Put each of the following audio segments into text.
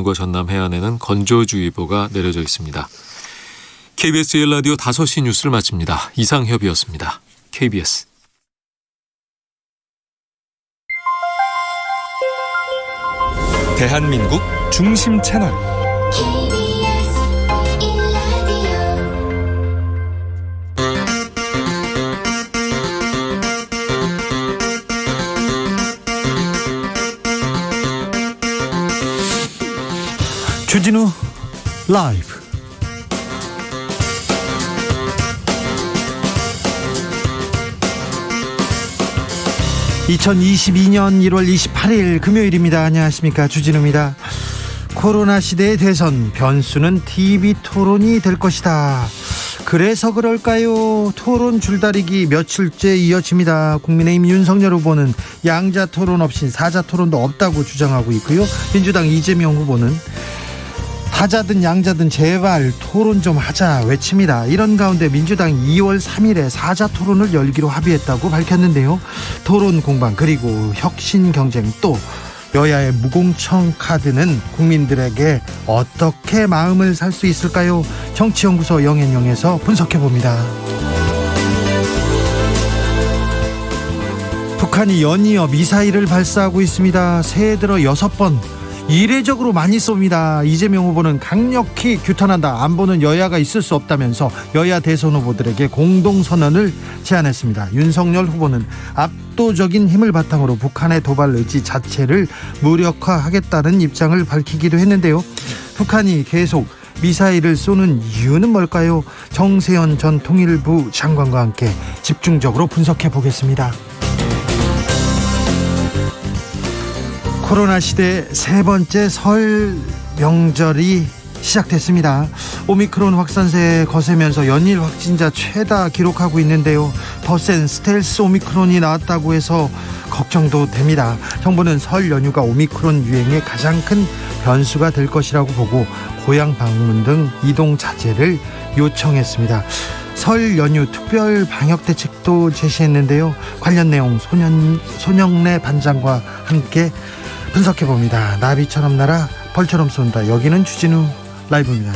과 전남 해안에는 건조주의보가 내려져 있습니다. KBS 1라디오 5시 뉴스를 마칩니다. 이상협이었습니다. KBS. 대한민국 중심 채널 KBS 1라디오 주진우 라이브. (2022년 1월 28일) 금요일입니다. 안녕하십니까, 주진우입니다. 코로나 시대의 대선, 변수는 TV 토론이 될 것이다. 그래서 그럴까요? 토론 줄다리기 며칠째 이어집니다. 국민의힘 윤석열 후보는 양자 토론 없이 사자 토론도 없다고 주장하고 있고요. 민주당 이재명 후보는 타자든 양자든 제발 토론 좀 하자 외칩니다. 이런 가운데 민주당이 2월 3일에 사자 토론을 열기로 합의했다고 밝혔는데요. 토론 공방 그리고 혁신 경쟁, 또 여야의 무공청 카드는 국민들에게 어떻게 마음을 살 수 있을까요? 정치연구소 영앤영에서 분석해봅니다. 북한이 연이어 미사일을 발사하고 있습니다. 새해 들어 6번, 이례적으로 많이 쏩니다. 이재명 후보는 강력히 규탄한다. 안보는 여야가 있을 수 없다면서 여야 대선 후보들에게 공동선언을 제안했습니다. 윤석열 후보는 압도적인 힘을 바탕으로 북한의 도발 의지 자체를 무력화하겠다는 입장을 밝히기도 했는데요. 북한이 계속 미사일을 쏘는 이유는 뭘까요? 정세현 전 통일부 장관과 함께 집중적으로 분석해 보겠습니다. 코로나 시대 세 번째 설 명절이 시작됐습니다. 오미크론 확산세 거세면서 연일 확진자 최다 기록하고 있는데요. 더 센 스텔스 오미크론이 나왔다고 해서 걱정도 됩니다. 정부는 설 연휴가 오미크론 유행의 가장 큰 변수가 될 것이라고 보고 고향 방문 등 이동 자제를 요청했습니다. 설 연휴 특별 방역 대책도 제시했는데요. 관련 내용 손영래 반장과 함께 분석해봅니다. 나비처럼 날아 벌처럼 쏜다. 여기는 주진우 라이브입니다.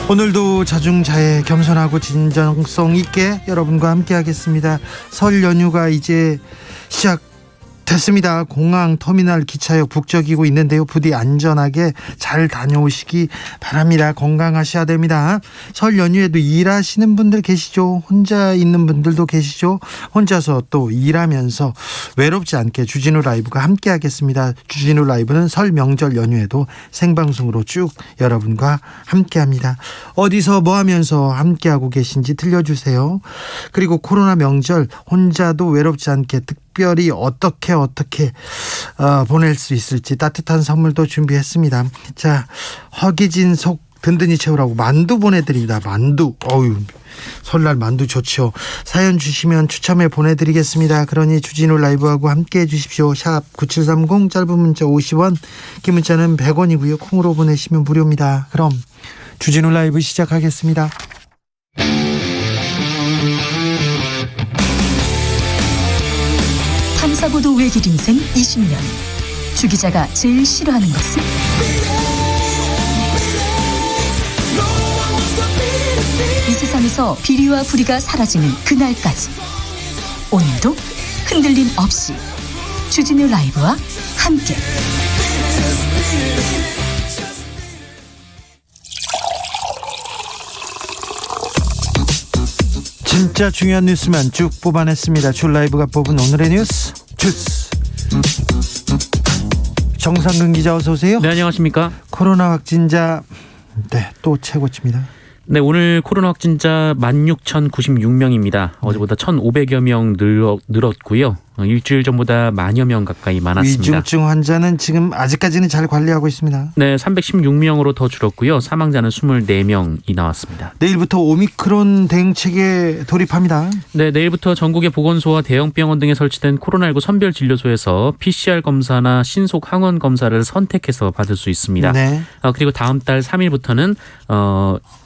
오늘도 자중자애, 겸손하고 진정성 있게 여러분과 함께 하겠습니다. 설 연휴가 이제 시작됐습니다. 공항, 터미널, 기차역 북적이고 있는데요. 부디 안전하게 잘 다녀오시기 바랍니다. 건강하셔야 됩니다. 설 연휴에도 일하시는 분들 계시죠? 혼자 있는 분들도 계시죠? 혼자서 또 일하면서 외롭지 않게 주진우 라이브가 함께 하겠습니다. 주진우 라이브는 설 명절 연휴에도 생방송으로 쭉 여러분과 함께 합니다. 어디서 뭐 하면서 함께 하고 계신지 들려주세요. 그리고 코로나 명절 혼자도 외롭지 않게 특별히 어떻게 보낼 수 있을지 따뜻한 선물도 준비했습니다. 자, 허기진 속 든든히 채우라고 만두 보내드립니다. 만두. 설날 만두 좋죠. 사연 주시면 추첨해 보내드리겠습니다. 그러니 주진우 라이브하고 함께 해주십시오. 샵 9730, 짧은 문자 50원, 긴 문자는 100원이고요. 콩으로 보내시면 무료입니다. 그럼 주진우 라이브 시작하겠습니다. 탐사보도 외길 인생 20년. 주 기자가 제일 싫어하는 것은? 이 세상에서 비리와 부리가 사라지는 그날까지, 오늘도 흔들림 없이 주진우 라이브와 함께 진짜 중요한 뉴스만 쭉 뽑아냈습니다. 주 라이브가 뽑은 오늘의 뉴스 주스. 정상근 기자, 어서 오세요. 네, 안녕하십니까. 코로나 확진자 또 최고치입니다. 네, 오늘 코로나 확진자 16,096명입니다. 어제보다 1,500여 명 늘었고요. 일주일 전보다 만여 명 가까이 많았습니다. 위중증 환자는 지금 아직까지는 잘 관리하고 있습니다. 네, 316명으로 더 줄었고요. 사망자는 24명이 나왔습니다. 내일부터 오미크론 대응책에 돌입합니다. 네, 내일부터 전국의 보건소와 대형병원 등에 설치된 코로나19 선별진료소에서 PCR 검사나 신속 항원 검사를 선택해서 받을 수 있습니다. 네. 그리고 다음 달 3일부터는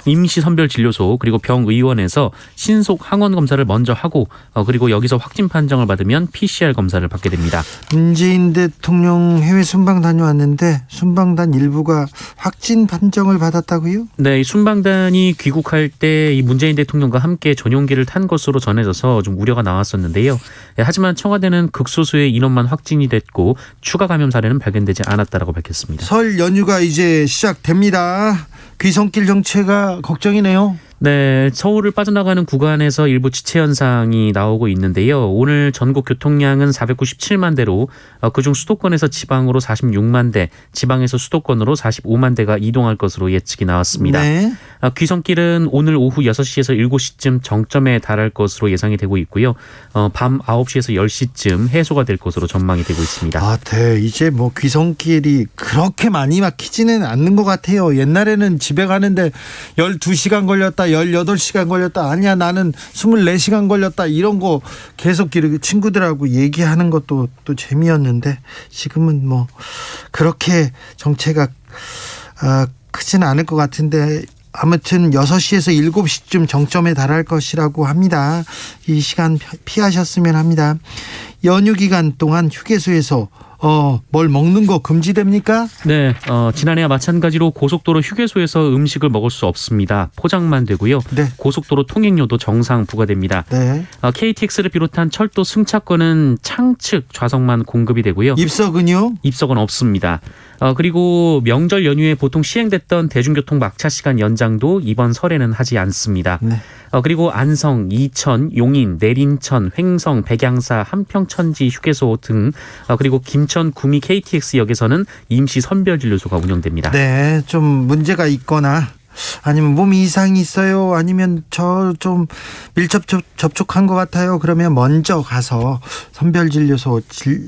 임시 선별진료소 그리고 병의원에서 신속 항원 검사를 먼저 하고 그리고 여기서 확진 판정을 받으면 PCR 검사를 받게 됩니다. 문재인 대통령 해외 순방 다녀왔는데 순방단 일부가 확진 판정을 받았다고요? 네, 이 순방단이 귀국할 때 이 문재인 대통령과 함께 전용기를 탄 것으로 전해져서 좀 우려가 나왔었는데요. 하지만 청와대는 극소수의 인원만 확진이 됐고 추가 감염 사례는 발견되지 않았다라고 밝혔습니다. 설 연휴가 이제 시작됩니다. 귀성길 정체가 걱정이네요. 네, 서울을 빠져나가는 구간에서 일부 지체 현상이 나오고 있는데요. 오늘 전국 교통량은 497만 대로 그중 수도권에서 지방으로 46만 대, 지방에서 수도권으로 45만 대가 이동할 것으로 예측이 나왔습니다. 네. 귀성길은 오늘 오후 6시에서 7시쯤 정점에 달할 것으로 예상이 되고 있고요. 밤 9시에서 10시쯤 해소가 될 것으로 전망이 되고 있습니다. 아, 네. 이제 뭐 귀성길이 그렇게 많이 막히지는 않는 것 같아요. 옛날에는 집에 가는데 12시간 걸렸다, 18시간 걸렸다, 아니야 나는 24시간 걸렸다, 이런 거 계속 친구들하고 얘기하는 것도 또 재미였는데 지금은 뭐 그렇게 정체가 크지는 않을 것 같은데 아무튼 6시에서 7시쯤 정점에 달할 것이라고 합니다. 이 시간 피하셨으면 합니다. 연휴 기간 동안 휴게소에서 뭘 먹는 거 금지됩니까? 네, 지난해와 마찬가지로 고속도로 휴게소에서 음식을 먹을 수 없습니다. 포장만 되고요. 네. 고속도로 통행료도 정상 부과됩니다. 네. KTX를 비롯한 철도 승차권은 창측 좌석만 공급이 되고요. 입석은요? 입석은 없습니다. 그리고 명절 연휴에 보통 시행됐던 대중교통 막차 시간 연장도 이번 설에는 하지 않습니다. 네. 그리고 안성, 이천, 용인, 내린천, 횡성, 백양사, 한평천지 휴게소 등 그리고 김천, 구미 KTX역에서는 임시 선별진료소가 운영됩니다. 네, 좀 문제가 있거나 아니면 몸 이상이 있어요, 아니면 저 좀 밀접 접촉한 것 같아요, 그러면 먼저 가서 선별진료소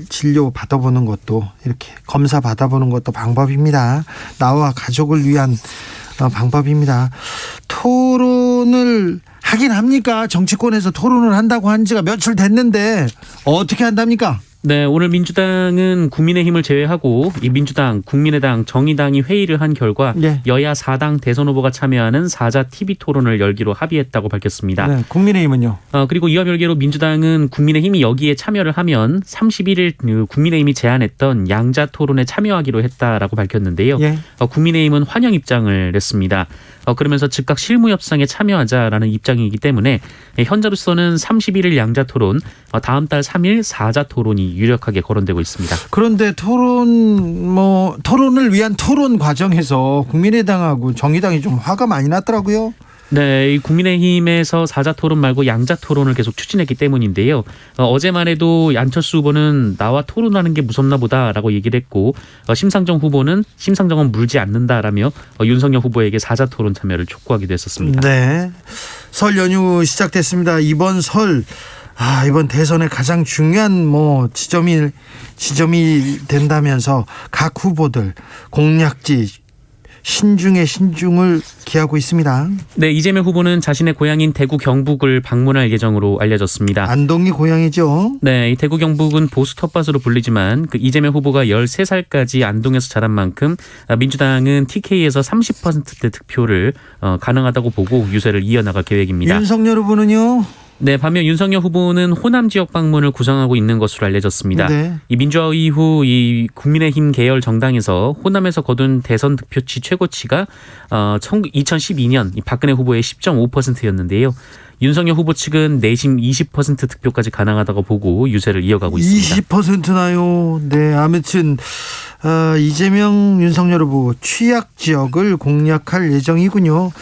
진료 받아보는 것도, 이렇게 검사 받아보는 것도 방법입니다. 나와 가족을 위한 방법입니다. 토론을 하긴 합니까? 정치권에서 토론을 한다고 한 지가 며칠 됐는데 어떻게 한답니까? 네, 오늘 민주당은 국민의힘을 제외하고 이 민주당, 국민의당, 정의당이 회의를 한 결과 네. 여야 4당 대선 후보가 참여하는 4자 TV 토론을 열기로 합의했다고 밝혔습니다. 네, 국민의힘은요? 그리고 이와 별개로 민주당은 국민의힘이 여기에 참여를 하면 31일 국민의힘이 제안했던 양자 토론에 참여하기로 했다라고 밝혔는데요. 예. 국민의힘은 환영 입장을 냈습니다. 그러면서 즉각 실무 협상에 참여하자라는 입장이기 때문에 현재로서는 31일 양자 토론, 다음 달 3일 4자 토론이 유력하게 거론되고 있습니다. 그런데 토론을 위한 토론 과정에서 국민의당하고 정의당이 좀 화가 많이 났더라고요. 네, 이 국민의힘에서 4자 토론 말고 양자 토론을 계속 추진했기 때문인데요. 어제만 해도 안철수 후보는 나와 토론하는 게 무섭나 보다라고 얘기를 했고, 심상정 후보는 심상정은 물지 않는다라며 윤석열 후보에게 4자 토론 참여를 촉구하기도 했었습니다. 네, 설 연휴 시작됐습니다. 이번 대선의 가장 중요한 지점이 된다면서 각 후보들 공약지 신중의 신중을 기하고 있습니다. 네, 이재명 후보는 자신의 고향인 대구 경북을 방문할 예정으로 알려졌습니다. 안동이 고향이죠. 네, 이 대구 경북은 보수 텃밭으로 불리지만 그 이재명 후보가 13살까지 안동에서 자란 만큼 민주당은 TK에서 30%대 득표를 가능하다고 보고 유세를 이어나갈 계획입니다. 윤석열 후보는요? 네, 반면 윤석열 후보는 호남 지역 방문을 구상하고 있는 것으로 알려졌습니다. 네. 이 민주화 이후 이 국민의힘 계열 정당에서 호남에서 거둔 대선 득표치 최고치가 2012년 이 박근혜 후보의 10.5%였는데요. 윤석열 후보 측은 내심 20% 득표까지 가능하다고 보고 유세를 이어가고 있습니다. 20%나요. 네, 아무튼 이재명, 윤석열 후보 취약 지역을 공략할 예정이군요.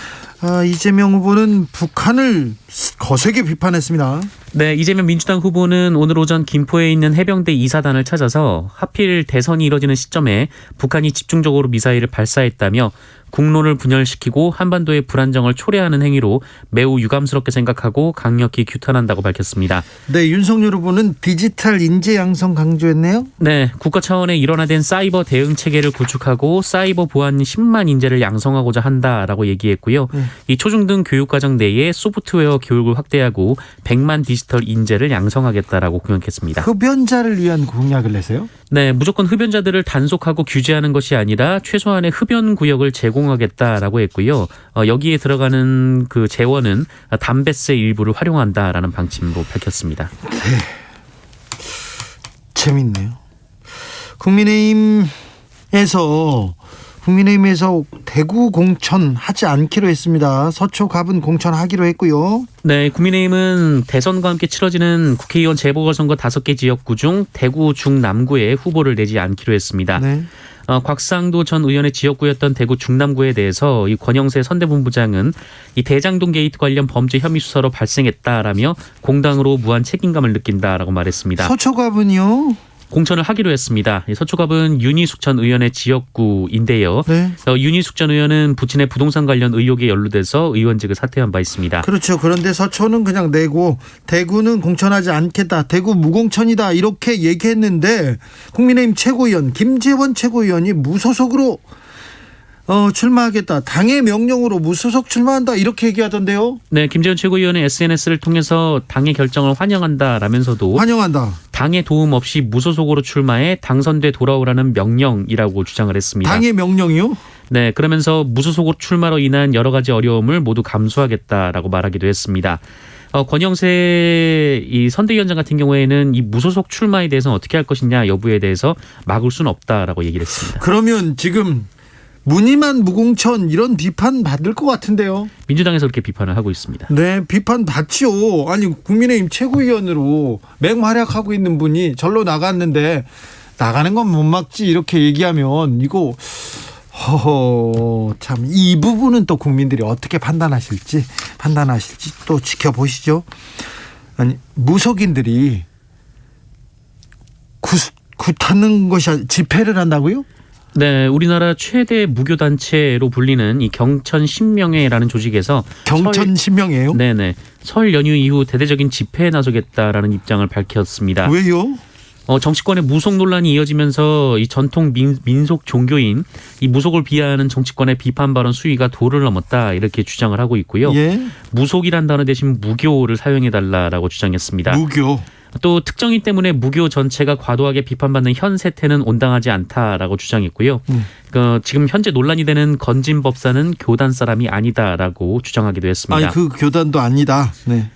이재명 후보는 북한을 거세게 비판했습니다. 네, 이재명 민주당 후보는 오늘 오전 김포에 있는 해병대 이사단을 찾아서 하필 대선이 이뤄지는 시점에 북한이 집중적으로 미사일을 발사했다며 국론을 분열시키고 한반도의 불안정을 초래하는 행위로 매우 유감스럽게 생각하고 강력히 규탄한다고 밝혔습니다. 네, 윤석열 후보는 디지털 인재 양성 강조했네요. 네, 국가 차원의 일원화된 사이버 대응 체계를 구축하고 사이버 보안 10만 인재를 양성하고자 한다라고 얘기했고요. 이 초중등 교육과정 내에 소프트웨어 교육을 확대하고 100만 디지털 인재를 양성하겠다라고 공약했습니다. 흡연자를 위한 공약을 내세요? 네, 무조건 흡연자들을 단속하고 규제하는 것이 아니라 최소한의 흡연 구역을 제공하겠다라고 했고요. 여기에 들어가는 그 재원은 담배세 일부를 활용한다라는 방침으로 밝혔습니다. 네. 재밌네요. 국민의힘에서 대구 공천 하지 않기로 했습니다. 서초 갑은 공천하기로 했고요. 네, 국민의힘은 대선과 함께 치러지는 국회의원 재보궐선거 5개 지역구 중 대구 중남구에 후보를 내지 않기로 했습니다. 네. 곽상도 전 의원의 지역구였던 대구 중남구에 대해서 이 권영세 선대본부장은 이 대장동 게이트 관련 범죄 혐의 수사로 발생했다라며 공당으로 무한 책임감을 느낀다라고 말했습니다. 서초 갑은요. 공천을 하기로 했습니다. 이 서초갑은 윤희숙 전 의원의 지역구인데요. 네. 윤희숙 전 의원은 부친의 부동산 관련 의혹에 연루돼서 의원직을 사퇴한 바 있습니다. 그렇죠. 그런데 서초는 그냥 내고 대구는 공천하지 않겠다. 대구 무공천이다. 이렇게 얘기했는데 국민의힘 최고위원 김재원 최고위원이 무소속으로 출마하겠다. 당의 명령으로 무소속 출마한다. 이렇게 얘기하던데요. 네, 김재원 최고위원은 SNS를 통해서 당의 결정을 환영한다라면서도 환영한다. 당의 도움 없이 무소속으로 출마해 당선돼 돌아오라는 명령이라고 주장을 했습니다. 당의 명령이요? 네, 그러면서 무소속으로 출마로 인한 여러 가지 어려움을 모두 감수하겠다라고 말하기도 했습니다. 권영세 이 선대위원장 같은 경우에는 이 무소속 출마에 대해서는 어떻게 할 것이냐 여부에 대해서 막을 수는 없다라고 얘기를 했습니다. 그러면 지금 무늬만 무공천 이런 비판 받을 것 같은데요. 민주당에서 그렇게 비판을 하고 있습니다. 네, 비판 받지요. 아니 국민의힘 최고위원으로 맹활약하고 있는 분이 절로 나갔는데 나가는 건 못 막지 이렇게 얘기하면 이거 참 이 부분은 또 국민들이 어떻게 판단하실지 또 지켜보시죠. 아니 무속인들이 굿하는 것이 집회를 한다고요? 네, 우리나라 최대 무교 단체로 불리는 이 경천 신명회라는 조직에서 경천 신명회요? 네네. 설 연휴 이후 대대적인 집회에 나서겠다라는 입장을 밝혔습니다. 왜요? 정치권의 무속 논란이 이어지면서 이 전통 민속 종교인 이 무속을 비하하는 정치권의 비판 발언 수위가 도를 넘었다 이렇게 주장을 하고 있고요. 예. 무속이란 단어 대신 무교를 사용해달라라고 주장했습니다. 무교. 또 특정인 때문에 무교 전체가 과도하게 비판받는 현 세태는 온당하지 않다라고 주장했고요. 지금 현재 논란이 되는 건진 법사는 교단 사람이 아니다라고 주장하기도 했습니다. 아니 그 교단도 아니다. 네.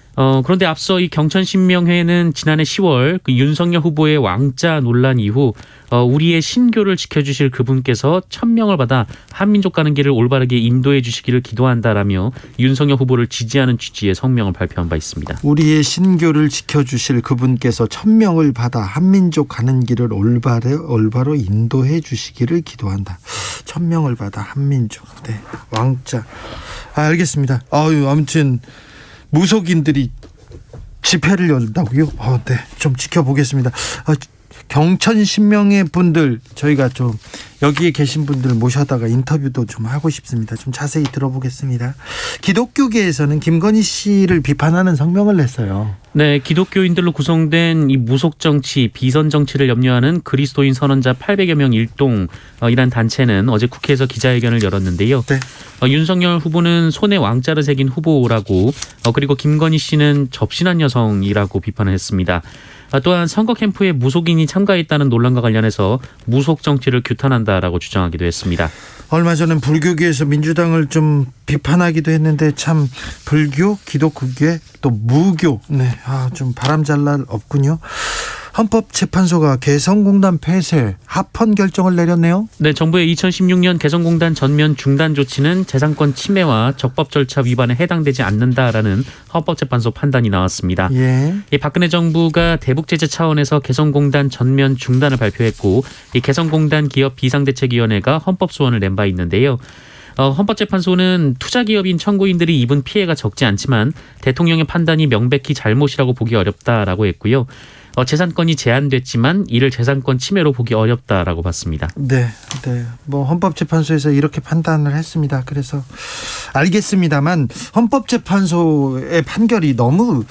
그런데 앞서 이 경천신명회는 지난해 10월 그 윤석열 후보의 왕자 논란 이후 우리의 신교를 지켜주실 그분께서 천명을 받아 한민족 가는 길을 올바르게 인도해 주시기를 기도한다라며 윤석열 후보를 지지하는 취지의 성명을 발표한 바 있습니다. 우리의 신교를 지켜주실 그분께서 천명을 받아 한민족 가는 길을 올바로 인도해 주시기를 기도한다. 천명을 받아 한민족. 네, 왕자. 알겠습니다. 아무튼 무속인들이 집회를 열다고요? 네, 좀 지켜보겠습니다. 경천 신명의 분들 저희가 좀 여기에 계신 분들 모셔다가 인터뷰도 좀 하고 싶습니다. 좀 자세히 들어보겠습니다. 기독교계에서는 김건희 씨를 비판하는 성명을 냈어요. 네, 기독교인들로 구성된 이 무속 정치, 비선 정치를 염려하는 그리스도인 선언자 800여 명 일동이란 단체는 어제 국회에서 기자회견을 열었는데요. 네. 윤석열 후보는 손에 왕자를 새긴 후보라고 그리고 김건희 씨는 접신한 여성이라고 비판을 했습니다. 또한 선거 캠프에 무속인이 참가했다는 논란과 관련해서 무속 정치를 규탄한다라고 주장하기도 했습니다. 얼마 전에 불교계에서 민주당을 좀 비판하기도 했는데 참 불교, 기독교계 또 무교 좀 바람잘 날 없군요. 헌법재판소가 개성공단 폐쇄 합헌 결정을 내렸네요. 네, 정부의 2016년 개성공단 전면 중단 조치는 재산권 침해와 적법 절차 위반에 해당되지 않는다라는 헌법재판소 판단이 나왔습니다. 예. 이 박근혜 정부가 대북제재 차원에서 개성공단 전면 중단을 발표했고 이 개성공단 기업 비상대책위원회가 헌법소원을 낸 바 있는데요. 헌법재판소는 투자기업인 청구인들이 입은 피해가 적지 않지만 대통령의 판단이 명백히 잘못이라고 보기 어렵다라고 했고요. 재산권이 제한됐지만 이를 재산권 침해로 보기 어렵다라고 봤습니다. 네. 헌법재판소에서 이렇게 판단을 했습니다. 그래서 알겠습니다만 헌법재판소의 판결이 너무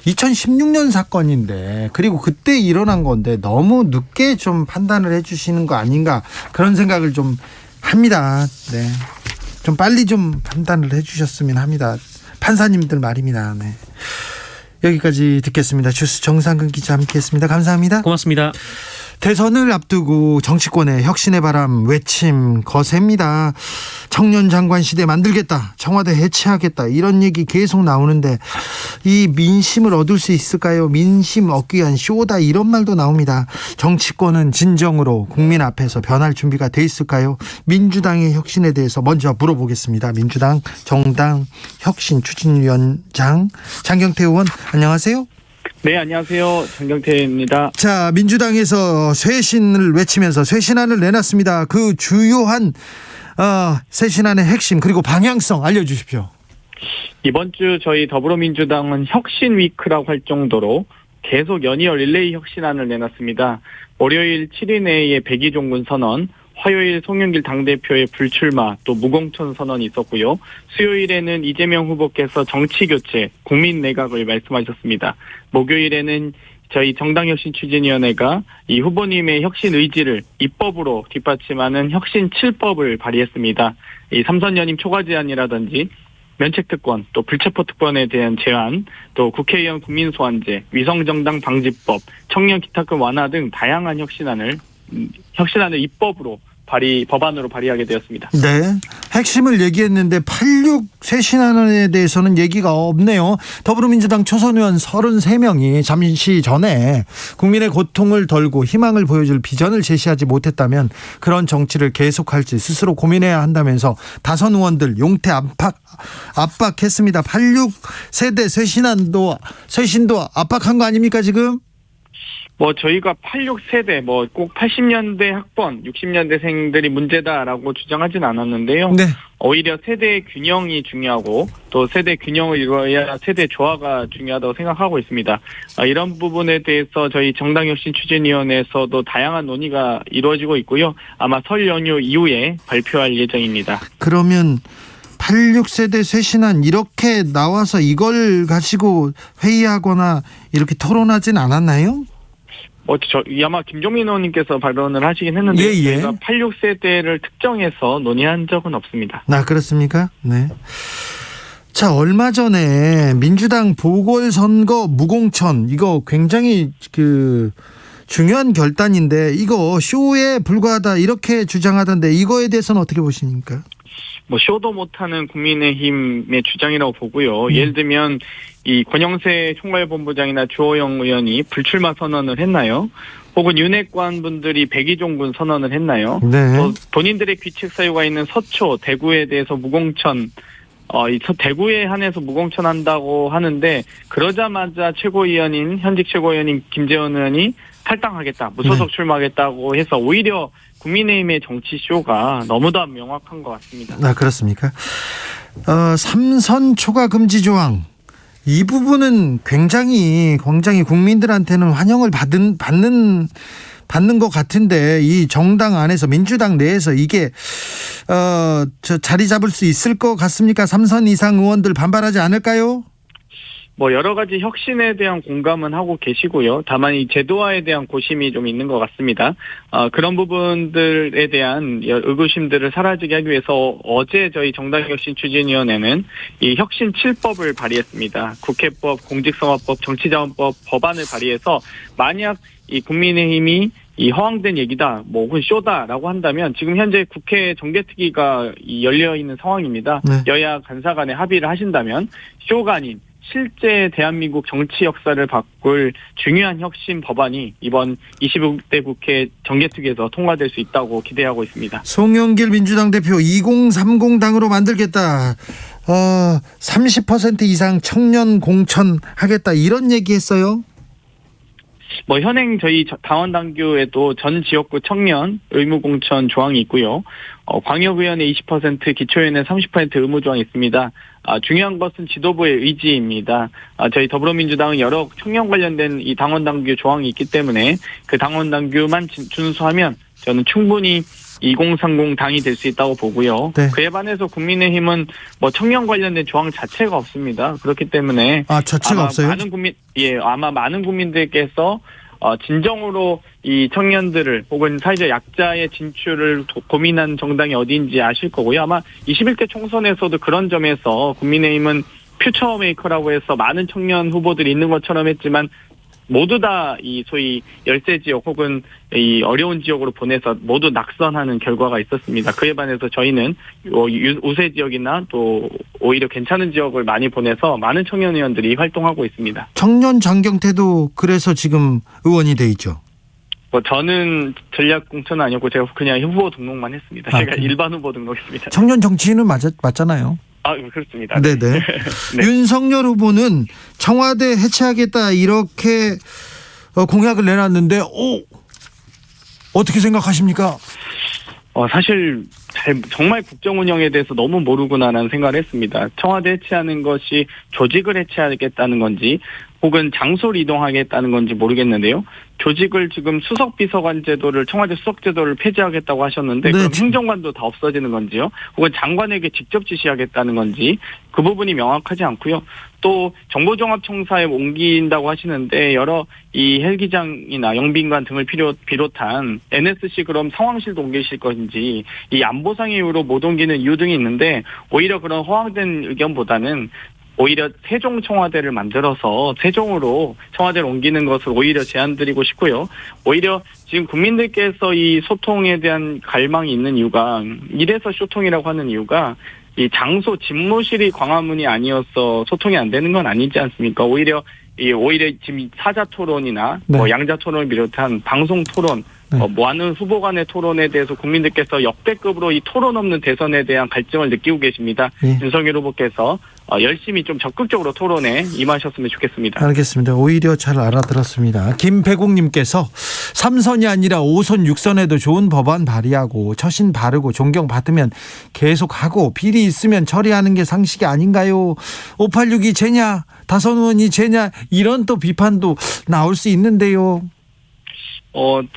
2016년 사건인데 그리고 그때 일어난 건데 너무 늦게 좀 판단을 해주시는 거 아닌가 그런 생각을 좀 합니다. 네. 좀 빨리 좀 판단을 해주셨으면 합니다. 판사님들 말입니다. 네. 여기까지 듣겠습니다. 주스 정상근 기자 함께했습니다. 감사합니다. 고맙습니다. 대선을 앞두고 정치권의 혁신의 바람 외침 거셉니다. 청년 장관 시대 만들겠다, 청와대 해체하겠다, 이런 얘기 계속 나오는데 이 민심을 얻을 수 있을까요? 민심 얻기 위한 쇼다, 이런 말도 나옵니다. 정치권은 진정으로 국민 앞에서 변할 준비가 돼 있을까요? 민주당의 혁신에 대해서 먼저 물어보겠습니다. 민주당 정당 혁신 추진위원장 장경태 의원, 안녕하세요. 네, 안녕하세요. 장경태입니다. 자, 민주당에서 쇄신을 외치면서 쇄신안을 내놨습니다. 그 주요한 쇄신안의 핵심 그리고 방향성 알려주십시오. 이번 주 저희 더불어민주당은 혁신 위크라고 할 정도로 계속 연이어 릴레이 혁신안을 내놨습니다. 월요일 7일 내에 백의종군 선언, 화요일 송영길 당대표의 불출마, 또 무공천 선언이 있었고요. 수요일에는 이재명 후보께서 정치교체, 국민내각을 말씀하셨습니다. 목요일에는 저희 정당혁신추진위원회가 이 후보님의 혁신 의지를 입법으로 뒷받침하는 혁신 7법을 발의했습니다. 이 삼선 연임 초과 제한이라든지 면책특권, 또 불체포특권에 대한 제한, 또 국회의원 국민소환제, 위성정당 방지법, 청년 기탁금 완화 등 다양한 혁신안을 입법으로 법안으로 발의하게 되었습니다. 네, 핵심을 얘기했는데 86 쇄신안에 대해서는 얘기가 없네요. 더불어민주당 초선 의원 33명이 잠시 전에 국민의 고통을 덜고 희망을 보여줄 비전을 제시하지 못했다면 그런 정치를 계속할지 스스로 고민해야 한다면서 다선 의원들 용태 압박했습니다. 86 세대 쇄신도 압박한 거 아닙니까 지금? 저희가 86세대, 꼭 80년대 학번, 60년대생들이 문제다라고 주장하진 않았는데요. 네. 오히려 세대 균형이 중요하고 또 세대 균형을 이루어야 세대 조화가 중요하다고 생각하고 있습니다. 이런 부분에 대해서 저희 정당혁신추진위원회에서도 다양한 논의가 이루어지고 있고요. 아마 설 연휴 이후에 발표할 예정입니다. 그러면 86세대 쇄신안 이렇게 나와서 이걸 가지고 회의하거나 이렇게 토론하진 않았나요? 아마 김종민 의원님께서 발언을 하시긴 했는데 저희가 86세대를 특정해서 논의한 적은 없습니다. 그렇습니까? 네. 자, 얼마 전에 민주당 보궐선거 무공천, 이거 굉장히 중요한 결단인데 이거 쇼에 불과하다 이렇게 주장하던데 이거에 대해서는 어떻게 보십니까? 쇼도 못하는 국민의힘의 주장이라고 보고요. 예를 들면 이 권영세 총괄본부장이나 주호영 의원이 불출마 선언을 했나요? 혹은 윤핵관 분들이 백의종군 선언을 했나요? 네. 또 본인들의 귀책 사유가 있는 서초, 대구에 대해서 무공천, 대구에 한해서 무공천한다고 하는데 그러자마자 현직 최고위원인 김재원 의원이 탈당하겠다, 무소속 출마하겠다고 해서 오히려 국민의힘의 정치쇼가 너무도 명확한 것 같습니다. 그렇습니까? 삼선 초과 금지 조항, 이 부분은 굉장히 국민들한테는 환영을 받는 것 같은데 이 정당 안에서 민주당 내에서 이게 자리 잡을 수 있을 것 같습니까? 3선 이상 의원들 반발하지 않을까요? 여러 가지 혁신에 대한 공감은 하고 계시고요. 다만 이 제도화에 대한 고심이 좀 있는 것 같습니다. 그런 부분들에 대한 의구심들을 사라지게 하기 위해서 어제 저희 정당혁신추진위원회는 이 혁신 7법을 발의했습니다. 국회법, 공직선거법, 정치자원법 법안을 발의해서 만약 이 국민의힘이 이 허황된 얘기다, 혹은 쇼다라고 한다면 지금 현재 국회 정개특위가 열려 있는 상황입니다. 네. 여야 간사 간에 합의를 하신다면 쇼가 아닌 실제 대한민국 정치 역사를 바꿀 중요한 혁신 법안이 이번 26대 국회 정개특위에서 통과될 수 있다고 기대하고 있습니다. 송영길 민주당 대표 2030당으로 만들겠다. 30% 이상 청년 공천하겠다 이런 얘기했어요. 현행 저희 당원 당규에도 전 지역구 청년 의무 공천 조항이 있고요. 광역의원의 20%, 기초의원의 30% 의무 조항이 있습니다. 중요한 것은 지도부의 의지입니다. 저희 더불어민주당은 여러 청년 관련된 이 당원 당규 조항이 있기 때문에 그 당원 당규만 준수하면 저는 충분히 2030 당이 될 수 있다고 보고요. 네. 그에 반해서 국민의힘은 청년 관련된 조항 자체가 없습니다. 그렇기 때문에 자체가 없어요? 아마 많은 국민들께서 진정으로 이 청년들을 혹은 사회적 약자의 진출을 고민한 정당이 어디인지 아실 거고요. 아마 21대 총선에서도 그런 점에서 국민의힘은 퓨처메이커라고 해서 많은 청년 후보들이 있는 것처럼 했지만 모두 다 이 소위 열세 지역 혹은 이 어려운 지역으로 보내서 모두 낙선하는 결과가 있었습니다. 그에 반해서 저희는 우세 지역이나 또 오히려 괜찮은 지역을 많이 보내서 많은 청년 의원들이 활동하고 있습니다. 청년 장경태도 그래서 지금 의원이 돼 있죠. 뭐 저는 전략 공천은 아니었고 제가 그냥 후보 등록만 했습니다. 제가 그래요? 일반 후보 등록했습니다. 청년 정치인은 맞잖아요. 아, 그렇습니다. 네네. 네. 윤석열 후보는 청와대 해체하겠다 이렇게 공약을 내놨는데, 어떻게 생각하십니까? 사실 정말 국정 운영에 대해서 너무 모르구나라는 생각을 했습니다. 청와대 해체하는 것이 조직을 해체하겠다는 건지 혹은 장소를 이동하겠다는 건지 모르겠는데요. 조직을 지금 수석비서관 제도를 청와대 수석 제도를 폐지하겠다고 하셨는데 네. 그럼 행정관도 다 없어지는 건지요? 혹은 장관에게 직접 지시하겠다는 건지 그 부분이 명확하지 않고요. 또 정보종합청사에 옮긴다고 하시는데 여러 이 헬기장이나 영빈관 등을 비롯한 NSC 그럼 상황실도 옮기실 건지 이 안보상의 이유로 못 옮기는 이유 등이 있는데 오히려 그런 허황된 의견보다는 오히려 세종 청와대를 만들어서 세종으로 청와대를 옮기는 것을 오히려 제안드리고 싶고요. 오히려 지금 국민들께서 이 소통에 대한 갈망이 있는 이유가 이래서 소통이라고 하는 이유가 이 장소 집무실이 광화문이 아니어서 소통이 안 되는 건 아니지 않습니까? 오히려 지금 사자 토론이나 네. 양자 토론을 비롯한 방송 토론 네. 많은 후보 간의 토론에 대해서 국민들께서 역대급으로 이 토론 없는 대선에 대한 갈증을 느끼고 계십니다. 예. 윤석열 후보께서 열심히 좀 적극적으로 토론에 임하셨으면 좋겠습니다. 알겠습니다. 오히려 잘 알아들었습니다. 김배국님께서 3선이 아니라 5선 6선에도 좋은 법안 발의하고 처신 바르고 존경받으면 계속하고 비리 있으면 처리하는 게 상식이 아닌가요? 5862 쟤냐 다선 의원이 쟤냐 이런 또 비판도 나올 수 있는데요.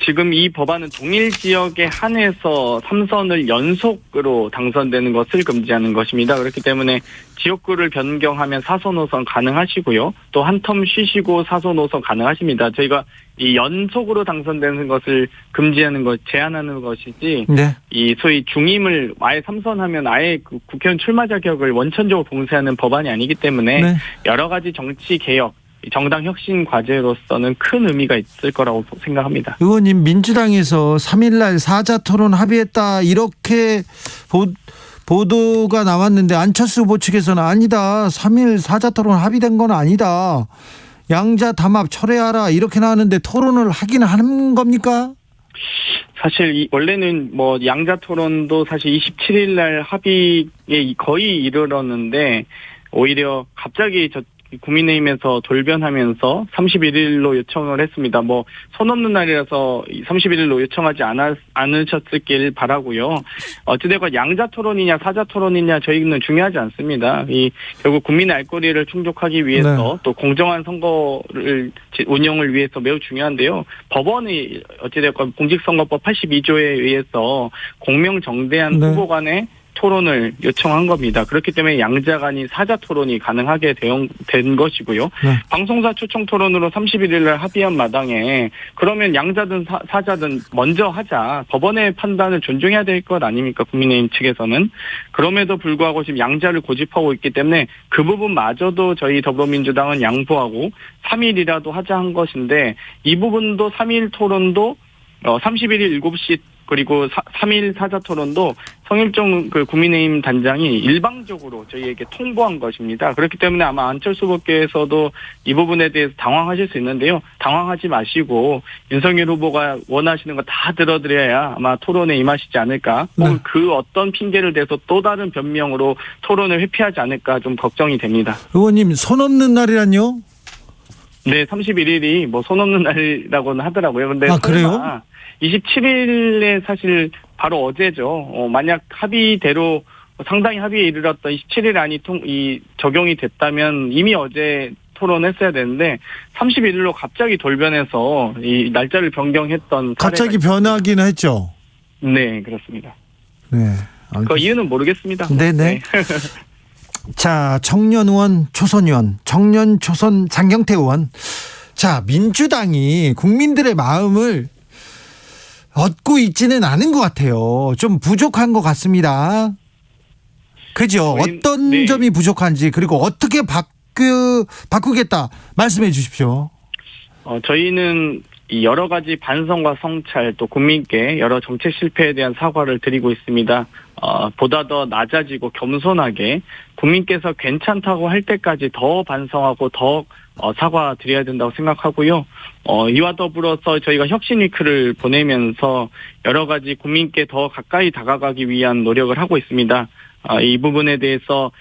지금 이 법안은 동일 지역에 한해서 3선을 연속으로 당선되는 것을 금지하는 것입니다. 그렇기 때문에 지역구를 변경하면 4선 5선 가능하시고요. 또 한 텀 쉬시고 4선 5선 가능하십니다. 저희가 이 연속으로 당선되는 것을 금지하는 것, 제한하는 것이지, 네. 이 소위 중임을 아예 3선하면 아예 그 국회의원 출마 자격을 원천적으로 봉쇄하는 법안이 아니기 때문에 네. 여러 가지 정치 개혁, 정당 혁신 과제로서는 큰 의미가 있을 거라고 생각합니다. 의원님 민주당에서 3일날 사자토론 합의했다 이렇게 보도가 나왔는데 안철수 후보 측에서는 아니다. 3일 사자토론 합의된 건 아니다. 양자 담합 철회하라 이렇게 나왔는데 토론을 하긴 하는 겁니까? 사실 원래는 양자 토론도 사실 27일 날 합의에 거의 이르렀는데 오히려 갑자기 국민의힘에서 돌변하면서 31일로 요청을 했습니다. 손 없는 날이라서 31일로 요청하지 않으셨길 바라고요. 어찌되건 양자 토론이냐 사자 토론이냐 저희는 중요하지 않습니다. 결국 국민의 알 권리를 충족하기 위해서 네. 또 공정한 선거를 운영을 위해서 매우 중요한데요. 법원이 어찌되건 공직선거법 82조에 의해서 공명정대한 네. 후보 간의 토론을 요청한 겁니다. 그렇기 때문에 양자 간이 사자 토론이 가능하게 된 것이고요. 네. 방송사 초청 토론으로 31일 날 합의한 마당에 그러면 양자든 사자든 먼저 하자. 법원의 판단을 존중해야 될 것 아닙니까? 국민의힘 측에서는. 그럼에도 불구하고 지금 양자를 고집하고 있기 때문에 그 부분마저도 저희 더불어민주당은 양보하고 3일이라도 하자 한 것인데 이 부분도 3일 토론도 31일 7시 그리고 3일 사자 토론도 성일종 국민의힘 단장이 일방적으로 저희에게 통보한 것입니다. 그렇기 때문에 아마 안철수 후보께서도 이 부분에 대해서 당황하실 수 있는데요. 당황하지 마시고 윤석열 후보가 원하시는 거 다 들어드려야 아마 토론에 임하시지 않을까. 혹은 그 어떤 핑계를 대서 또 다른 변명으로 토론을 회피하지 않을까 좀 걱정이 됩니다. 의원님 손 없는 날이란요? 네, 31일이 손 없는 날이라고는 하더라고요. 근데 그래요? 27일에 사실 바로 어제죠. 만약 합의대로 상당히 합의에 이르렀던 27일 안이 적용이 됐다면 이미 어제 토론했어야 되는데 31일로 갑자기 돌변해서 이 날짜를 변경했던 갑자기 변하기는 했죠. 네, 그렇습니다. 네. 그 이유는 모르겠습니다. 네네. 네. 자, 청년 의원, 초선 의원, 청년 초선 장경태 의원. 자, 민주당이 국민들의 마음을 얻고 있지는 않은 것 같아요. 좀 부족한 것 같습니다. 그죠? 어떤 네. 점이 부족한지 그리고 어떻게 바꾸겠다 말씀해 주십시오. 저희는 이 여러 가지 반성과 성찰 또 국민께 여러 정책 실패에 대한 사과를 드리고 있습니다. 보다 더 낮아지고 겸손하게 국민께서 괜찮다고 할 때까지 더 반성하고 더 사과드려야 된다고 생각하고요. 이와 더불어서 저희가 혁신위크를 보내면서 여러 가지 국민께 더 가까이 다가가기 위한 노력을 하고 있습니다. 이 부분에 대해서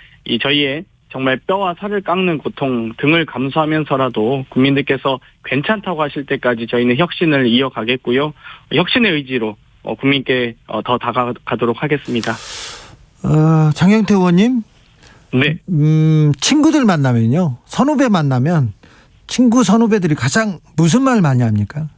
저희의 정말 뼈와 살을 깎는 고통 등을 감수하면서라도 국민들께서 괜찮다고 하실 때까지 저희는 혁신을 이어가겠고요. 혁신의 의지로 국민께 더 다가가도록 하겠습니다. 장경태 의원님, 네. 친구들 만나면요, 선후배 만나면 친구 선후배들이 가장 무슨 말 많이 합니까?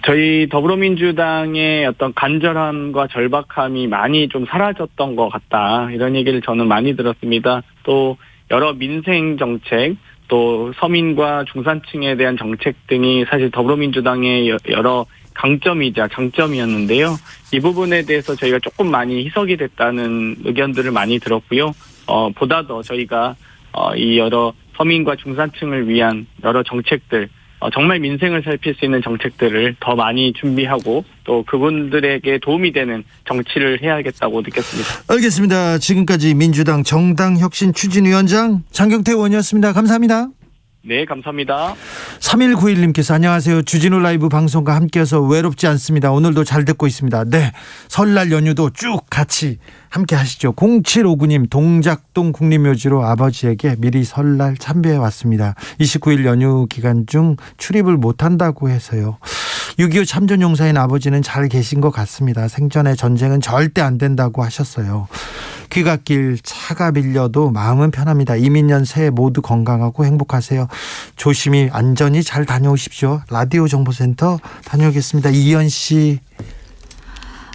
저희 더불어민주당의 어떤 간절함과 절박함이 많이 좀 사라졌던 것 같다. 이런 얘기를 저는 많이 들었습니다. 또 여러 민생 정책, 또 서민과 중산층에 대한 정책 등이 사실 더불어민주당의 여러 강점이자 장점이었는데요. 이 부분에 대해서 저희가 조금 많이 희석이 됐다는 의견들을 많이 들었고요. 보다 더 저희가 이 여러 서민과 중산층을 위한 여러 정책들, 정말 민생을 살필 수 있는 정책들을 더 많이 준비하고 또 그분들에게 도움이 되는 정치를 해야겠다고 느꼈습니다. 알겠습니다. 지금까지 민주당 정당혁신추진위원장 장경태 의원이었습니다. 감사합니다. 네, 감사합니다. 3191님께서 안녕하세요. 주진우 라이브 방송과 함께해서 외롭지 않습니다. 오늘도 잘 듣고 있습니다. 네, 설날 연휴도 쭉 같이 함께 하시죠. 0759님, 동작동 국립묘지로 아버지에게 미리 설날 참배해 왔습니다. 29일 연휴 기간 중 출입을 못한다고 해서요. 6.25 참전용사인 아버지는 잘 계신 것 같습니다. 생전에 전쟁은 절대 안 된다고 하셨어요. 귀갓길 차가 밀려도 마음은 편합니다. 이민년 새해 모두 건강하고 행복하세요. 조심히 안전히 잘 다녀오십시오. 라디오 정보센터 다녀오겠습니다. 이현 씨.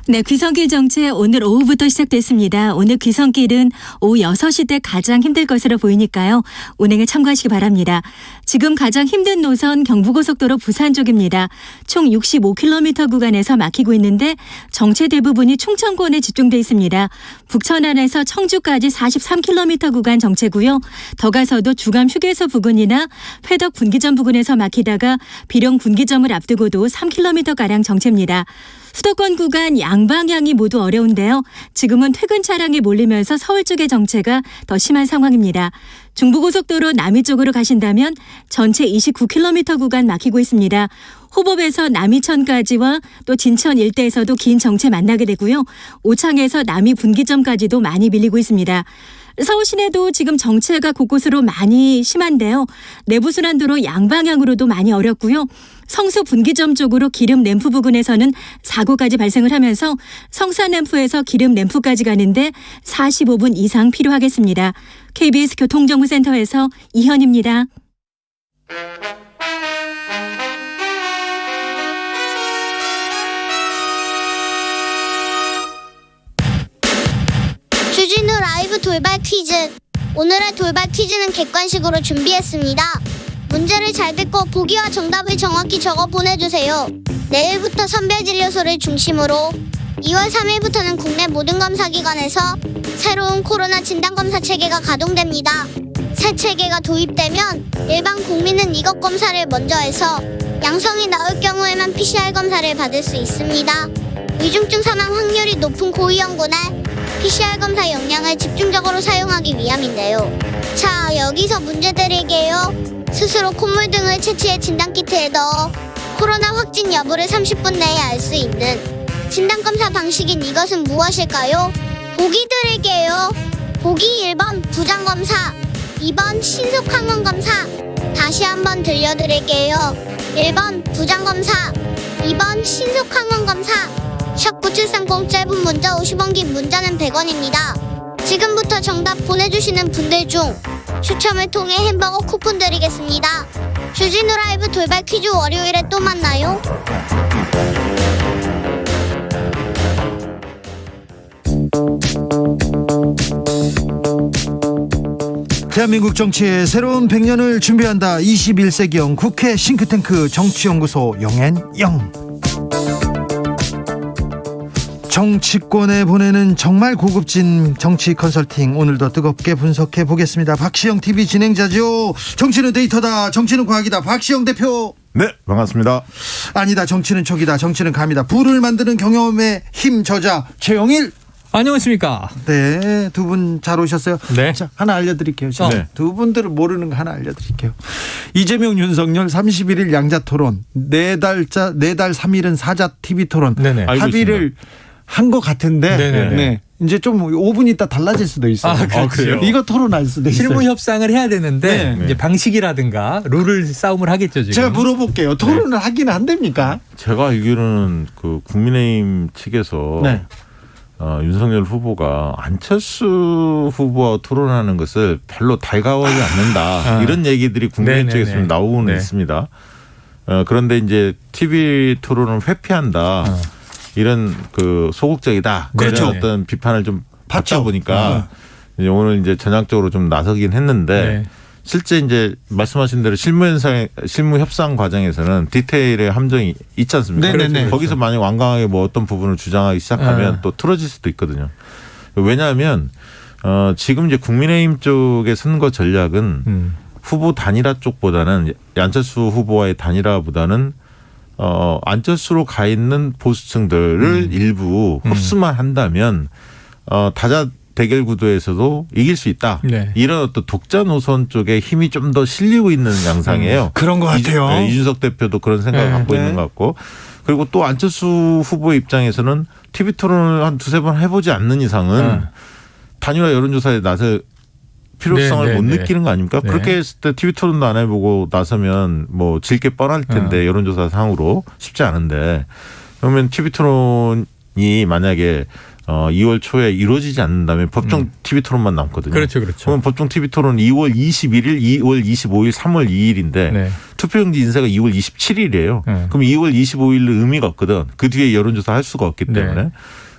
네, 귀성길 정체 오늘 오후부터 시작됐습니다. 오늘 귀성길은 오후 6시 때 가장 힘들 것으로 보이니까요. 운행에 참고하시기 바랍니다. 지금 가장 힘든 노선 경부고속도로 부산 쪽입니다. 총 65km 구간에서 막히고 있는데 정체 대부분이 충청권에 집중돼 있습니다. 북천안에서 청주까지 43km 구간 정체고요. 더 가서도 주감 휴게소 부근이나 회덕 분기점 부근에서 막히다가 비령 분기점을 앞두고도 3km가량 정체입니다. 수도권 구간 양방향이 모두 어려운데요. 지금은 퇴근 차량이 몰리면서 서울 쪽의 정체가 더 심한 상황입니다. 중부고속도로 남이 쪽으로 가신다면 전체 29km 구간 막히고 있습니다. 호법에서 남이천까지와 또 진천 일대에서도 긴 정체 만나게 되고요. 오창에서 남이 분기점까지도 많이 밀리고 있습니다. 서울 시내도 지금 정체가 곳곳으로 많이 심한데요. 내부순환도로 양방향으로도 많이 어렵고요. 성수 분기점 쪽으로 기름 램프 부근에서는 사고까지 발생을 하면서 성산 램프에서 기름 램프까지 가는데 45분 이상 필요하겠습니다. KBS 교통정보센터에서 이현입니다. 주진우 라이브 돌발 퀴즈. 오늘의 돌발 퀴즈는 객관식으로 준비했습니다. 문제를 잘 듣고 보기와 정답을 정확히 적어 보내주세요. 내일부터 선별진료소를 중심으로 2월 3일부터는 국내 모든 검사기관에서 새로운 코로나 진단검사 체계가 가동됩니다. 새 체계가 도입되면 일반 국민은 이것 검사를 먼저 해서 양성이 나올 경우에만 PCR 검사를 받을 수 있습니다. 위중증 사망 확률이 높은 고위험군에 PCR 검사 역량을 집중적으로 사용하기 위함인데요. 자, 여기서 문제 드릴게요. 스스로 콧물 등을 채취해 진단키트에 넣어 코로나 확진 여부를 30분 내에 알 수 있는 진단검사 방식인 이것은 무엇일까요? 보기 드릴게요. 보기 1번 부장검사, 2번 신속항원검사. 다시 한번 들려드릴게요. 1번 부장검사, 2번 신속항원검사. 샵9730 짧은 문자 50원, 긴 문자는 100원입니다. 지금부터 정답 보내주시는 분들 중 추첨을 통해 햄버거 쿠폰 드리겠습니다. 주진우 라이브 돌발 퀴즈 월요일에 또 만나요. 대한민국 정치의 새로운 100년을 준비한다. 21세기형 국회 싱크탱크 정치연구소 영앤영. 정치권에 보내는 정말 고급진 정치 컨설팅, 오늘도 뜨겁게 분석해 보겠습니다. 박시영 TV 진행자죠. 정치는 데이터다, 정치는 과학이다. 박시영 대표. 네, 반갑습니다. 아니다, 정치는 촉이다, 정치는 감이다. 부를 만드는 경험의 힘 저자 최영일. 안녕하십니까. 네, 두 분 잘 오셨어요. 네. 자, 하나 알려드릴게요. 네. 두 분들은 모르는 거 하나 알려드릴게요. 이재명, 윤석열 31일 양자 토론, 4달 3일은 사자 TV 토론. 네네. 합의를 한 것 같은데, 네네네. 네. 이제 좀 5분 있다 달라질 수도 있어요. 아, 그렇죠. 이거 토론할 수도 있어요. 실무 협상을 해야 되는데 네. 이제 방식이라든가 룰을 싸움을 하겠죠 지금. 제가 물어볼게요. 토론을 하기는 한답니까? 제가 알기로는 그 국민의힘 측에서 네. 윤석열 후보가 안철수 후보와 토론하는 것을 별로 달가워하지 않는다. 이런 얘기들이 국민의힘 네네네. 쪽에서 나오고는 네. 있습니다. 그런데 이제 TV 토론을 회피한다. 이런 그 소극적이다. 그렇죠. 이런 어떤 비판을 좀 받다 받죠. 보니까 이제 오늘 이제 전향적으로 좀 나서긴 했는데 네. 실제 이제 말씀하신 대로 실무 협상 과정에서는 디테일의 함정이 있지 않습니까? 네네네. 그래서 거기서 만약 완강하게 뭐 어떤 부분을 주장하기 시작하면 또 틀어질 수도 있거든요. 왜냐하면 지금 이제 국민의힘 쪽의 선거 전략은 후보 단일화 쪽보다는 안철수 후보와의 단일화보다는 안철수로 가 있는 보수층들을 일부 흡수만 한다면 다자 대결 구도에서도 이길 수 있다. 네. 이런 어떤 독자 노선 쪽에 힘이 좀 더 실리고 있는 양상이에요. 그런 것 같아요. 이준석 대표도 그런 생각을 네. 갖고 네. 있는 것 같고, 그리고 또 안철수 후보의 입장에서는 TV 토론을 한 2-3번 해보지 않는 이상은 단일화 여론조사에 나설 필요성을 네, 못 네, 느끼는 거 아닙니까? 네. 그렇게 했을 때 TV 토론도 안 해보고 나서면 뭐 질 게 뻔할 텐데 여론조사 상으로 쉽지 않은데, 그러면 TV 토론이 만약에 2월 초에 이루어지지 않는다면 법정 TV 토론만 남거든요. 그렇죠, 그렇죠. 그러면 법정 TV 토론 2월 21일, 2월 25일, 3월 2일인데 네. 투표용지 인쇄가 2월 27일이에요. 네. 그럼 2월 25일은 의미가 없거든. 그 뒤에 여론조사 할 수가 없기 때문에. 네.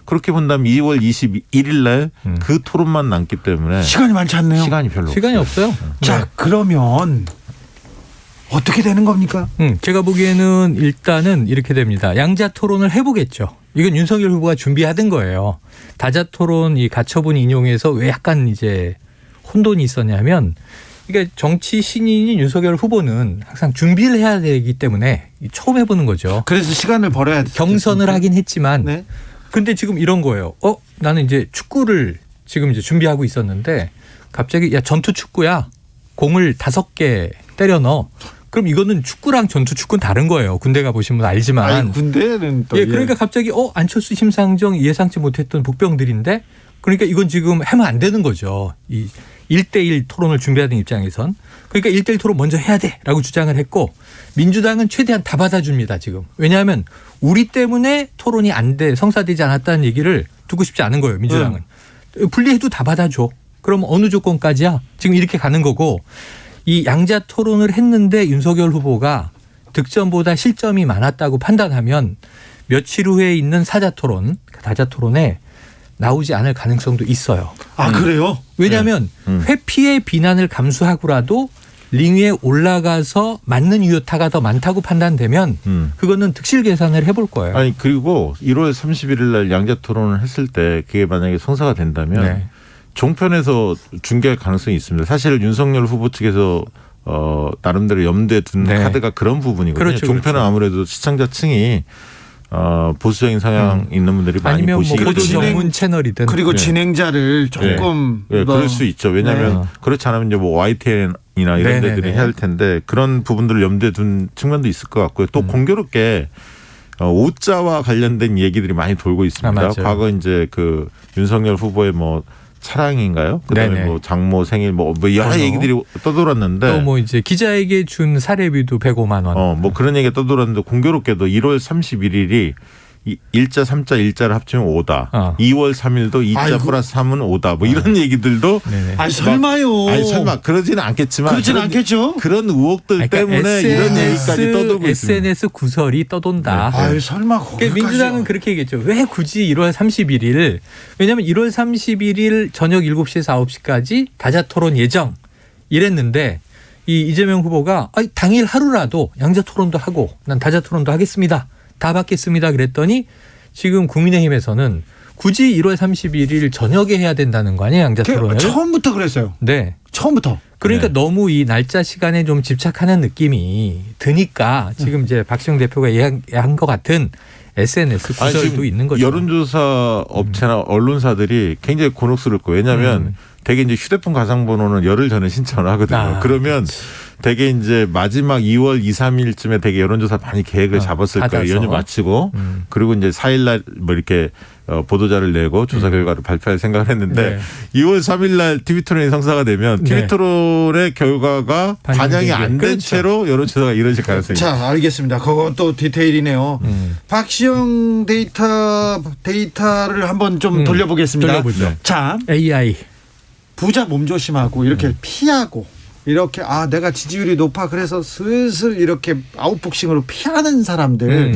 그렇게 본다면 2월 21일 날 그 토론만 남기 때문에 시간이 많지 않네요. 시간이 별로 시간이 없어요. 없어요. 자, 그러면 어떻게 되는 겁니까? 제가 보기에는 일단은 이렇게 됩니다. 양자 토론을 해보겠죠. 이건 윤석열 후보가 준비하던 거예요. 다자 토론 이 가처분 인용에서 왜 약간 이제 혼돈이 있었냐면, 그러니까 정치 신인인 윤석열 후보는 항상 준비를 해야 되기 때문에 처음 해보는 거죠. 그래서 시간을 벌어야 돼. 경선을 하긴 했지만, 네. 근데 지금 이런 거예요. 나는 이제 축구를 지금 이제 준비하고 있었는데 갑자기 야, 전투 축구야. 공을 5개 때려 넣어. 그럼 이거는 축구랑 전투 축구는 다른 거예요. 군대 가 보시면 알지만. 아니, 군대는 또 예, 그러니까 갑자기 안철수 심상정 예상치 못했던 복병들인데, 그러니까 이건 지금 하면 안 되는 거죠. 이 1대1 토론을 준비하던 입장에선. 그러니까 1대1 토론 먼저 해야 돼라고 주장을 했고, 민주당은 최대한 다 받아줍니다 지금. 왜냐하면 우리 때문에 토론이 안 돼, 성사되지 않았다는 얘기를 듣고 싶지 않은 거예요 민주당은. 분리해도 다 받아줘. 그럼 어느 조건까지야? 지금 이렇게 가는 거고, 이 양자 토론을 했는데 윤석열 후보가 득점보다 실점이 많았다고 판단하면 며칠 후에 있는 사자 토론, 다자 토론에 나오지 않을 가능성도 있어요. 아, 그래요? 왜냐하면 회피의 비난을 감수하고라도 링 위에 올라가서 맞는 유효타가 더 많다고 판단되면 그거는 득실 계산을 해볼 거예요. 아니, 그리고 1월 31일 날 양자 토론을 했을 때 그게 만약에 성사가 된다면 네. 종편에서 중계할 가능성이 있습니다. 사실 윤석열 후보 측에서 나름대로 염두에 둔 네. 카드가 그런 부분이거든요. 그렇죠, 종편은 그렇죠. 아무래도 시청자층이 보수적인 성향 있는 분들이 많이 아니면 뭐 보시기 보도 때문에 전문 채널이든. 그리고 네. 진행자를 조금 네, 더- 그럴 수 있죠. 왜냐하면 네. 그렇지 않으면 이제 뭐 YTN이나 이런 네네네. 데들이 해야 할 텐데 그런 부분들을 염두에 둔 측면도 있을 것 같고요. 또 공교롭게 오자와 관련된 얘기들이 많이 돌고 있습니다. 맞아요. 과거 이제 그 윤석열 후보의 뭐 차량인가요? 그다음에 네네. 뭐 장모 생일 뭐 여러 번호. 얘기들이 떠돌았는데 또 뭐 이제 기자에게 준 사례비도 105만 원. 뭐 그런 얘기가 떠돌았는데 공교롭게도 1월 31일이 일자 3자 일자를 합치면 5다. 2월 3일도 2자 아이고. 플러스 3은 5다. 뭐 이런 얘기들도 네네. 아니, 설마요. 아니 설마 그러지는 않겠지만 그러진 그런- 않겠죠? 그런 의혹들 때문에 이런 얘기까지 떠돌고 있습니다. SNS 구설이 떠돈다. 아유, 설마 그러니까 거기까지요. 민주당은 그렇게 얘기했죠. 왜 굳이 1월 31일? 왜냐하면 1월 31일 저녁 7시에서 9시까지 다자 토론 예정 이랬는데 이재명 후보가 당일 하루라도 양자 토론도 하고 난 다자 토론도 하겠습니다. 다 받겠습니다. 그랬더니 지금 국민의힘에서는 굳이 1월 31일 저녁에 해야 된다는 거 아니에요, 양자 토론을? 처음부터 그랬어요. 네. 처음부터. 그러니까 네. 너무 이 날짜 시간에 좀 집착하는 느낌이 드니까 지금 이제 박시영 대표가 얘기한 것 같은 SNS 아니, 구설도 지금 있는 거죠. 여론조사 업체나 언론사들이 굉장히 곤혹스럽고 왜냐하면 되게 이제 휴대폰 가상번호는 열흘 전에 신청을 하거든요. 그러면 되게 이제 마지막 2월 2, 3일쯤에 되게 여론조사 많이 계획을 잡았을 거예요. 받아서. 연휴 마치고 그리고 이제 4일날 뭐 이렇게 보도자를 내고 조사 결과를 발표할 생각을 했는데 2월 3일날 TV토론이 성사가 되면 TV토론의 결과가 반영이 안 된 채로 여론조사가 이루어질 가능성이 있습니다. 자, 알겠습니다. 그것도 디테일이네요. 박시영 데이터를 한번 좀 돌려보겠습니다. 돌려보죠. 자, AI. 부자 몸조심하고 이렇게 피하고 이렇게 내가 지지율이 높아 그래서 슬슬 이렇게 아웃복싱으로 피하는 사람들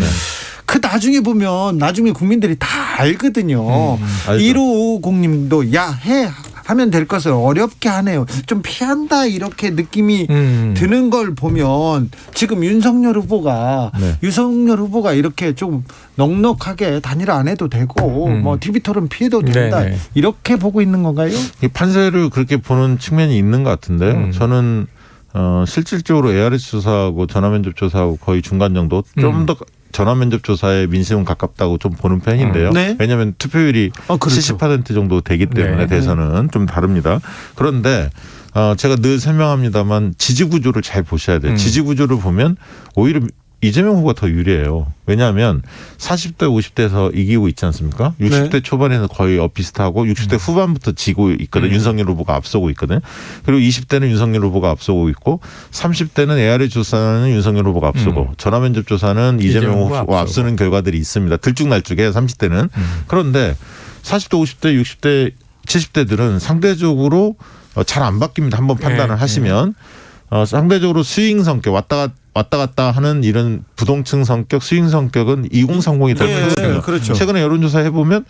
그 나중에 보면 나중에 국민들이 다 알거든요. 1550님도 하면 될 것을 어렵게 하네요. 좀 피한다 이렇게 느낌이 드는 걸 보면 지금 윤석열 후보가 이렇게 좀 넉넉하게 단일화 안 해도 되고 뭐 TV토론 피해도 된다 이렇게 보고 있는 건가요? 이 판세를 그렇게 보는 측면이 있는 것 같은데 저는 실질적으로 ARS 조사하고 전화면접 조사하고 거의 중간 정도 좀 더 전화면접 조사에 민심은 가깝다고 좀 보는 편인데요. 왜냐하면 투표율이 70% 정도 되기 때문에 대선은 좀 다릅니다. 그런데 제가 늘 설명합니다만 지지구조를 잘 보셔야 돼요. 지지구조를 보면 오히려 이재명 후보가 더 유리해요. 왜냐하면 40대 50대에서 이기고 있지 않습니까? 60대 초반에는 거의 비슷하고 60대 후반부터 지고 있거든. 윤석열 후보가 앞서고 있거든. 그리고 20대는 윤석열 후보가 앞서고 있고 30대는 ARS 조사는 윤석열 후보가 앞서고 전화면접 조사는 이재명 후보가 앞서는 결과들이 있습니다. 들쭉날쭉해요. 30대는. 그런데 40대 50대 60대 70대들은 상대적으로 잘 안 바뀝니다. 한번 판단을 하시면 상대적으로 스윙 성격 왔다 갔다 하는 이런 부동층 성격, 스윙 성격은 2030이 더 크거든요. 그렇죠. 최근에 여론조사 해보면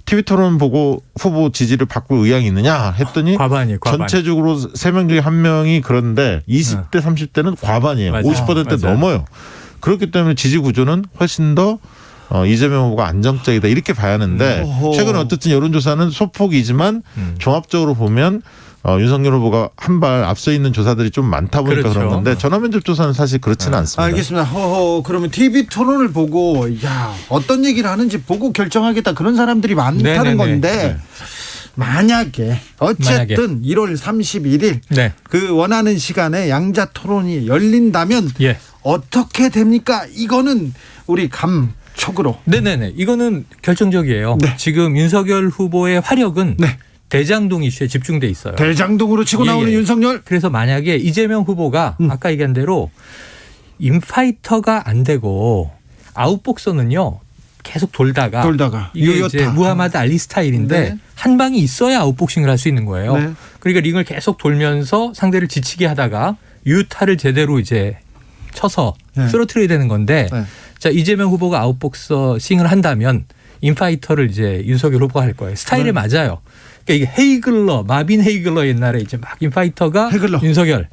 TV토론 보고 후보 지지를 바꿀 의향이 있느냐 했더니 과반이에요. 전체적으로 3명 중에 1명이 그런데 20대 30대는 과반이에요. 50% 넘어요. 그렇기 때문에 지지 구조는 훨씬 더 이재명 후보가 안정적이다 이렇게 봐야 하는데 최근에 어쨌든 여론조사는 소폭이지만 종합적으로 보면 윤석열 후보가 한 발 앞서 있는 조사들이 좀 많다 보니까 그런 건데 전화면접 조사는 사실 그렇지는 않습니다. 알겠습니다. 그러면 TV 토론을 보고 어떤 얘기를 하는지 보고 결정하겠다 그런 사람들이 많다는 건데 만약에 어쨌든 1월 31일 그 원하는 시간에 양자 토론이 열린다면 어떻게 됩니까? 이거는 우리 감촉으로. 네네네. 이거는 결정적이에요. 지금 윤석열 후보의 화력은 대장동 이슈에 집중돼 있어요. 대장동으로 치고 나오는 윤석열. 그래서 만약에 이재명 후보가 아까 얘기한 대로 인파이터가 안 되고 아웃복서는요 계속 돌다가 이게 이제 무하마드 알리 스타일인데 한 방이 있어야 아웃복싱을 할 수 있는 거예요. 그러니까 링을 계속 돌면서 상대를 지치게 하다가 유타를 제대로 이제 쳐서 쓰러뜨려야 되는 건데 자 이재명 후보가 아웃복서싱을 한다면 인파이터를 이제 윤석열 후보가 할 거예요. 스타일에 맞아요. 그러니까 이게 헤이글러, 마빈 헤이글러 옛날에 이제 막 인파이터가 윤석열,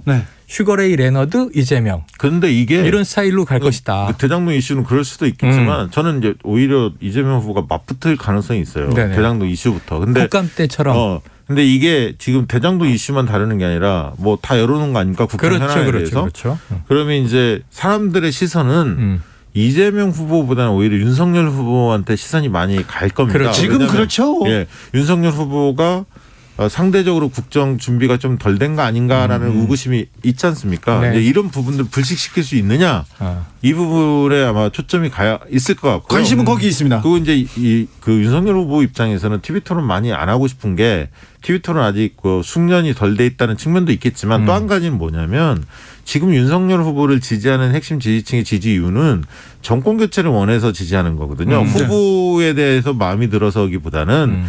슈거레이 레너드, 이재명. 그런데 이게 이런 스타일로 갈 것이다. 대장동 이슈는 그럴 수도 있겠지만 저는 이제 오히려 이재명 후보가 맞붙을 가능성이 있어요. 대장동 이슈부터. 근데 국감 때처럼. 근데 이게 지금 대장동 이슈만 다루는 게 아니라 뭐 다 열어놓은 거 아닙니까? 국회 현안에 대해서. 그러면 이제 사람들의 시선은 이재명 후보보다는 오히려 윤석열 후보한테 시선이 많이 갈 겁니다. 지금 그렇죠. 윤석열 후보가 상대적으로 국정 준비가 좀 덜 된 거 아닌가라는 의구심이 있지 않습니까? 이제 이런 부분들 불식시킬 수 있느냐 이 부분에 아마 초점이 가야 있을 것 같고요. 관심은 거기 있습니다. 그리고 이제 그 윤석열 후보 입장에서는 TV토론 많이 안 하고 싶은 게 TV토론 아직 숙련이 덜 돼 있다는 측면도 있겠지만 또 한 가지는 뭐냐면 지금 윤석열 후보를 지지하는 핵심 지지층의 지지 이유는 정권 교체를 원해서 지지하는 거거든요. 후보에 대해서 마음이 들어서기보다는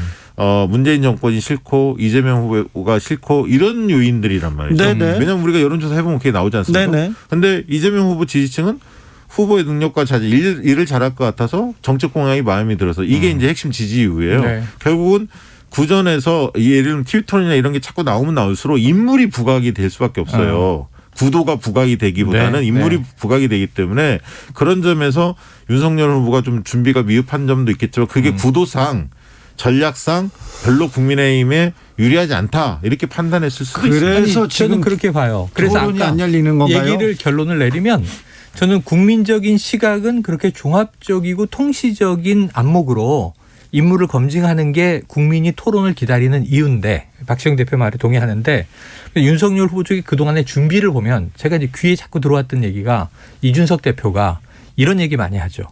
문재인 정권이 싫고 이재명 후보가 싫고 이런 요인들이란 말이죠. 왜냐하면 우리가 여론조사 해보면 그게 나오지 않습니까? 그런데 이재명 후보 지지층은 후보의 능력과 자질, 일을 잘할 것 같아서 정책 공약이 마음에 들어서 이게 이제 핵심 지지 이유예요. 결국은 구전에서 예를 들면 TV토론이나 이런 게 자꾸 나오면 나올수록 인물이 부각이 될 수밖에 없어요. 구도가 부각이 되기보다는 네, 인물이 네. 부각이 되기 때문에 그런 점에서 윤석열 후보가 좀 준비가 미흡한 점도 있겠지만 그게 구도상 전략상 별로 국민의힘에 유리하지 않다 이렇게 판단했을 수도 있습니다. 그래서 아니, 지금 저는 그렇게 봐요. 그래서 토론이 아까 안 열리는 건가요? 얘기를 결론을 내리면 저는 국민적인 시각은 그렇게 종합적이고 통시적인 안목으로 인물을 검증하는 게 국민이 토론을 기다리는 이유인데 박시영 대표 말에 동의하는데 윤석열 후보 쪽이 그동안의 준비를 보면 제가 이제 귀에 자꾸 들어왔던 얘기가 이준석 대표가 이런 얘기 많이 하죠.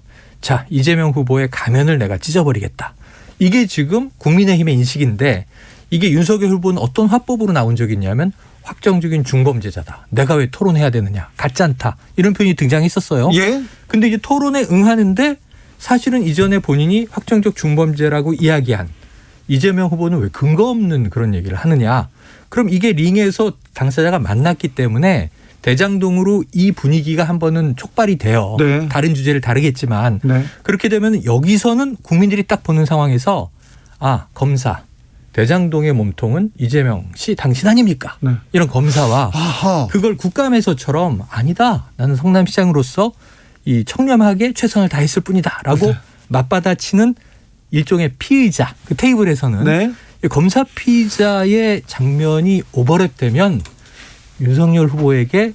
자, 이재명 후보의 가면을 내가 찢어버리겠다. 이게 지금 국민의힘의 인식인데 이게 윤석열 후보는 어떤 화법으로 나온 적이 있냐면 확정적인 중범죄자다. 내가 왜 토론해야 되느냐. 가짜않다. 이런 표현이 등장했었어요. 예? 근데 이제 토론에 응하는데 사실은 이전에 본인이 확정적 중범죄라고 이야기한 이재명 후보는 왜 근거 없는 그런 얘기를 하느냐. 그럼 이게 링에서 당사자가 만났기 때문에 대장동으로 이 분위기가 한 번은 촉발이 돼요. 네. 다른 주제를 다루겠지만 네. 그렇게 되면 여기서는 국민들이 딱 보는 상황에서 아, 검사. 대장동의 몸통은 이재명 씨 당신 아닙니까? 네. 이런 검사와 아하. 그걸 국감에서처럼 아니다. 나는 성남시장으로서 이 청렴하게 최선을 다했을 뿐이다라고 네. 맞받아치는 일종의 피의자 그 테이블에서는 네. 이 검사 피의자의 장면이 오버랩되면 윤석열 후보에게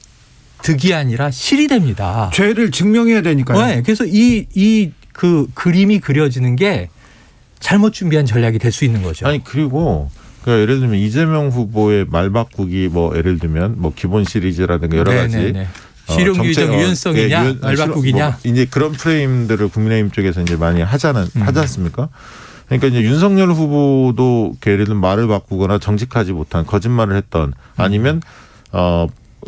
득이 아니라 실이 됩니다. 죄를 증명해야 되니까요. 네, 그래서 이 그 그림이 그려지는 게 잘못 준비한 전략이 될 수 있는 거죠. 아니 그리고 그러니까 예를 들면 이재명 후보의 말 바꾸기 뭐 예를 들면 뭐 기본 시리즈라든가 여러 가지 네네네. 실용주의적 유연성이냐 말 바꾸기냐 뭐 이제 그런 프레임들을 국민의힘 쪽에서 이제 많이 하지 않습니까? 그러니까 이제 윤석열 후보도 예를 들면 말을 바꾸거나 정직하지 못한 거짓말을 했던 아니면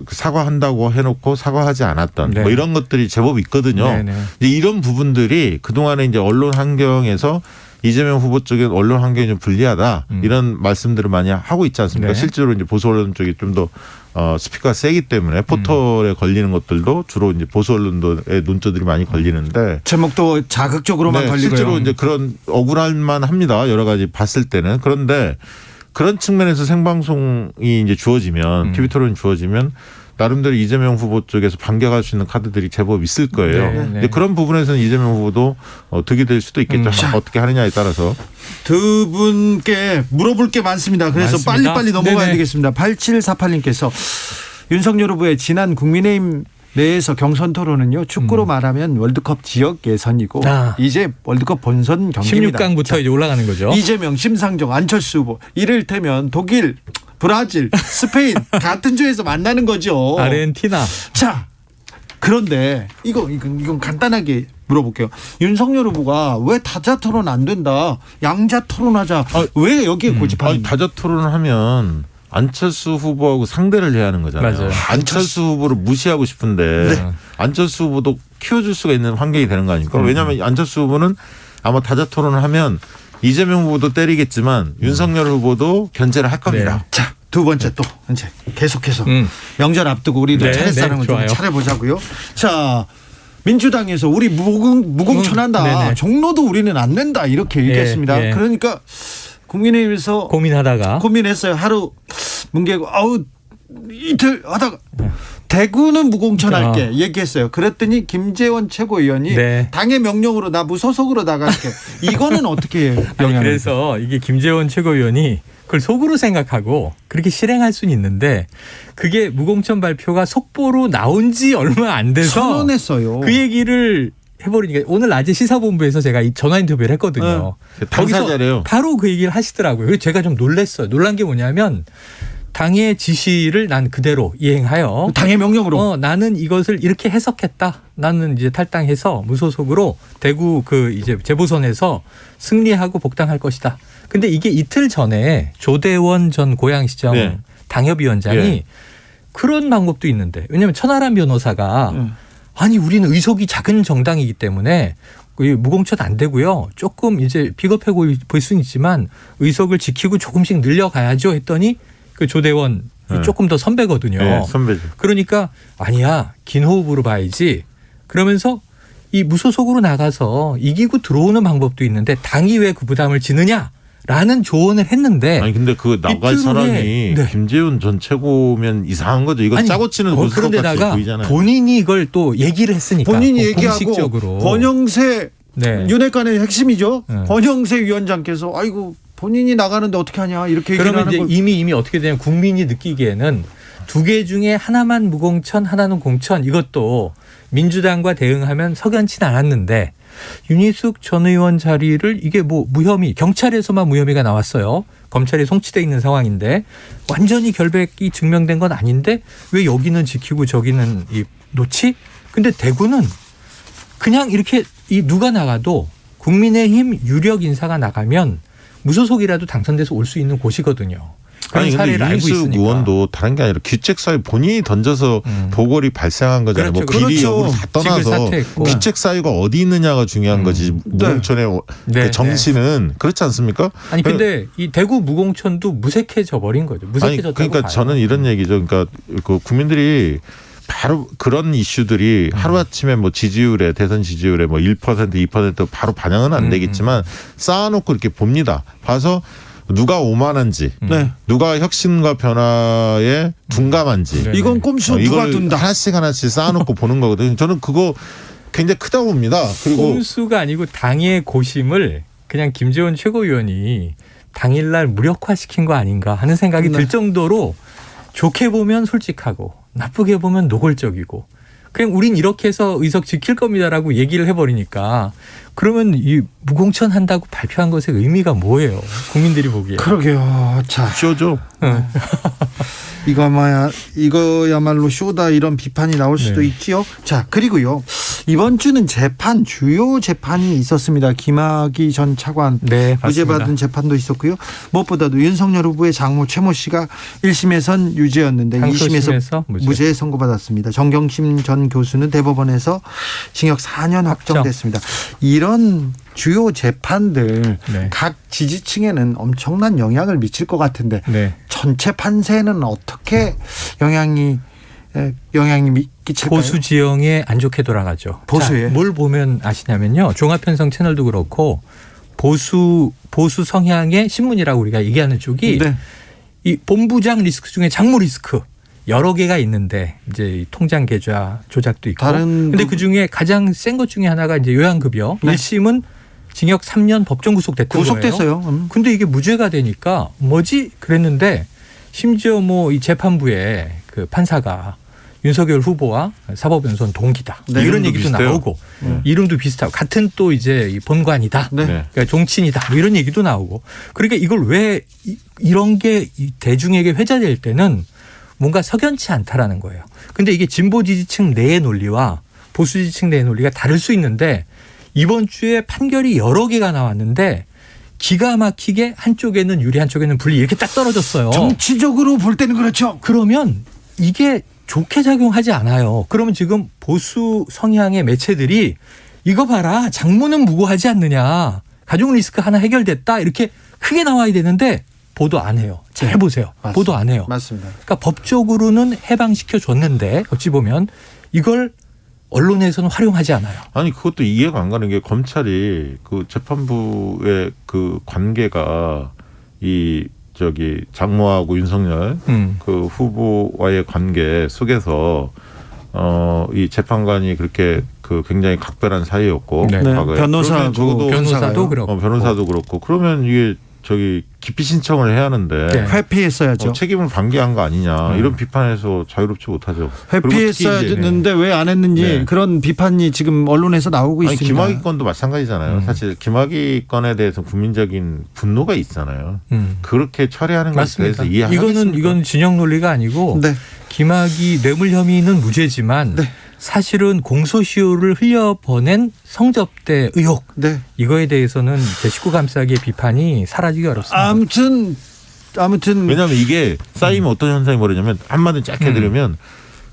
사과한다고 해놓고 사과하지 않았던 네. 뭐 이런 것들이 제법 있거든요. 네네. 이제 이런 부분들이 그동안에 이제 언론 환경에서 이재명 후보 쪽에 언론 환경이 좀 불리하다 이런 말씀들을 많이 하고 있지 않습니까? 네. 실제로 이제 보수 언론 쪽이 좀 더 스피커가 세기 때문에 포털에 걸리는 것들도 주로 이제 보수 언론의 논조들이 많이 걸리는데 제목도 자극적으로만 걸리고요. 실제로 이제 그런 억울할만 합니다. 여러 가지 봤을 때는 그런데 그런 측면에서 생방송이 이제 주어지면 TV 토론이 주어지면 나름대로 이재명 후보 쪽에서 반격할 수 있는 카드들이 제법 있을 거예요. 네, 네. 근데 그런 부분에서는 이재명 후보도 득이 될 수도 있겠죠. 어떻게 하느냐에 따라서. 두 분께 물어볼 게 많습니다. 그래서 많습니다. 빨리빨리 넘어가야 네네. 되겠습니다. 8748님께서 윤석열 후보의 지난 국민의힘 내에서 경선 토론은요. 축구로 말하면 월드컵 지역 예선이고 이제 월드컵 본선 경기입니다. 16강부터 이제 올라가는 거죠. 이재명, 심상정, 안철수 후보 이를테면 독일, 브라질, 스페인 같은 조에서 만나는 거죠. 아르헨티나. 자, 그런데 이건 간단하게 물어볼게요. 윤석열 후보가 왜 다자 토론 안 된다, 양자 토론하자, 왜 여기에 고집하는? 다자 토론을 하면 안철수 후보하고 상대를 해야 하는 거잖아요. 맞아요. 안철수 후보를 무시하고 싶은데 네. 안철수 후보도 키워줄 수가 있는 환경이 되는 거 아닙니까? 왜냐하면 안철수 후보는 아마 다자 토론을 하면 이재명 후보도 때리겠지만 윤석열 후보도 견제를 할 겁니다. 네. 자, 두 번째 또 이제 계속해서 명절 앞두고 우리도 네, 차례싸움을 좀 좋아요. 차려보자고요. 자, 민주당에서 우리 무공천한다. 네네. 종로도 우리는 안 된다 이렇게 얘기했습니다. 예. 그러니까 국민의힘에서 고민하다가 고민했어요. 하루 뭉개고 이틀 하다가 대구는 무공천할게 얘기했어요. 그랬더니 김재원 최고위원이 네. 당의 명령으로 나 무소속으로 나갈게. 이거는 어떻게 영향을? 그래서 이게 김재원 최고위원이 그걸 속으로 생각하고 그렇게 실행할 수는 있는데 그게 무공천 발표가 속보로 나온 지 얼마 안 돼서 선언했어요. 그 얘기를 해버리니까 오늘 낮에 시사본부에서 제가 이 전화 인터뷰를 했거든요. 당사자래요. 바로 그 얘기를 하시더라고요. 그래서 제가 좀 놀랐어요. 놀란 게 뭐냐면 당의 지시를 난 그대로 이행하여 당의 명령으로 나는 이것을 이렇게 해석했다. 나는 이제 탈당해서 무소속으로 대구 그 이제 재보선에서 승리하고 복당할 것이다. 근데 이게 이틀 전에 조대원 전 고양시청 네. 당협위원장이 네. 그런 방법도 있는데 왜냐하면 천하람 변호사가 아니 우리는 의석이 작은 정당이기 때문에 무공천 안 되고요. 조금 이제 비겁해 보일 수는 있지만 의석을 지키고 조금씩 늘려가야죠 했더니 그 조대원 조금 더 선배거든요. 네, 선배죠. 그러니까 아니야 긴 호흡으로 봐야지. 그러면서 이 무소속으로 나가서 이기고 들어오는 방법도 있는데 당이 왜 그 부담을 지느냐라고 라는 조언을 했는데 아니 근데 그 나갈 이틀 후에 사람이 네. 김재훈 전 최고면 이상한 거죠. 이건 아니, 짜고 치는 고스톱 같이 그런데다가 보이잖아요. 본인이 이걸 또 얘기를 했으니까 본인이 얘기하고 공식적으로 권영세 네. 윤핵관의 핵심이죠. 네. 권영세 위원장께서 아이고 본인이 나가는데 어떻게 하냐 이렇게 얘기를 그러면 하는 이제 걸. 이미 어떻게 되냐면 국민이 느끼기에는 두 개 중에 하나만 무공천 하나는 공천 이것도 민주당과 대응하면 석연치 않았는데 윤희숙 전 의원 자리를 이게 뭐 무혐의 경찰에서만 무혐의가 나왔어요. 검찰에 송치돼 있는 상황인데 완전히 결백이 증명된 건 아닌데 왜 여기는 지키고 저기는 이 놓지? 근데 대구는 그냥 이렇게 이 누가 나가도 국민의힘 유력 인사가 나가면 무소속이라도 당선돼서 올 수 있는 곳이거든요. 그런 아니 근데 사례를 알고 윤희숙 있으니까. 의원도 다른 게 아니라 귀책사유 본인이 던져서 보궐이 발생한 거잖아요. 그렇죠. 뭐 비리 그렇죠. 여부를 다 직을 떠나서 사퇴했고. 귀책사유가 어디 있느냐가 중요한 거지. 무공천의 네, 그 정치는 그렇지 않습니까? 아니 근데 이 대구 무공천도 무색해져 버린 거죠. 아니 무색해졌다고 그러니까 봐요. 저는 이런 얘기죠. 그러니까 그 국민들이 바로 그런 이슈들이 하루아침에 뭐 지지율에 대선 지지율에 뭐 1% 2% 바로 반영은 안 되겠지만 쌓아놓고 이렇게 봅니다. 봐서 누가 오만한지 네. 누가 혁신과 변화에 둔감한지 네. 이건 꼼수 누가 이걸 둔다. 하나씩 쌓아놓고 보는 거거든요. 저는 그거 굉장히 크다고 봅니다. 그리고 꼼수가 아니고 당의 고심을 그냥 김재원 최고위원이 당일날 무력화시킨 거 아닌가 하는 생각이 네. 들 정도로 좋게 보면 솔직하고 나쁘게 보면 노골적이고 그냥 우린 이렇게 해서 의석 지킬 겁니다라고 얘기를 해버리니까 그러면 이 무공천 한다고 발표한 것의 의미가 뭐예요? 국민들이 보기에. 그러게요. 자, 쇼죠. 이거야말로 쇼다 이런 비판이 나올 수도 네. 있지요. 자, 그리고요. 이번 주는 주요 재판이 있었습니다. 김학의 전 차관 네, 무죄 맞습니다. 받은 재판도 있었고요. 무엇보다도 윤석열 후보의 장모 최모 씨가 1심에선 유죄였는데 2심에서 항소심에서 무죄 선고받았습니다. 정경심 전 교수는 대법원에서 징역 4년 확정됐습니다. 이런 주요 재판들 네. 각 지지층에는 엄청난 영향을 미칠 것 같은데 네. 전체 판세는 어떻게 영향이 끼칠까요? 보수 지형에 안 좋게 돌아가죠. 보수에. 자, 뭘 보면 아시냐면요. 종합편성 채널도 그렇고 보수 성향의 신문이라고 우리가 얘기하는 쪽이 네. 이 본부장 리스크 중에 장모 리스크 여러 개가 있는데 이제 이 통장 계좌 조작도 있고. 다른 근데 그 중에 가장 센 것 중에 하나가 이제 요양급여. 네. 1심은 징역 3년 법정 구속됐던 거예요. 구속됐어요. 근데 이게 무죄가 되니까 뭐지? 그랬는데 심지어 뭐 이 재판부에 그 판사가 윤석열 후보와 사법연수원 동기다. 네, 이런 이름도 얘기도 비슷해요. 나오고 이름도 비슷하고 같은 또 이제 이 본관이다. 네. 그러니까 종친이다. 뭐 이런 얘기도 나오고. 그러니까 이걸 왜 이런 게 대중에게 회자될 때는 뭔가 석연치 않다라는 거예요. 근데 이게 진보 지지층 내의 논리와 보수 지지층 내의 논리가 다를 수 있는데 이번 주에 판결이 여러 개가 나왔는데 기가 막히게 한쪽에는 유리 한쪽에는 불리 이렇게 딱 떨어졌어요. 정치적으로 볼 때는 그렇죠. 그러면 이게 좋게 작용하지 않아요. 그러면 지금 보수 성향의 매체들이 이거 봐라 장모는 무고하지 않느냐 가족 리스크 하나 해결됐다 이렇게 크게 나와야 되는데 보도 안 해요. 잘 보세요. 맞습니다. 보도 안 해요. 맞습니다. 그러니까 법적으로는 해방시켜 줬는데 어찌 보면 이걸 언론에서는 활용하지 않아요. 아니 그것도 이해가 안 가는 게 검찰이 그 재판부의 그 관계가 이 저기 장모하고 윤석열 그 후보와의 관계 속에서 이 재판관이 그렇게 그 굉장히 각별한 사이였고 네. 과거에. 변호사도 그러면 적어도 변호사도 그렇고 변호사도 그렇고 그러면 이게 저기 기피 신청을 해야 하는데 네. 회피했어야죠. 책임을 방기한 거 아니냐 이런 비판에서 자유롭지 못하죠. 그리고 특히 이제 회피했었는데 왜 안 했는지 네. 그런 비판이 지금 언론에서 나오고 아니, 있습니다. 김학의 건도 마찬가지잖아요. 사실 김학의 건에 대해서 국민적인 분노가 있잖아요. 그렇게 처리하는 것에 대해서 맞습니다. 이해하겠습니까? 이건 진영 논리가 아니고 네. 김학의 뇌물 혐의는 무죄지만 네. 사실은 공소시효를 흘려보낸 성접대 의혹 네. 이거에 대해서는 제 식구 감싸기의 비판이 사라지기 어렵습니다. 아무튼 왜냐하면 이게 쌓이면 어떤 현상이 벌어지냐면 한마디 짧게 들으면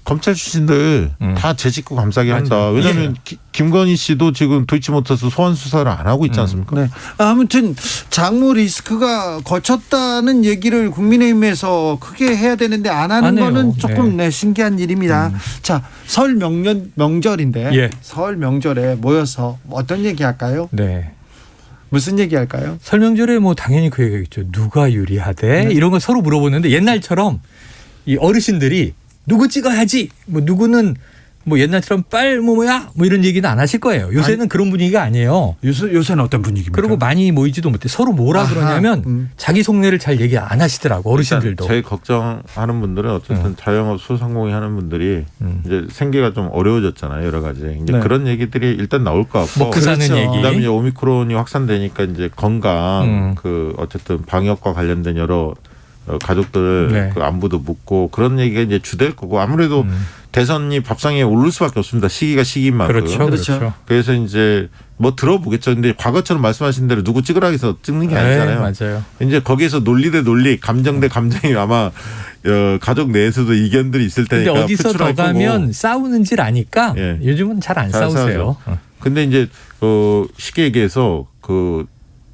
검찰 출신들 다 제 식구 감싸게 한다. 맞아요. 왜냐하면 김건희 씨도 지금 도이치모터스 소환 수사를 안 하고 있지 않습니까? 네. 아무튼 장모 리스크가 거쳤다는 얘기를 국민의힘에서 크게 해야 되는데 안 하는 안 해요. 거는 조금 신기한 일입니다. 자, 설 명절인데 예. 설 명절에 모여서 어떤 얘기 할까요? 네. 무슨 얘기할까요? 설명절에 뭐 당연히 그 얘기겠죠. 누가 유리하대? 이런 거 서로 물어보는데 옛날처럼 이 어르신들이 누구 찍어야지. 뭐 누구는 뭐 옛날처럼 뭐야 뭐 이런 얘기는 안 하실 거예요. 요새는 그런 분위기가 아니에요. 요새는 어떤 분위기입니까? 그리고 많이 모이지도 못해. 서로 뭐라 그러냐면 자기 속내를 잘 얘기 안 하시더라고 어르신들도. 제일 걱정하는 분들은 어쨌든 자영업 소상공인 하는 분들이 이제 생계가 좀 어려워졌잖아요. 여러 가지 이제 네. 그런 얘기들이 일단 나올 것 같고. 먹고 사는 얘기. 그다음에 이제 오미크론이 확산되니까 이제 건강 그 어쨌든 방역과 관련된 여러 가족들 네. 그 안부도 묻고 그런 얘기가 이제 주될 거고 아무래도 대선이 밥상에 오를 수밖에 없습니다. 시기가 시기인 만큼. 그렇죠. 그래서 이제 뭐 들어보겠죠. 근데 과거처럼 말씀하신 대로 누구 찍으라 해서 찍는 게 아니잖아요. 맞아요. 이제 거기에서 논리 대 논리, 감정 대 감정이 아마 가족 내에서도 이견들이 있을 테니까. 근데 어디서 더 표출할 가면 거고. 싸우는 질 아니까 예. 요즘은 잘 안 싸우세요. 근데 이제 쉽게 얘기해서 그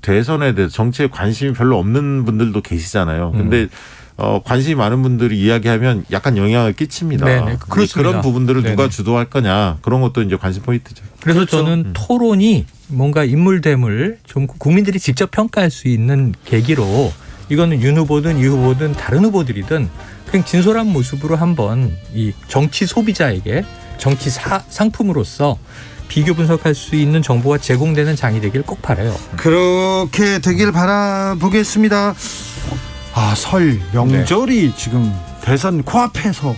대선에 대해서 정치에 관심이 별로 없는 분들도 계시잖아요. 근데 관심이 많은 분들이 이야기하면 약간 영향을 끼칩니다. 네네, 그렇습니다. 그런 부분들을 누가 네네. 주도할 거냐 그런 것도 이제 관심 포인트죠. 그래서 그렇죠. 저는 토론이 뭔가 인물대물 좀 국민들이 직접 평가할 수 있는 계기로 이거는 윤 후보든 이 후보든 다른 후보들이든 그냥 진솔한 모습으로 한번 이 정치 소비자에게 정치 상품으로서 비교 분석할 수 있는 정보가 제공되는 장이 되길 꼭 바라요. 그렇게 되길 바라보겠습니다. 설 명절이 지금 대선 코앞에서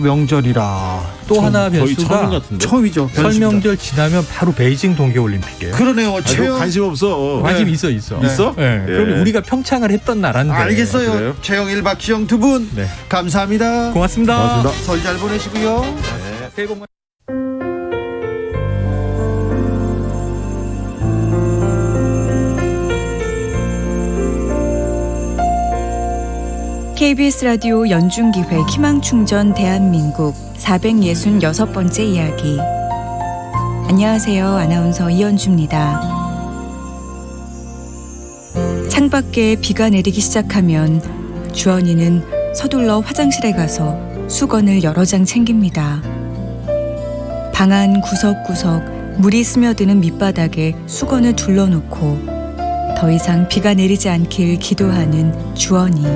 명절이라 또 하나 거의 처음 변수가 같은데. 처음이죠. 설명절 지나면 바로 베이징 동계올림픽이에요. 그러네요. 너 관심 없어. 관심 있어. 있어? 네. 예. 그럼 우리가 평창을 했던 나라인데. 알겠어요. 그래요? 최영일, 박지영 두 분 네. 감사합니다. 고맙습니다. 설 잘 보내시고요. 새해 복 많이 KBS 라디오 연중기획 희망충전 대한민국 466번째 이야기. 안녕하세요. 아나운서 이현주입니다. 창밖에 비가 내리기 시작하면 주원이는 서둘러 화장실에 가서 수건을 여러 장 챙깁니다. 방 안 구석구석 물이 스며드는 밑바닥에 수건을 둘러놓고 더 이상 비가 내리지 않길 기도하는 주원이.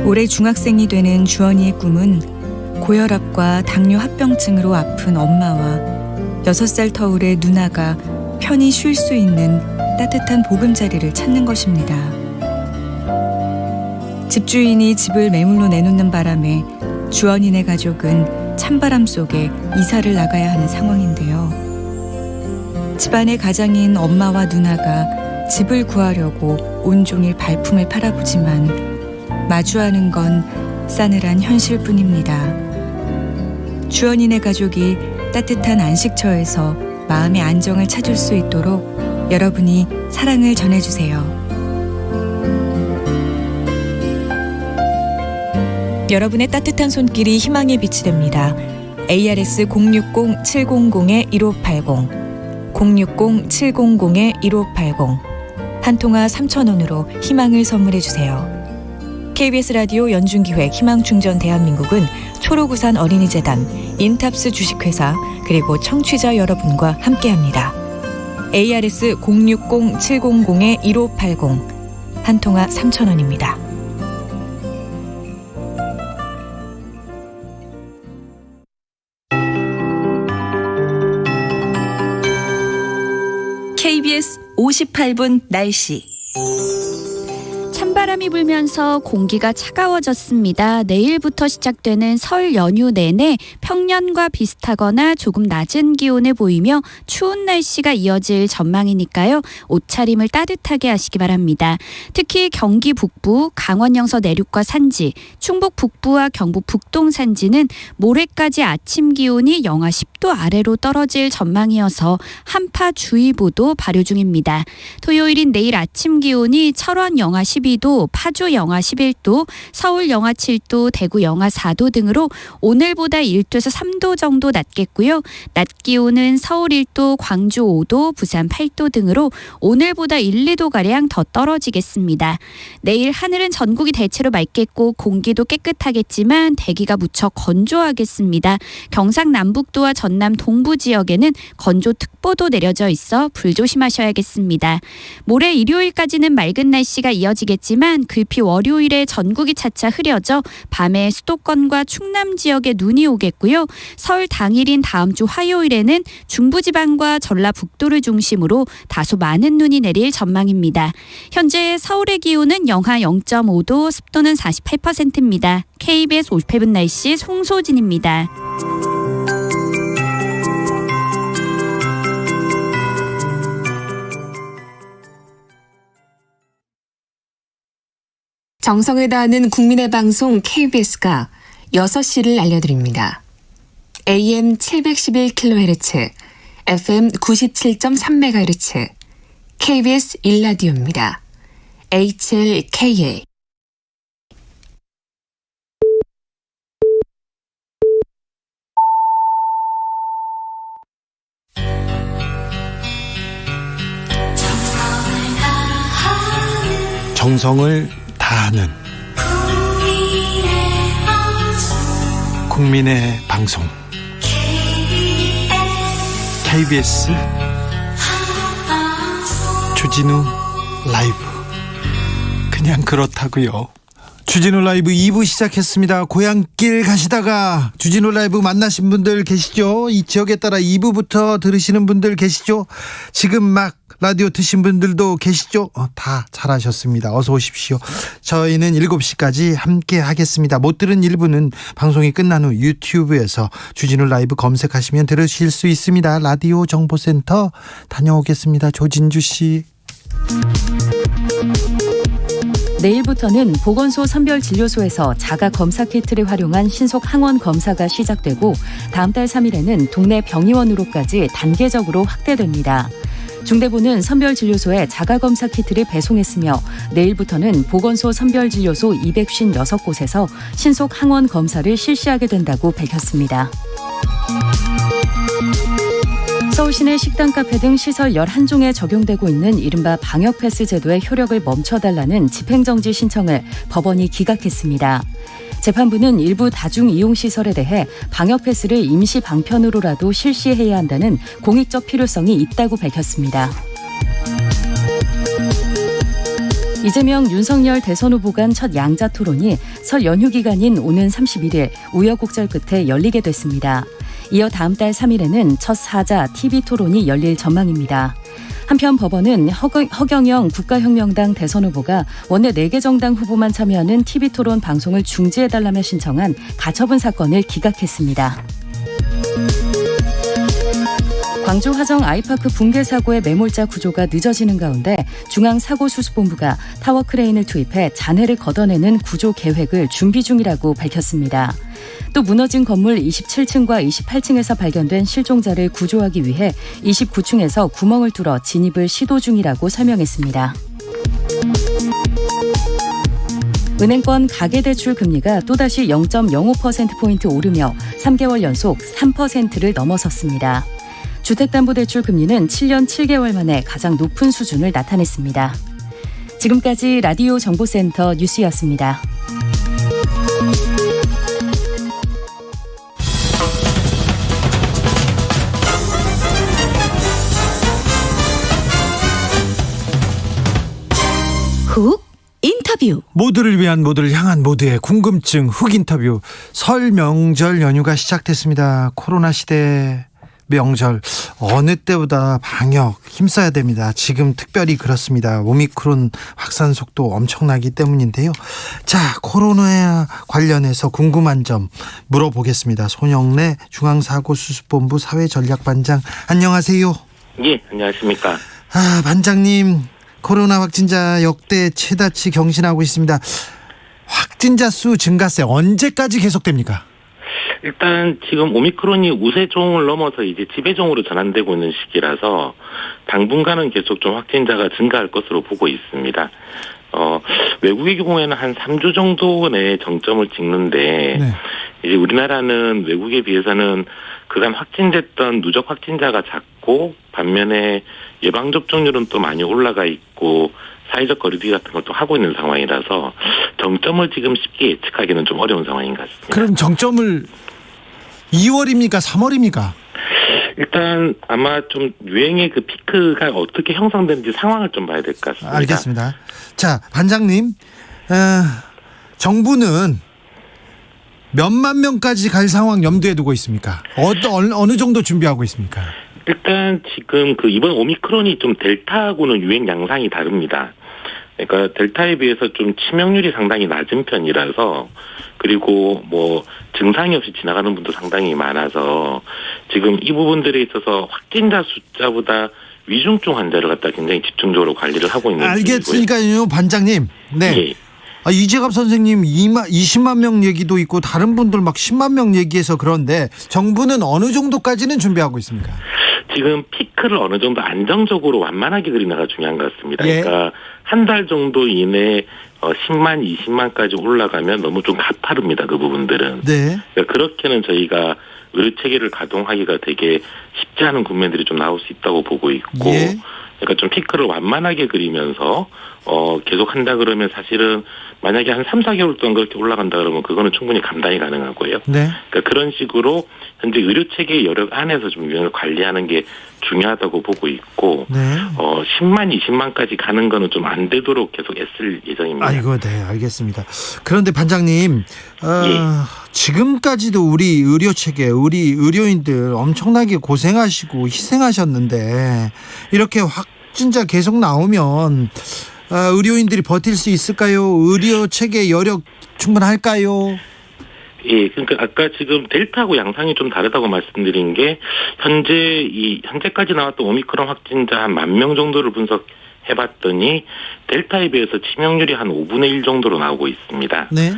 올해 중학생이 되는 주원이의 꿈은 고혈압과 당뇨 합병증으로 아픈 엄마와 6살 터울의 누나가 편히 쉴 수 있는 따뜻한 보금자리를 찾는 것입니다. 집주인이 집을 매물로 내놓는 바람에 주원이네 가족은 찬바람 속에 이사를 나가야 하는 상황인데요. 집안의 가장인 엄마와 누나가 집을 구하려고 온종일 발품을 팔아보지만 마주하는 건 싸늘한 현실뿐입니다. 주원이네 가족이 따뜻한 안식처에서 마음의 안정을 찾을 수 있도록 여러분이 사랑을 전해주세요. 여러분의 따뜻한 손길이 희망의 빛이 됩니다. ARS 060-700-1580 060-700-1580 한 통화 3,000원으로 희망을 선물해주세요. KBS 라디오 연중기획 희망충전 대한민국은 초록우산 어린이재단, 인탑스 주식회사 그리고 청취자 여러분과 함께합니다. ARS 060-700-1580 한 통화 3,000원입니다. KBS 58분 날씨. 찬바람이 불면서 공기가 차가워졌습니다. 내일부터 시작되는 설 연휴 내내 평년과 비슷하거나 조금 낮은 기온을 보이며 추운 날씨가 이어질 전망이니까요. 옷차림을 따뜻하게 하시기 바랍니다. 특히 경기 북부, 강원 영서 내륙과 산지, 충북 북부와 경북 북동 산지는 모레까지 아침 기온이 영하 10도 아래로 떨어질 전망이어서 한파주의보도 발효 중입니다. 토요일인 내일 아침 기온이 철원 영하 12도, 경기도 파주 영하 11도, 서울 영하 7도, 대구 영하 4도 등으로 오늘보다 1도에서 3도 정도 낮겠고요. 낮 기온은 서울 1도, 광주 5도, 부산 8도 등으로 오늘보다 1, 2도가량 더 떨어지겠습니다. 내일 하늘은 전국이 대체로 맑겠고 공기도 깨끗하겠지만 대기가 무척 건조하겠습니다. 경상남북도와 전남 동부 지역에는 건조특보도 내려져 있어 불조심하셔야겠습니다. 모레 일요일까지는 맑은 날씨가 이어지겠지만 글피 월요일에 전국이 차차 흐려져 밤에 수도권과 충남 지역에 눈이 오겠고요. 설 당일인 다음 주 화요일에는 중부지방과 전라북도를 중심으로 다소 많은 눈이 내릴 전망입니다. 현재 서울의 기온은 영하 0.5도, 습도는 48%입니다. KBS 50분 날씨 송소진입니다. 정성을 다하는 국민의 방송 KBS가 6시를 알려드립니다. AM 711kHz, FM 97.3MHz, KBS 1라디오입니다. HLKA. 정성을 다하는 국민의 방송 KBS 주진우 라이브. 그냥 그렇다고요. 주진우 라이브 2부 시작했습니다. 고향길 가시다가 주진우 라이브 만나신 분들 계시죠? 이 지역에 따라 2부부터 들으시는 분들 계시죠? 지금 막 라디오 드신 분들도 계시죠? 다 잘하셨습니다. 어서 오십시오. 저희는 7시까지 함께 하겠습니다. 못 들은 일부는 방송이 끝난 후 유튜브에서 주진우 라이브 검색하시면 들으실 수 있습니다. 라디오 정보센터 다녀오겠습니다. 조진주 씨. 내일부터는 보건소 선별진료소에서 자가 검사 키트를 활용한 신속 항원 검사가 시작되고 다음 달 3일에는 동네 병의원으로까지 단계적으로 확대됩니다. 중대본은 선별진료소에 자가검사 키트를 배송했으며 내일부터는 보건소 선별진료소 256곳에서 신속 항원 검사를 실시하게 된다고 밝혔습니다. 서울시내 식당, 카페 등 시설 11종에 적용되고 있는 이른바 방역패스 제도의 효력을 멈춰달라는 집행정지 신청을 법원이 기각했습니다. 재판부는 일부 다중이용시설에 대해 방역패스를 임시 방편으로라도 실시해야 한다는 공익적 필요성이 있다고 밝혔습니다. 이재명, 윤석열 대선 후보 간 첫 양자 토론이 설 연휴 기간인 오는 31일 우여곡절 끝에 열리게 됐습니다. 이어 다음 달 3일에는 첫 사자 TV 토론이 열릴 전망입니다. 한편 법원은 허경영 국가혁명당 대선 후보가 원내 4개 정당 후보만 참여하는 TV토론 방송을 중지해달라며 신청한 가처분 사건을 기각했습니다. 광주 화정 아이파크 붕괴 사고의 매몰자 구조가 늦어지는 가운데 중앙사고수습본부가 타워 크레인을 투입해 잔해를 걷어내는 구조 계획을 준비 중이라고 밝혔습니다. 또 무너진 건물 27층과 28층에서 발견된 실종자를 구조하기 위해 29층에서 구멍을 뚫어 진입을 시도 중이라고 설명했습니다. 은행권 가계대출 금리가 또다시 0.05%포인트 오르며 3개월 연속 3%를 넘어섰습니다. 주택담보대출 금리는 7년 7개월 만에 가장 높은 수준을 나타냈습니다. 지금까지 라디오 정보센터 뉴스였습니다. 훅 인터뷰. 모두를 위한, 모두를 향한, 모두의 궁금증 훅 인터뷰. 설 명절 연휴가 시작됐습니다. 코로나 시대 명절 어느 때보다 방역 힘써야 됩니다. 지금 특별히 그렇습니다. 오미크론 확산 속도 엄청나기 때문인데요. 자, 코로나 관련해서 궁금한 점 물어보겠습니다. 손영래 중앙사고수습본부 사회전략반장, 안녕하세요. 예, 안녕하십니까. 반장님, 코로나 확진자 역대 최다치 경신하고 있습니다. 확진자 수 증가세 언제까지 계속됩니까? 일단 지금 오미크론이 우세종을 넘어서 이제 지배종으로 전환되고 있는 시기라서 당분간은 계속 좀 확진자가 증가할 것으로 보고 있습니다. 외국의 경우에는 한 3주 정도 내에 정점을 찍는데 네. 이제 우리나라는 외국에 비해서는 그간 확진됐던 누적 확진자가 작고 반면에 예방접종률은 또 많이 올라가 있고 사회적 거리두기 같은 것도 하고 있는 상황이라서 정점을 지금 쉽게 예측하기는 좀 어려운 상황인 것 같습니다. 그럼 정점을 2월입니까? 3월입니까? 일단 아마 좀 유행의 그 피크가 어떻게 형성되는지 상황을 좀 봐야 될 것 같습니다. 알겠습니다. 자, 반장님, 정부는 몇만 명까지 갈 상황 염두에 두고 있습니까? 어느 정도 준비하고 있습니까? 일단 지금 그 이번 오미크론이 좀 델타하고는 유행 양상이 다릅니다. 그러니까 델타에 비해서 좀 치명률이 상당히 낮은 편이라서 그리고 뭐 증상이 없이 지나가는 분도 상당히 많아서 지금 이 부분들에 있어서 확진자 숫자보다 위중증 환자를 갖다 굉장히 집중적으로 관리를 하고 있는 알겠으니까요, 반장님. 네. 예. 이재갑 선생님 20만 명 얘기도 있고 다른 분들 막 10만 명 얘기해서 그런데 정부는 어느 정도까지는 준비하고 있습니까? 지금 피크를 어느 정도 안정적으로 완만하게 그리나가 중요한 것 같습니다. 예. 그러니까 한 달 정도 이내에 10만, 20만까지 올라가면 너무 좀 가파릅니다. 그 부분들은. 네. 그러니까 그렇게는 저희가 의료 체계를 가동하기가 되게 쉽지 않은 국면들이 좀 나올 수 있다고 보고 있고, 예. 그러니까 좀 피크를 완만하게 그리면서 계속 한다 그러면 사실은 만약에 한 3, 4개월 동안 그렇게 올라간다 그러면 그거는 충분히 감당이 가능하고요. 네. 그러니까 그런 식으로 현재 의료 체계의 여력 안에서 좀 유행을 관리하는 게 중요하다고 보고 있고, 네. 10만, 20만까지 가는 거는 좀 안 되도록 계속 애쓸 예정입니다. 아이고, 네, 알겠습니다. 그런데 반장님, 예. 지금까지도 우리 의료 체계, 우리 의료인들 엄청나게 고생하시고 희생하셨는데 이렇게 확진자 계속 나오면 의료인들이 버틸 수 있을까요? 의료 체계 여력 충분할까요? 예, 그러니까 아까 지금 델타하고 양상이 좀 다르다고 말씀드린 게 현재까지 나왔던 오미크론 확진자 한 10,000명 정도를 분석해봤더니 델타에 비해서 치명률이 한 5분의 1 정도로 나오고 있습니다. 네.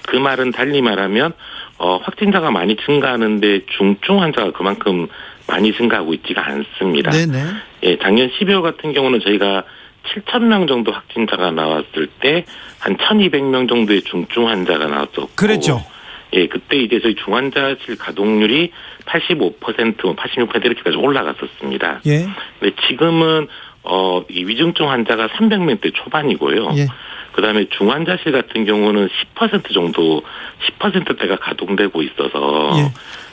그 말은 달리 말하면 확진자가 많이 증가하는데 중증 환자가 그만큼 많이 증가하고 있지가 않습니다. 네네. 예, 작년 12월 같은 경우는 저희가 7,000명 정도 확진자가 나왔을 때 한 1,200명 정도의 중증 환자가 나왔었고, 그랬죠. 예, 그때 이제 저희 중환자실 가동률이 85%, 86% 이렇게까지 올라갔었습니다. 예. 근데 지금은 이 위중증 환자가 300명대 초반이고요. 예. 그다음에 중환자실 같은 경우는 10% 정도, 10%대가 가동되고 있어서 예.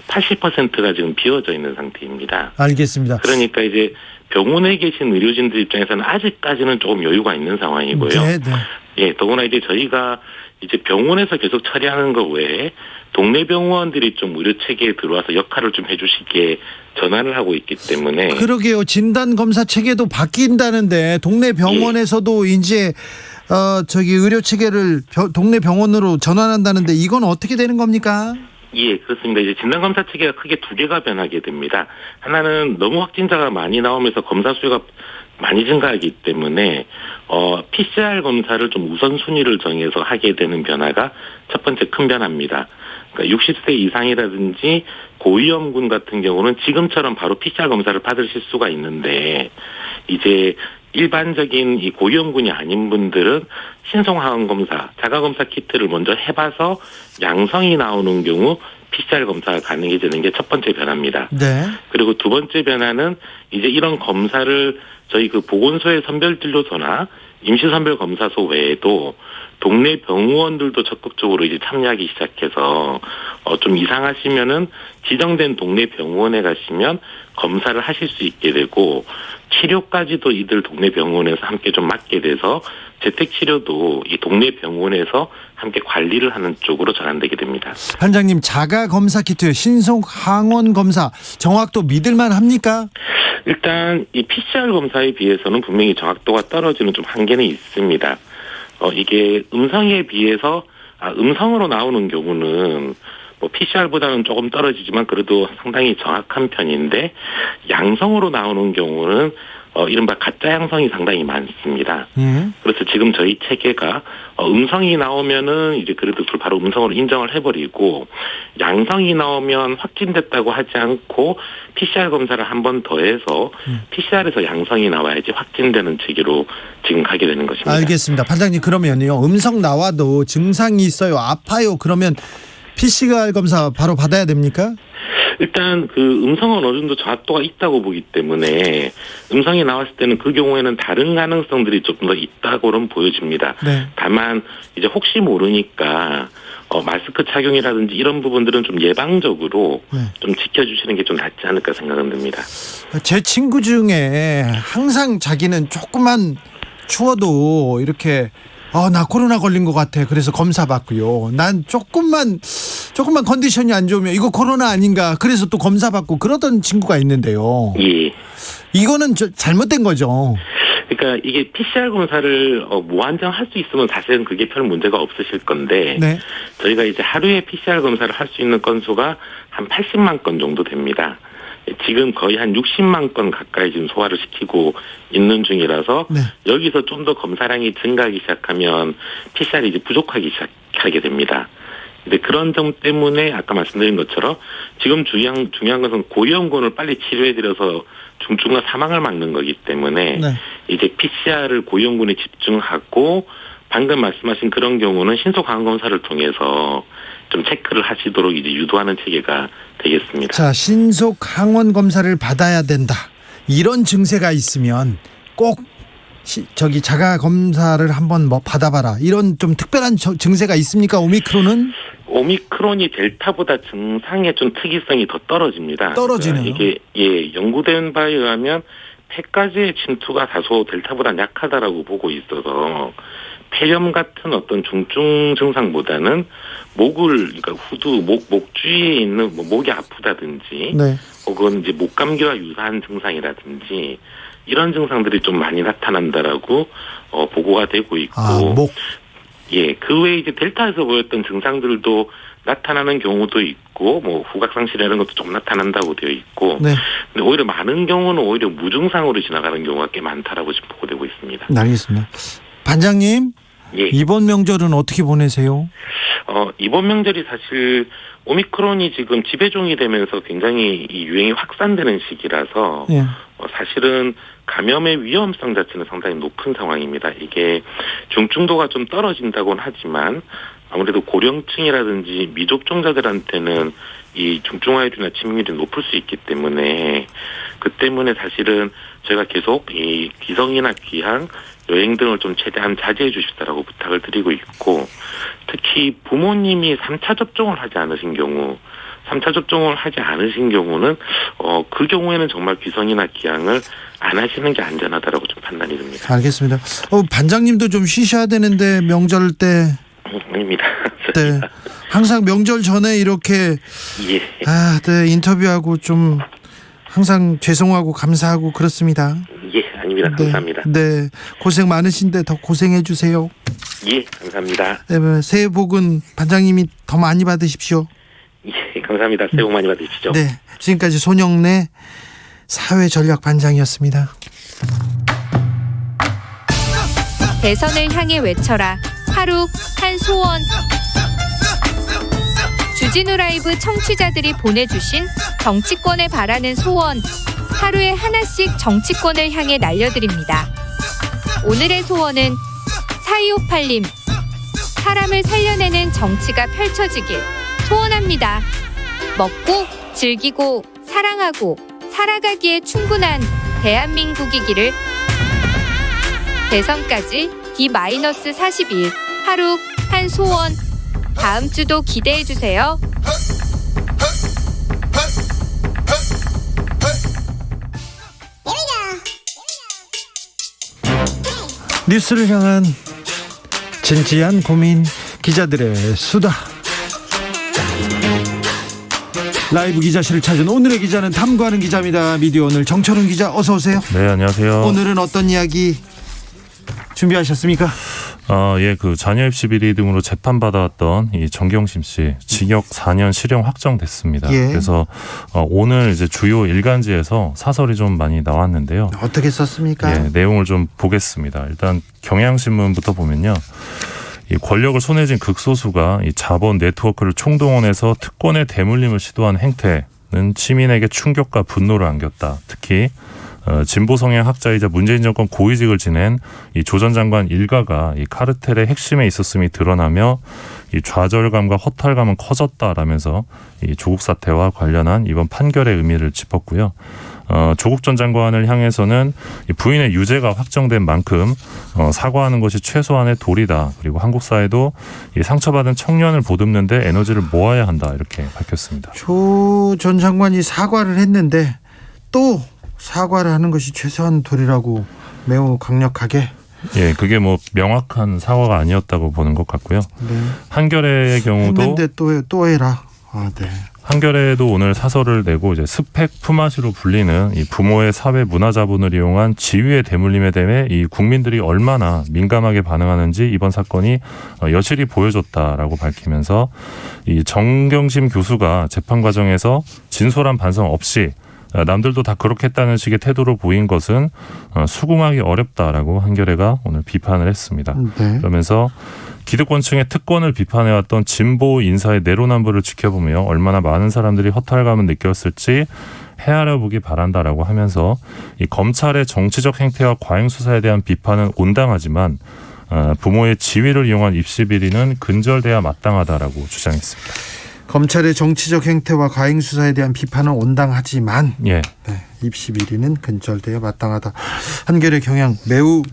80%가 지금 비어져 있는 상태입니다. 알겠습니다. 그러니까 이제 병원에 계신 의료진들 입장에서는 아직까지는 조금 여유가 있는 상황이고요. 네, 네. 예, 더구나 이제 저희가 이제 병원에서 계속 처리하는 것 외에 동네 병원들이 좀 의료 체계에 들어와서 역할을 좀 해주시기에 전화를 하고 있기 때문에. 그러게요. 진단 검사 체계도 바뀐다는데 동네 병원에서도 이제 의료 체계를 동네 병원으로 전환한다는데 이건 어떻게 되는 겁니까? 예, 그렇습니다. 이제 진단검사 체계가 크게 두 개가 변하게 됩니다. 하나는 너무 확진자가 많이 나오면서 검사 수요가 많이 증가하기 때문에 PCR 검사를 좀 우선순위를 정해서 하게 되는 변화가 첫 번째 큰 변화입니다. 그러니까 60세 이상이라든지 고위험군 같은 경우는 지금처럼 바로 PCR 검사를 받으실 수가 있는데 이제 일반적인 이 고위험군이 아닌 분들은 신속항원 검사, 자가검사 키트를 먼저 해봐서 양성이 나오는 경우 PCR 검사가 가능해지는 게 첫 번째 변화입니다. 네. 그리고 두 번째 변화는 이제 이런 검사를 저희 그 보건소의 선별진료소나 임시선별검사소 외에도 동네 병원들도 적극적으로 이제 참여하기 시작해서 좀 이상하시면은 지정된 동네 병원에 가시면 검사를 하실 수 있게 되고 치료까지도 이들 동네 병원에서 함께 좀 맡게 돼서 재택 치료도 이 동네 병원에서 함께 관리를 하는 쪽으로 전환되게 됩니다. 반장님, 자가 검사 키트, 신속 항원 검사 정확도 믿을만 합니까? 일단 이 PCR 검사에 비해서는 분명히 정확도가 떨어지는 좀 한계는 있습니다. 이게 음성에 비해서 음성으로 나오는 경우는 뭐 PCR보다는 조금 떨어지지만 그래도 상당히 정확한 편인데 양성으로 나오는 경우는 이른바 가짜 양성이 상당히 많습니다. 그래서 지금 저희 체계가 음성이 나오면은 이제 그래도 그걸 바로 음성으로 인정을 해버리고 양성이 나오면 확진됐다고 하지 않고 PCR 검사를 한 번 더 해서 PCR에서 양성이 나와야지 확진되는 체계로 지금 가게 되는 것입니다. 알겠습니다. 반장님 그러면요. 음성 나와도 증상이 있어요. 아파요. 그러면 PCR 검사 바로 받아야 됩니까? 일단 그 음성은 어느 정도 정확도가 있다고 보기 때문에 음성이 나왔을 때는 그 경우에는 다른 가능성들이 조금 더 있다고는 보여집니다. 네. 다만 이제 혹시 모르니까 마스크 착용이라든지 이런 부분들은 좀 예방적으로 좀 지켜주시는 게 좀 낫지 않을까 생각은 듭니다. 제 친구 중에 항상 자기는 조금만 추워도 이렇게 나 코로나 걸린 것 같아. 그래서 검사 받고요. 난 조금만 컨디션이 안 좋으면 이거 코로나 아닌가. 그래서 또 검사 받고 그러던 친구가 있는데요. 예. 이거는 잘못된 거죠. 그러니까 이게 PCR 검사를 무한정 할 수 있으면 사실은 그게 별 문제가 없으실 건데 네. 저희가 이제 하루에 PCR 검사를 할 수 있는 건수가 한 80만 건 정도 됩니다. 지금 거의 한 60만 건 가까이 지금 소화를 시키고 있는 중이라서 네. 여기서 좀 더 검사량이 증가하기 시작하면 PCR이 이제 부족하기 시작하게 됩니다. 근데 그런 점 때문에 아까 말씀드린 것처럼 지금 중요한 것은 고위험군을 빨리 치료해드려서 중증과 사망을 막는 거기 때문에 네. 이제 PCR을 고위험군에 집중하고 방금 말씀하신 그런 경우는 신속 항원 검사를 통해서 좀 체크를 하시도록 이제 유도하는 체계가 되겠습니다. 자, 신속 항원 검사를 받아야 된다. 이런 증세가 있으면 꼭 자가 검사를 한번 받아봐라. 이런 좀 특별한 증세가 있습니까? 오미크론은? 오미크론이 델타보다 증상의 좀 특이성이 더 떨어집니다. 떨어지네요. 그러니까 이게 연구된 바에 의하면 폐까지의 침투가 다소 델타보다 약하다라고 보고 있어서 폐렴 같은 어떤 중증 증상보다는 그러니까 목 주위에 있는 목이 아프다든지 네. 혹은 이제 목감기와 유사한 증상이라든지 이런 증상들이 좀 많이 나타난다라고 보고가 되고 있고. 목. 예, 그 외에 이제 델타에서 보였던 증상들도 나타나는 경우도 있고, 후각상실 이런 것도 좀 나타난다고 되어 있고, 네. 근데 오히려 많은 경우는 오히려 무증상으로 지나가는 경우가 꽤 많다라고 지금 보고되고 있습니다. 네, 알겠습니다. 반장님, 예. 이번 명절은 어떻게 보내세요? 이번 명절이 사실 오미크론이 지금 지배종이 되면서 굉장히 이 유행이 확산되는 시기라서 예. 사실은 감염의 위험성 자체는 상당히 높은 상황입니다. 이게 중증도가 좀 떨어진다고는 하지만 아무래도 고령층이라든지 미접종자들한테는 이 중증화율이나 치명률이 높을 수 있기 때문에 그 때문에 사실은 저희가 계속 이 기성이나 귀향, 여행 등을 좀 최대한 자제해 주십사라고 부탁을 드리고 있고 특히 부모님이 3차 접종을 하지 않으신 경우 3차 접종을 하지 않으신 경우는 그 경우에는 정말 귀성이나 귀향을 안 하시는 게 안전하다라고 좀 판단이 듭니다. 알겠습니다. 반장님도 좀 쉬셔야 되는데 명절 때. 아닙니다. 네. 항상 명절 전에 이렇게 예. 네, 인터뷰하고 좀 항상 죄송하고 감사하고 그렇습니다. 예, 아닙니다. 감사합니다. 네, 고생 많으신데 더 고생해 주세요. 예, 감사합니다. 네, 새해 복은 반장님이 더 많이 받으십시오. 예, 감사합니다. 새해 복 많이 받으십시오. 네, 지금까지 손영래 사회전략반장이었습니다. 대선을 향해 외쳐라. 하루 한 소원. 주진우 라이브 청취자들이 보내주신 정치권에 바라는 소원. 하루에 하나씩 정치권을 향해 날려드립니다. 오늘의 소원은 4258님. 사람을 살려내는 정치가 펼쳐지길 소원합니다. 먹고 즐기고 사랑하고 살아가기에 충분한 대한민국이기를. 대선까지 D-41 하루 한 소원. 다음 주도 기대해 주세요. 뉴스를 향한 진지한 고민, 기자들의 수다. 라이브 기자실을 찾은 오늘의 기자는 탐구하는 기자입니다. 미디어 오늘 정철훈 기자, 어서 오세요. 네, 안녕하세요. 오늘은 어떤 이야기 준비하셨습니까? 예, 그 자녀 입시 비리 등으로 재판받아왔던 이 정경심 씨 징역 4년 실형 확정됐습니다. 예. 그래서 오늘 이제 주요 일간지에서 사설이 좀 많이 나왔는데요. 어떻게 썼습니까? 예, 내용을 좀 보겠습니다. 일단 경향신문부터 보면요. 이 권력을 손에 쥔 극소수가 이 자본 네트워크를 총동원해서 특권의 대물림을 시도한 행태는 시민에게 충격과 분노를 안겼다. 특히 진보 성향 학자이자 문재인 정권 고위직을 지낸 이 조 전 장관 일가가 이 카르텔의 핵심에 있었음이 드러나며 이 좌절감과 허탈감은 커졌다라면서 이 조국 사태와 관련한 이번 판결의 의미를 짚었고요. 조국 전 장관을 향해서는 이 부인의 유죄가 확정된 만큼 사과하는 것이 최소한의 도리다. 그리고 한국 사회도 이 상처받은 청년을 보듬는 데 에너지를 모아야 한다. 이렇게 밝혔습니다. 조 전 장관이 사과를 했는데 또 사과를 하는 것이 최소한 도리라고 매우 강력하게. 예, 그게 뭐 명확한 사과가 아니었다고 보는 것 같고요. 네. 한겨레의 경우도 했는데 또 해라. 아, 네. 한겨레도 오늘 사설을 내고 이제 스펙 품앗이로 불리는 이 부모의 사회 문화 자본을 이용한 지위의 대물림에 대해 이 국민들이 얼마나 민감하게 반응하는지 이번 사건이 여실히 보여줬다라고 밝히면서 이 정경심 교수가 재판 과정에서 진솔한 반성 없이 남들도 다 그렇게 했다는 식의 태도로 보인 것은 수긍하기 어렵다라고 한겨레가 오늘 비판을 했습니다. 네. 그러면서 기득권층의 특권을 비판해왔던 진보 인사의 내로남불을 지켜보며 얼마나 많은 사람들이 허탈감을 느꼈을지 헤아려 보기 바란다라고 하면서 이 검찰의 정치적 행태와 과잉 수사에 대한 비판은 온당하지만 부모의 지위를 이용한 입시 비리는 근절돼야 마땅하다라고 주장했습니다. 검찰의 정치적 행태와 과잉 수사에 대한 비판은 온당하지만 예. 네, 입시 비리는 근절돼야 마땅하다. 한겨레 경향 매우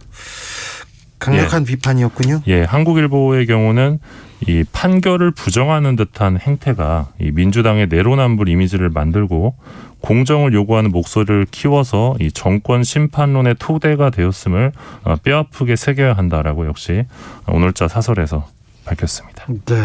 강력한 비판이었군요. 예, 한국일보의 경우는 이 판결을 부정하는 듯한 행태가 이 민주당의 내로남불 이미지를 만들고 공정을 요구하는 목소리를 키워서 이 정권 심판론의 토대가 되었음을 뼈아프게 새겨야 한다라고 역시 오늘자 사설에서 밝혔습니다. 네.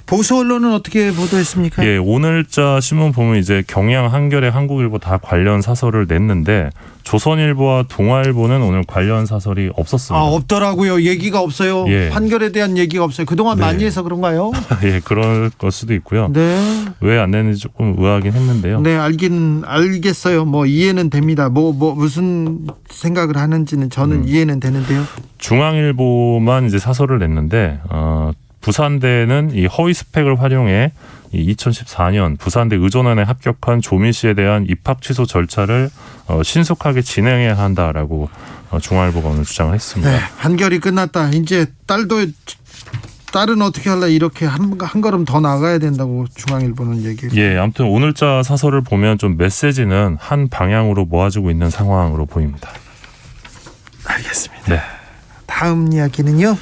보수 언론은 어떻게 보도했습니까? 예, 오늘자 신문 보면 이제 경향, 한겨레, 한국일보 다 관련 사설을 냈는데 조선일보와 동아일보는 오늘 관련 사설이 없었습니다. 없더라고요. 얘기가 없어요. 예. 판결에 대한 얘기가 없어요. 그동안 네. 많이 해서 그런가요? 예, 그럴 걸 수도 있고요. 네. 왜 안 냈는지 조금 의아하긴 했는데요. 네, 알겠어요. 뭐 이해는 됩니다. 뭐 무슨 생각을 하는지는 저는 이해는 되는데요. 중앙일보만 이제 사설을 냈는데 부산대는 이 허위 스펙을 활용해 이 2014년 부산대 의존원에 합격한 조민 씨에 대한 입학 취소 절차를 신속하게 진행해야 한다라고 중앙일보가 오늘 주장을 했습니다. 네, 판결이 끝났다. 이제 딸은 어떻게 할래? 이렇게 한 걸음 더 나가야 된다고 중앙일보는 얘기해요. 예, 아무튼 오늘자 사설을 보면 좀 메시지는 한 방향으로 모아지고 있는 상황으로 보입니다. 알겠습니다. 네. 다음 이야기는요?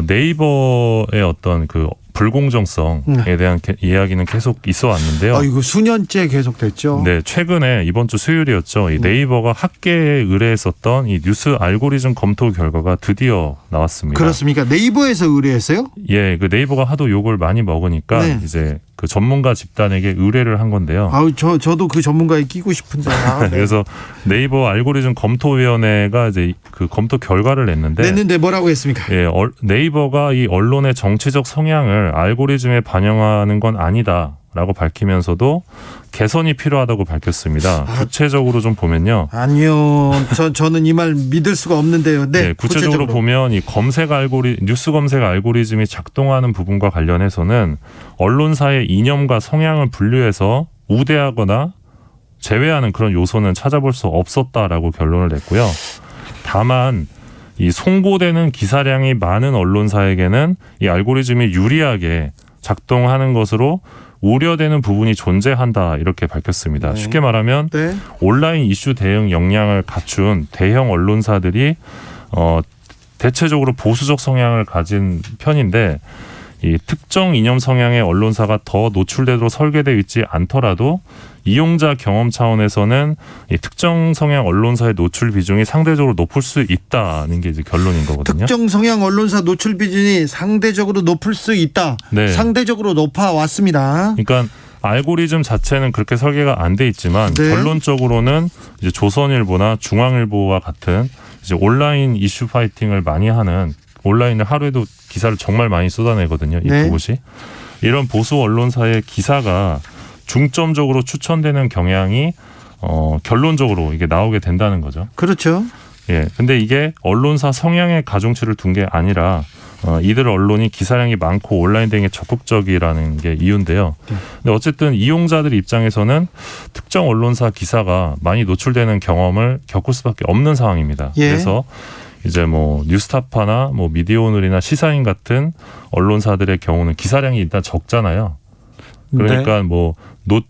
네이버의 어떤 그 불공정성에 대한 이야기는 계속 있어 왔는데요. 이거 수년째 계속됐죠. 네, 최근에 이번 주 수요일이었죠. 이 네이버가 학계에 의뢰했었던 이 뉴스 알고리즘 검토 결과가 드디어 나왔습니다. 그렇습니까? 네이버에서 의뢰했어요? 예, 그 네이버가 하도 욕을 많이 먹으니까 네. 이제 그 전문가 집단에게 의뢰를 한 건데요. 저도 그 전문가에 끼고 싶은데. 네. 그래서 네이버 알고리즘 검토위원회가 이제 그 검토 결과를 냈는데 뭐라고 했습니까? 예, 네이버가 이 언론의 정치적 성향을 알고리즘에 반영하는 건 아니다라고 밝히면서도 개선이 필요하다고 밝혔습니다. 구체적으로 좀 보면요. 아니요, 저는 이 말 믿을 수가 없는데요. 네, 구체적으로 보면 이 뉴스 검색 알고리즘이 작동하는 부분과 관련해서는 언론사의 이념과 성향을 분류해서 우대하거나 제외하는 그런 요소는 찾아볼 수 없었다라고 결론을 냈고요. 다만 이 송고되는 기사량이 많은 언론사에게는 이 알고리즘이 유리하게 작동하는 것으로 우려되는 부분이 존재한다 이렇게 밝혔습니다. 쉽게 말하면 온라인 이슈 대응 역량을 갖춘 대형 언론사들이 대체적으로 보수적 성향을 가진 편인데 이 특정 이념 성향의 언론사가 더 노출되도록 설계되어 있지 않더라도 이용자 경험 차원에서는 이 특정 성향 언론사의 노출 비중이 상대적으로 높을 수 있다는 게 이제 결론인 거거든요. 특정 성향 언론사 노출 비중이 상대적으로 높을 수 있다. 네. 상대적으로 높아왔습니다. 그러니까 알고리즘 자체는 그렇게 설계가 안 돼 있지만 결론적으로는 이제 조선일보나 중앙일보와 같은 이제 온라인 이슈 파이팅을 많이 하는 온라인을 하루에도 기사를 정말 많이 쏟아내거든요. 이 두 곳이. 이런 보수 언론사의 기사가 중점적으로 추천되는 경향이 결론적으로 이게 나오게 된다는 거죠. 그렇죠. 예. 근데 이게 언론사 성향의 가중치를 둔 게 아니라 이들 언론이 기사량이 많고 온라인 대응에 적극적이라는 게 이유인데요. 근데 어쨌든 이용자들 입장에서는 특정 언론사 기사가 많이 노출되는 경험을 겪을 수밖에 없는 상황입니다. 예. 그래서 이제 뭐 뉴스타파나 뭐 미디어오늘이나 시사인 같은 언론사들의 경우는 기사량이 일단 적잖아요. 그러니까 네. 뭐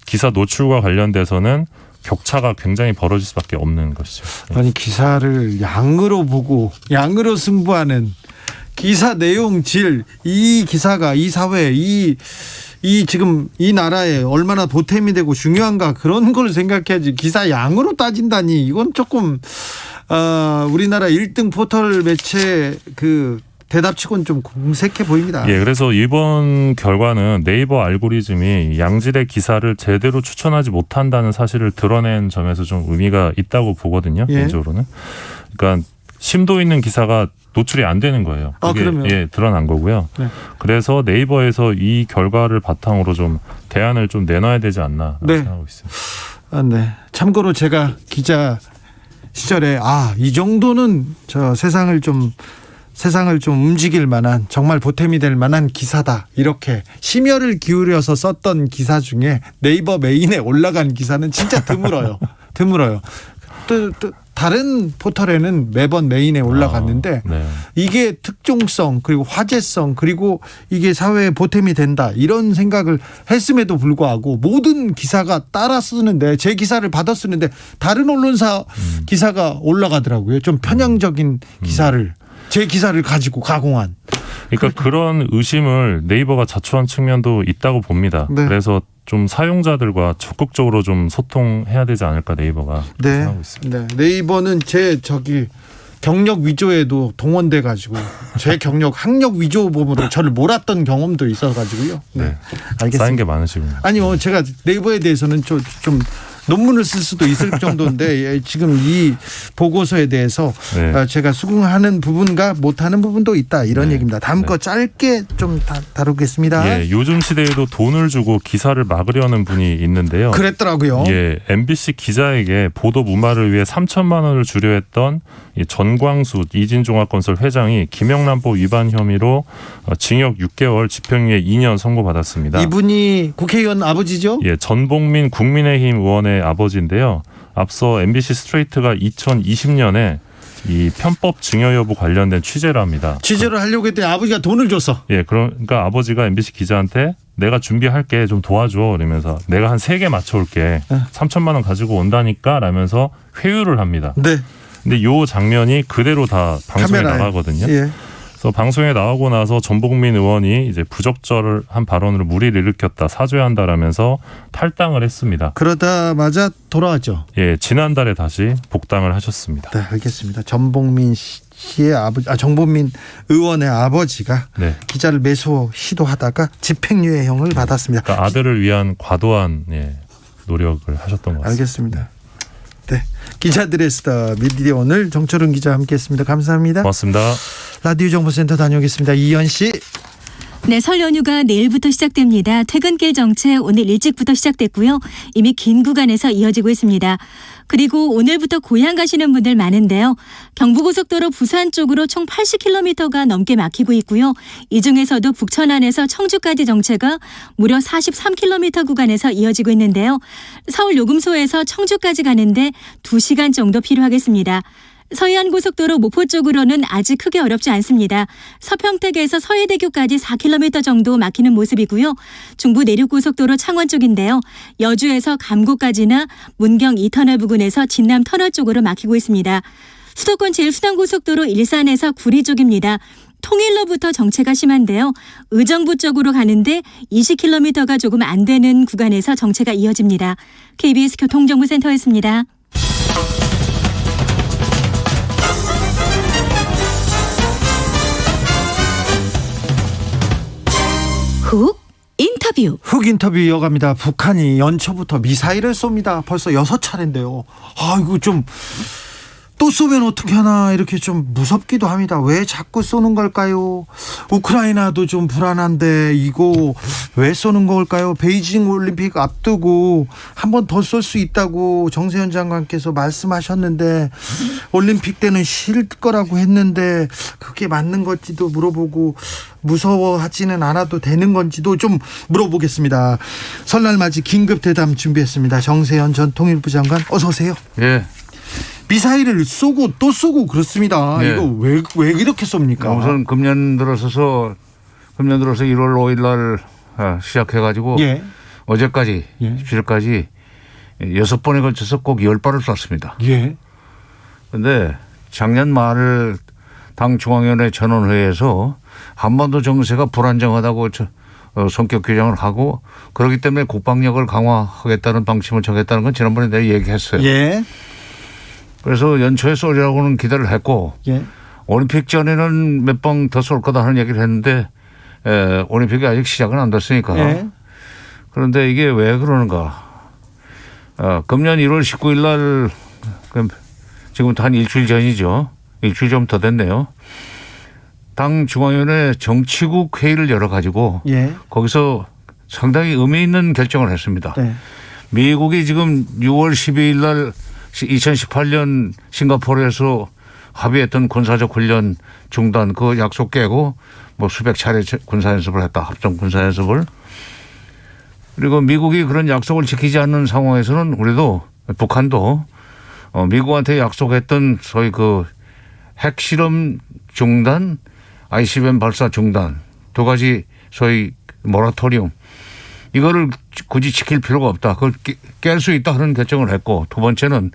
기사 노출과 관련돼서는 격차가 굉장히 벌어질 수밖에 없는 것이죠. 아니 기사를 양으로 보고 양으로 승부하는 기사 내용 질, 이 기사가 이 사회 이 지금 이 나라에 얼마나 보탬이 되고 중요한가 그런 걸 생각해야지 기사 양으로 따진다니 이건 조금 우리나라 1등 포털 매체 그 대답치고는 좀 공색해 보입니다. 예, 그래서 이번 결과는 네이버 알고리즘이 양질의 기사를 제대로 추천하지 못한다는 사실을 드러낸 점에서 좀 의미가 있다고 보거든요. 예. 개인적으로는. 그러니까 심도 있는 기사가 노출이 안 되는 거예요. 그게 그러면. 예, 드러난 거고요. 네. 그래서 네이버에서 이 결과를 바탕으로 좀 대안을 좀 내놔야 되지 않나 네. 생각하고 있습니다. 네. 참고로 제가 기자 시절에 이 정도는 저 세상을 좀 움직일 만한 정말 보탬이 될 만한 기사다 이렇게 심혈을 기울여서 썼던 기사 중에 네이버 메인에 올라간 기사는 진짜 드물어요. 또 다른 포털에는 매번 메인에 올라갔는데 네. 이게 특종성 그리고 화제성 그리고 이게 사회에 보탬이 된다 이런 생각을 했음에도 불구하고 모든 기사가 따라 쓰는데 제 기사를 받아 쓰는데 다른 언론사 기사가 올라가더라고요. 좀 편향적인 기사를 제 기사를 가지고 가공한. 그러니까 그런 의심을 네이버가 자초한 측면도 있다고 봅니다. 네. 그래서 좀 사용자들과 적극적으로 좀 소통해야 되지 않을까 네이버가 네. 생각하고 있습니다. 네. 네이버는 제 경력 위조에도 동원돼 가지고 제 경력 학력 위조범으로 저를 몰았던 경험도 있어 가지고요. 네. 알겠습니다. 쌓인 게 많으시군요. 아니요, 제가 네이버에 대해서는 좀 논문을 쓸 수도 있을 정도인데 지금 이 보고서에 대해서 네. 제가 수긍하는 부분과 못하는 부분도 있다 이런 얘기입니다. 다음 거 짧게 좀 다루겠습니다. 예, 요즘 시대에도 돈을 주고 기사를 막으려는 분이 있는데요. 그랬더라고요. 예, MBC 기자에게 보도 무마를 위해 3천만 원을 주려 했던 이 전광수 이진종합건설 회장이 김영란법 위반 혐의로 징역 6개월 집행유예 2년 선고받았습니다. 이분이 국회의원 아버지죠? 예, 전복민 국민의힘 의원의 아버지인데요. 앞서 MBC 스트레이트가 2020년에 이 편법 증여 여부 관련된 취재를 합니다. 취재를 하려고 했더니 아버지가 돈을 줬어. 예, 그러니까 아버지가 MBC 기자한테 내가 준비할게 좀 도와줘 이러면서 내가 한 3개 맞춰올게 3천만 원 가지고 온다니까 라면서 회유를 합니다. 네. 근데 요 장면이 그대로 다 방송에 카메라에. 나가거든요. 예. 그래서 방송에 나오고 나서 전복민 의원이 이제 부적절한 발언으로 무리를 일으켰다 사죄한다라면서 탈당을 했습니다. 그러다마자 돌아왔죠. 예, 지난달에 다시 복당을 하셨습니다. 네, 알겠습니다. 전복민 씨의 정복민 의원의 아버지가 네. 기자를 매수 시도하다가 집행유예형을 받았습니다. 그러니까 아들을 위한 과도한 노력을 하셨던 것 같습니다. 알겠습니다. 네, 기자들의 스타 미디어 오늘 정철은 기자 함께했습니다. 감사합니다. 고맙습니다. 라디오 정보센터 다녀오겠습니다. 이현 씨. 네, 설 연휴가 내일부터 시작됩니다. 퇴근길 정체 오늘 일찍부터 시작됐고요. 이미 긴 구간에서 이어지고 있습니다. 그리고 오늘부터 고향 가시는 분들 많은데요. 경부고속도로 부산 쪽으로 총 80km가 넘게 막히고 있고요. 이 중에서도 북천안에서 청주까지 정체가 무려 43km 구간에서 이어지고 있는데요. 서울 요금소에서 청주까지 가는데 2시간 정도 필요하겠습니다. 서해안고속도로 목포 쪽으로는 아직 크게 어렵지 않습니다. 서평택에서 서해대교까지 4km 정도 막히는 모습이고요. 중부 내륙고속도로 창원 쪽인데요. 여주에서 감곡까지나 문경 2터널 부근에서 진남 터널 쪽으로 막히고 있습니다. 수도권 제1수단고속도로 일산에서 구리 쪽입니다. 통일로부터 정체가 심한데요. 의정부 쪽으로 가는데 20km가 조금 안 되는 구간에서 정체가 이어집니다. KBS 교통정보센터였습니다. 훅 인터뷰. 훅 인터뷰 이어갑니다. 북한이 연초부터 미사일을 쏩니다. 벌써 6차례인데요. 이거 좀 또 쏘면 어떻게 하나 이렇게 좀 무섭기도 합니다. 왜 자꾸 쏘는 걸까요? 우크라이나도 좀 불안한데 이거 왜 쏘는 걸까요? 베이징 올림픽 앞두고 한 번 더 쏠 수 있다고 정세현 장관께서 말씀하셨는데 올림픽 때는 쉴 거라고 했는데 그게 맞는 건지도 물어보고 무서워하지는 않아도 되는 건지도 좀 물어보겠습니다. 설날 맞이 긴급 대담 준비했습니다. 정세현 전 통일부 장관 어서 오세요. 예. 미사일을 쏘고 또 쏘고 그렇습니다. 네. 이거 왜 이렇게 쏩니까? 우선 금년 들어서 1월 5일 날 시작해가지고 예. 어제까지 예. 주일까지 6번에 걸쳐서 꼭 10발을 쐈습니다. 예. 그런데 작년 말 당 중앙위원회 전원회의에서 한반도 정세가 불안정하다고 성격 규정을 하고 그렇기 때문에 국방력을 강화하겠다는 방침을 정했다는 건 지난번에 내가 얘기했어요. 예. 그래서 연초에 쏘려고는 기대를 했고 예. 올림픽 전에는 몇 방 더 쏠 거다 하는 얘기를 했는데 올림픽이 아직 시작은 안 됐으니까. 예. 그런데 이게 왜 그러는가. 금년 1월 19일 날 지금부터 한 일주일 전이죠. 일주일 좀 더 됐네요. 당 중앙위원회 정치국 회의를 열어가지고 예. 거기서 상당히 의미 있는 결정을 했습니다. 네. 미국이 지금 6월 12일 날 2018년 싱가포르에서 합의했던 군사적 훈련 중단 그 약속 깨고 뭐 수백 차례 군사연습을 했다. 합동 군사연습을. 그리고 미국이 그런 약속을 지키지 않는 상황에서는 우리도 북한도 미국한테 약속했던 소위 그 핵실험 중단, ICBM 발사 중단 두 가지 소위 모라토리움 이거를 굳이 지킬 필요가 없다. 그걸 깰 수 있다 하는 결정을 했고 두 번째는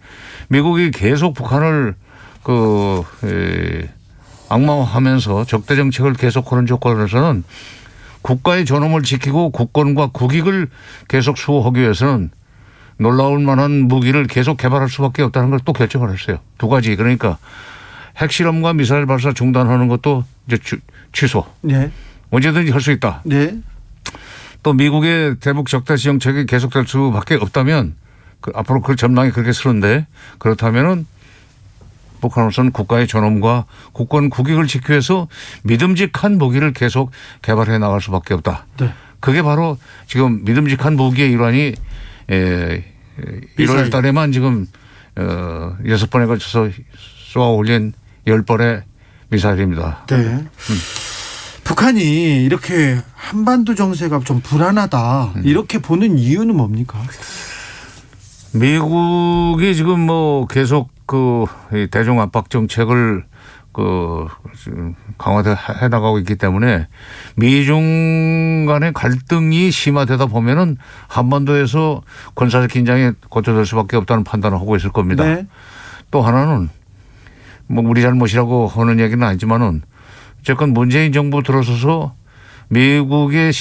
미국이 계속 북한을 악마화하면서 적대 정책을 계속하는 조건에서는 국가의 존엄을 지키고 국권과 국익을 계속 수호하기 위해서는 놀라울 만한 무기를 계속 개발할 수밖에 없다는 걸 또 결정을 했어요. 두 가지. 그러니까 핵실험과 미사일 발사 중단하는 것도 이제 취소. 네. 언제든지 할 수 있다. 네. 또 미국의 대북 적대시 정책이 계속될 수밖에 없다면 앞으로 그 전망이 그렇게 쓰는데 그렇다면은 북한으로서는 국가의 존엄과 국권 국익을 지키기 위해서 믿음직한 무기를 계속 개발해 나갈 수밖에 없다. 네. 그게 바로 지금 믿음직한 무기의 일환이 1월 달에만 지금 6번에 걸쳐서 쏘아 올린 10발의 미사일입니다. 네. 북한이 이렇게 한반도 정세가 좀 불안하다 이렇게 보는 이유는 뭡니까? 미국이 지금 뭐 계속 대중 압박 정책을 강화해 나가고 있기 때문에 미중 간의 갈등이 심화되다 보면은 한반도에서 군사적 긴장이 고조될 수밖에 없다는 판단을 하고 있을 겁니다. 네. 또 하나는 뭐 우리 잘못이라고 하는 얘기는 아니지만은 어쨌건 문재인 정부 들어서서 미국의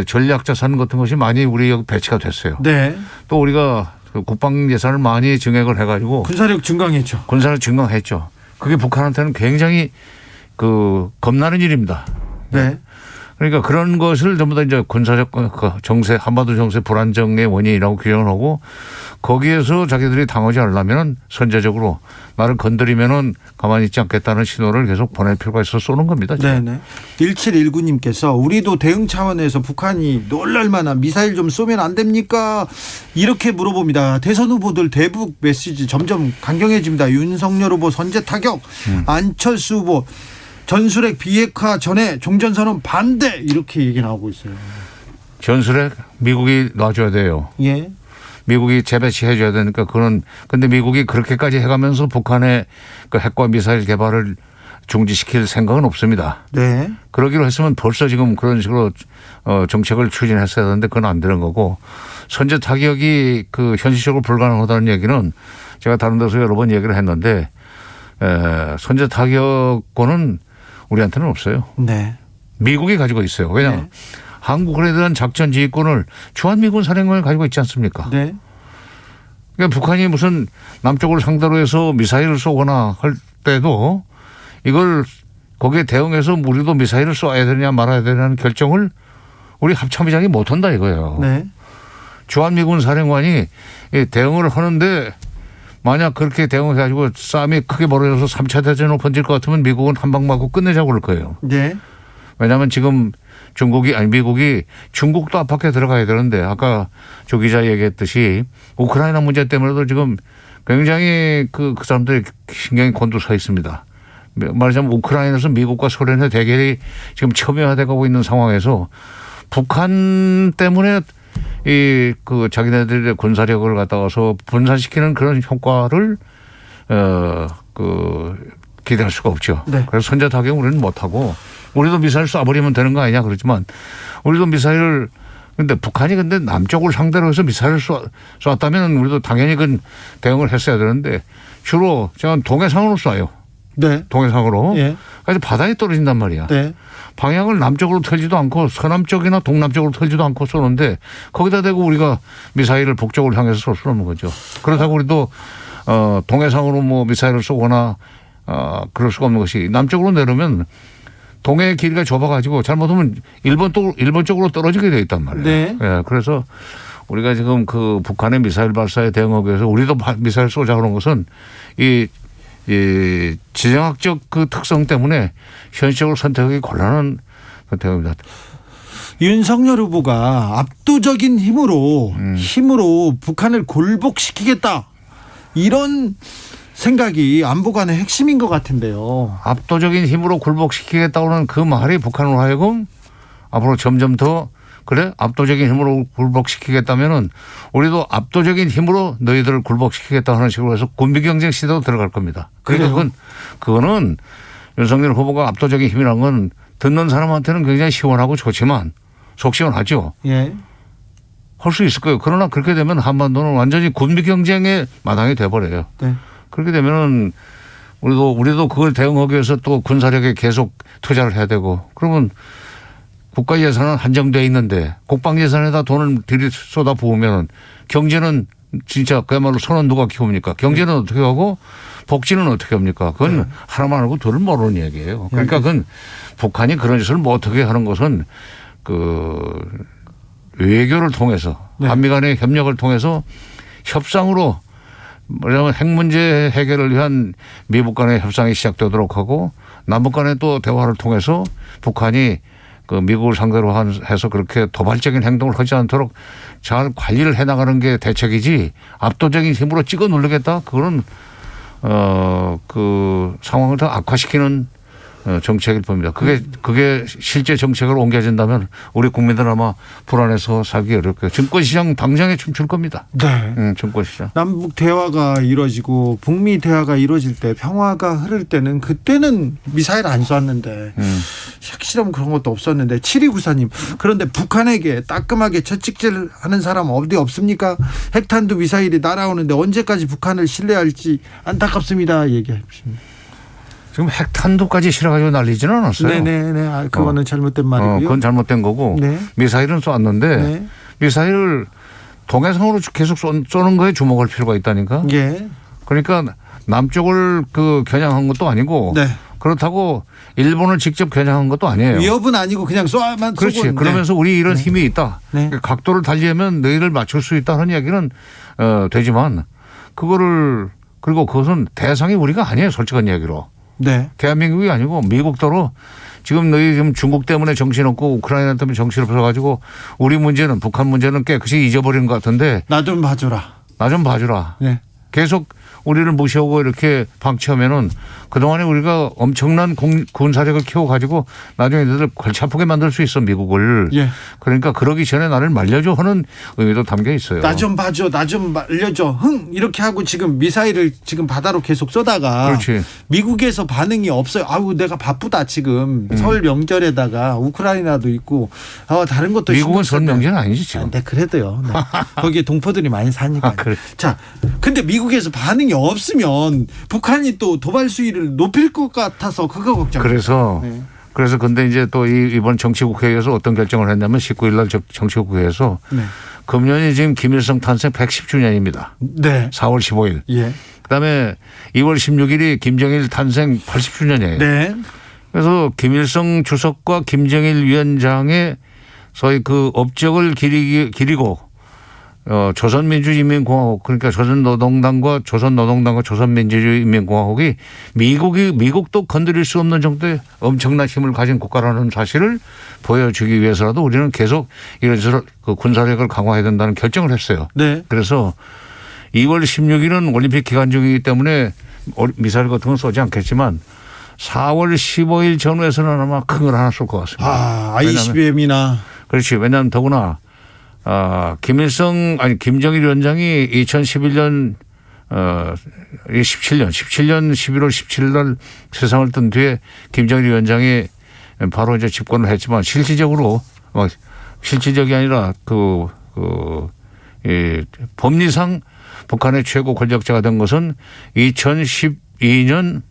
전략 자산 같은 것이 많이 우리 여기 배치가 됐어요. 네. 또 우리가 국방 예산을 많이 증액을 해가지고 군사력 증강했죠. 군사력 증강했죠. 그게 북한한테는 굉장히 겁나는 일입니다. 네. 그러니까 그런 것을 전부 다 이제 군사적 정세, 한반도 정세 불안정의 원인이라고 규정을 하고 거기에서 자기들이 당하지 않으려면 선제적으로 나를 건드리면은 가만히 있지 않겠다는 신호를 계속 보낼 필요가 있어서 쏘는 겁니다. 네네. 1719님께서 우리도 대응 차원에서 북한이 놀랄만한 미사일 좀 쏘면 안 됩니까? 이렇게 물어봅니다. 대선 후보들 대북 메시지 점점 강경해집니다. 윤석열 후보 선제 타격, 안철수 후보 전술핵 비핵화 전에 종전선언 반대 이렇게 얘기 나오고 있어요. 전술핵 미국이 놔줘야 돼요. 예. 미국이 재배치해 줘야 되니까 근데 미국이 그렇게까지 해가면서 북한의 그 핵과 미사일 개발을 중지시킬 생각은 없습니다. 네. 그러기로 했으면 벌써 지금 그런 식으로 정책을 추진했어야 되는데 그건 안 되는 거고 선제 타격이 현실적으로 불가능하다는 얘기는 제가 다른 데서 여러 번 얘기를 했는데 선제 타격권은 우리한테는 없어요. 네. 미국이 가지고 있어요. 왜냐? 네. 한국에 대한 작전 지휘권을 주한미군 사령관이 가지고 있지 않습니까? 네. 그러니까 북한이 무슨 남쪽을 상대로 해서 미사일을 쏘거나 할 때도 이걸 거기에 대응해서 우리도 미사일을 쏘아야 되느냐 말아야 되느냐는 결정을 우리 합참의장이 못한다 이거예요. 네. 주한미군 사령관이 대응을 하는데 만약 그렇게 대응해가지고 싸움이 크게 벌어져서 3차 대전으로 번질 것 같으면 미국은 한 방 맞고 끝내자고 그럴 거예요. 네. 왜냐하면 지금 미국이 중국도 압박해 들어가야 되는데 아까 조 기자 얘기했듯이 우크라이나 문제 때문에도 지금 굉장히 그 사람들이 신경이 곤두서 있습니다. 말하자면 우크라이나에서 미국과 소련의 대결이 지금 첨예화되고 있는 상황에서 북한 때문에 그 자기네들의 군사력을 갖다가서 분산시키는 그런 효과를 기대할 수가 없죠. 네. 그래서 선제 타격 우리는 못하고 우리도 미사일 쏴버리면 되는 거 아니냐 그러지만 우리도 미사일을 근데 북한이 근데 남쪽을 상대로 해서 미사일을 쐈다면 우리도 당연히 그 대응을 했어야 되는데 주로 제가 동해상으로 쏴요. 네. 동해상으로. 예. 그래서 바다에 떨어진단 말이야. 네. 방향을 남쪽으로 털지도 않고 서남쪽이나 동남쪽으로 털지도 않고 쏘는데 거기다 대고 우리가 미사일을 북쪽을 향해서 쏘는 거죠. 그렇다고 우리도 동해상으로 뭐 미사일을 쏘거나 그럴 수가 없는 것이 남쪽으로 내려면 동해의 길이가 좁아가지고 잘못하면 일본 쪽으로 떨어지게 돼 있단 말이에요. 네. 예, 그래서 우리가 지금 그 북한의 미사일 발사에 대응하기 위해서 우리도 미사일 쏘자 그런 것은 이 지정학적 그 특성 때문에 현실적으로 선택하기 곤란한 선택입니다. 윤석열 후보가 압도적인 힘으로 북한을 굴복시키겠다 이런 생각이 안보관의 핵심인 것 같은데요. 압도적인 힘으로 굴복시키겠다고는 그 말이 북한으로 하여금 앞으로 점점 더 그래 압도적인 힘으로 굴복시키겠다면은 우리도 압도적인 힘으로 너희들을 굴복시키겠다 하는 식으로 해서 군비 경쟁 시대로 들어갈 겁니다. 그러니까 그거는 윤석열 후보가 압도적인 힘이라는 건 듣는 사람한테는 굉장히 시원하고 좋지만 속 시원하죠. 예. 할 수 있을 거예요. 그러나 그렇게 되면 한반도는 완전히 군비 경쟁의 마당이 돼버려요. 네. 그렇게 되면은 우리도 그걸 대응하기 위해서 또 군사력에 계속 투자를 해야 되고 그러면 국가 예산은 한정되어 있는데 국방 예산에다 돈을 들이 쏟아 부으면 경제는 진짜 그야말로 손은 누가 키웁니까? 경제는 어떻게 하고 복지는 어떻게 합니까? 그건 하나만 알고 둘을 모르는 얘기예요. 그러니까 그건 북한이 그런 짓을 못하게 하는 것은 그 외교를 통해서 한미 간의 협력을 통해서 협상으로 뭐냐면 핵 문제 해결을 위한 미북 간의 협상이 시작되도록 하고 남북 간의 또 대화를 통해서 북한이 그 미국을 상대로 해서 그렇게 도발적인 행동을 하지 않도록 잘 관리를 해나가는 게 대책이지 압도적인 힘으로 찍어 누르겠다 그거는 그 상황을 더 악화시키는 정책일 겁니다. 그게 실제 정책으로 옮겨진다면 우리 국민들 아마 불안해서 살기 어려울 거예요. 증권시장 당장에 춤출 겁니다. 네. 증권시장. 남북 대화가 이루어지고 북미 대화가 이루어질 때 평화가 흐를 때는 그때는 미사일 안 쐈는데 핵실험 그런 것도 없었는데 7294님 그런데 북한에게 따끔하게 채찍질 하는 사람 어디 없습니까? 핵탄두 미사일이 날아오는데 언제까지 북한을 신뢰할지 안타깝습니다. 얘기해 주십니다. 지금 핵탄두까지 실어가지고 날리지는 않았어요. 네네네. 그거는 잘못된 말이고요. 그건 잘못된 거고 네. 미사일은 쐈는데 미사일을 동해상으로 계속 쏘는 거에 주목할 필요가 있다니까. 예. 그러니까 남쪽을 그 겨냥한 것도 아니고 그렇다고 일본을 직접 겨냥한 것도 아니에요. 위협은 아니고 그냥 쏘아만 그렇지. 쏘고. 그러면서 우리 이런 힘이 있다. 각도를 달리하면 너희를 맞출 수 있다는 이야기는 되지만 그거를 그리고 그것은 대상이 우리가 아니에요. 솔직한 이야기로. 네. 대한민국이 아니고 미국도로 지금 너희 지금 중국 때문에 정신없고 우크라이나 때문에 정신없어가지고 우리 문제는 북한 문제는 깨끗이 잊어버린 것 같은데 나 좀 봐주라. 나 좀 봐주라. 네. 계속 우리를 무시하고 이렇게 방치하면은 그동안에 우리가 엄청난 군사력을 키워가지고 나중에 너희들 골치 아프게 만들 수 있어 미국을. 예. 그러니까 그러기 전에 나를 말려줘 하는 의미도 담겨 있어요. 나 좀 봐줘. 나 좀 말려줘. 이렇게 하고 지금 미사일을 지금 바다로 계속 쏘다가 그렇지. 미국에서 반응이 없어요. 아우 내가 바쁘다 지금 설 명절에다가 우크라이나도 있고 다른 것도 미국은 설 명절은 아니지 지금. 네, 그래도요. 네. 거기에 동포들이 많이 사니까. 그래. 자, 근데 미국에서 반응이 없으면 북한이 또 도발 수위를 높일 것 같아서 그거 걱정. 그래서 근데 이제 또 이번 정치국회에서 어떤 결정을 했냐면 19일 날 정치국회에서 금년이 지금 김일성 탄생 110주년입니다. 네. 4월 15일. 예. 그다음에 2월 16일이 김정일 탄생 80주년이에요. 네. 그래서 김일성 주석과 김정일 위원장의 소위 그 업적을 기리고 조선민주주의인민공화국 그러니까 조선노동당과 조선민주주의인민공화국이 미국도 건드릴 수 없는 정도의 엄청난 힘을 가진 국가라는 사실을 보여주기 위해서라도 우리는 계속 이런저런 그 군사력을 강화해야 된다는 결정을 했어요. 네. 그래서 2월 16일은 올림픽 기간 중이기 때문에 미사일 같은 건 쏘지 않겠지만 4월 15일 전후에서는 아마 큰 걸 하나 쏠 것 같습니다. ICBM이나. 그렇지. 왜냐하면 더구나 김정일 위원장이 2011년 17년 11월 17일 날 세상을 뜬 뒤에 김정일 위원장이 바로 이제 집권을 했지만 실질적으로 실질적이 아니라 법리상 북한의 최고 권력자가 된 것은 2012년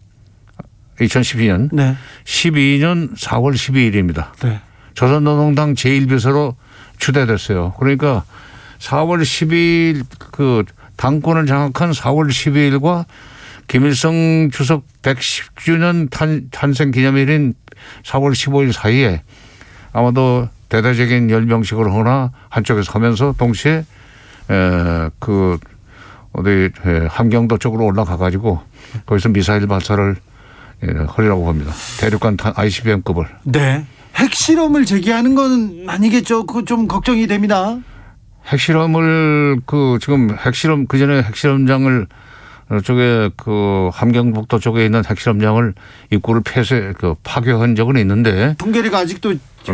네. 12년 4월 12일입니다. 네. 조선노동당 제1비서로 추대됐어요. 그러니까 4월 12일 그 당권을 장악한 4월 12일과 김일성 주석 110주년 탄생 기념일인 4월 15일 사이에 아마도 대대적인 열병식을 하거나 한쪽에서 하면서 동시에 함경도 쪽으로 올라가 가지고 거기서 미사일 발사를 하리라고 봅니다. 대륙간 ICBM급을. 네. 핵실험을 제기하는 건 아니겠죠? 그거 좀 걱정이 됩니다. 핵실험을 지금 핵실험 그전에 핵실험장을 쪽에 함경북도 쪽에 있는 핵실험장을 입구를 파괴한 적은 있는데 풍계리가 아직도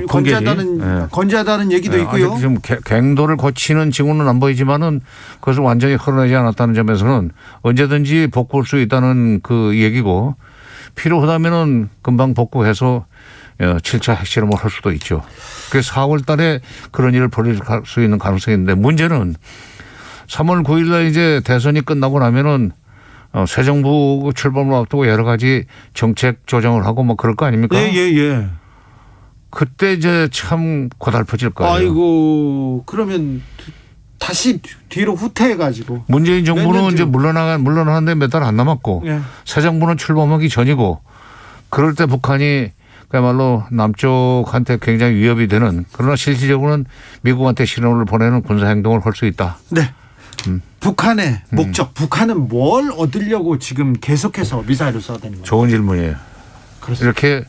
건재하다는 얘기도 있고요. 아직 좀 갱도를 거치는 징후는 안 보이지만은 그것을 완전히 헐어내지 않았다는 점에서는 언제든지 복구할 수 있다는 그 얘기고 필요하다면은 금방 복구해서 7차 핵실험을 할 수도 있죠. 그래서 4월 달에 그런 일을 벌일 수 있는 가능성이 있는데 문제는 3월 9일 날 이제 대선이 끝나고 나면은 새 정부 출범을 앞두고 여러 가지 정책 조정을 하고 뭐 그럴 거 아닙니까? 예. 그때 이제 참 고달퍼질 거예요. 아이고, 그러면 다시 뒤로 후퇴해가지고. 문재인 정부는 이제 물러나는데 몇 달 안 남았고 예. 새 정부는 출범하기 전이고 그럴 때 북한이 그야말로 남쪽한테 굉장히 위협이 되는 그러나 실질적으로는 미국한테 신호를 보내는 군사행동을 할 수 있다. 네. 북한의 목적, 북한은 뭘 얻으려고 지금 계속해서 미사일을 쏘아대는 거예요? 좋은 질문이에요. 그렇습니다. 이렇게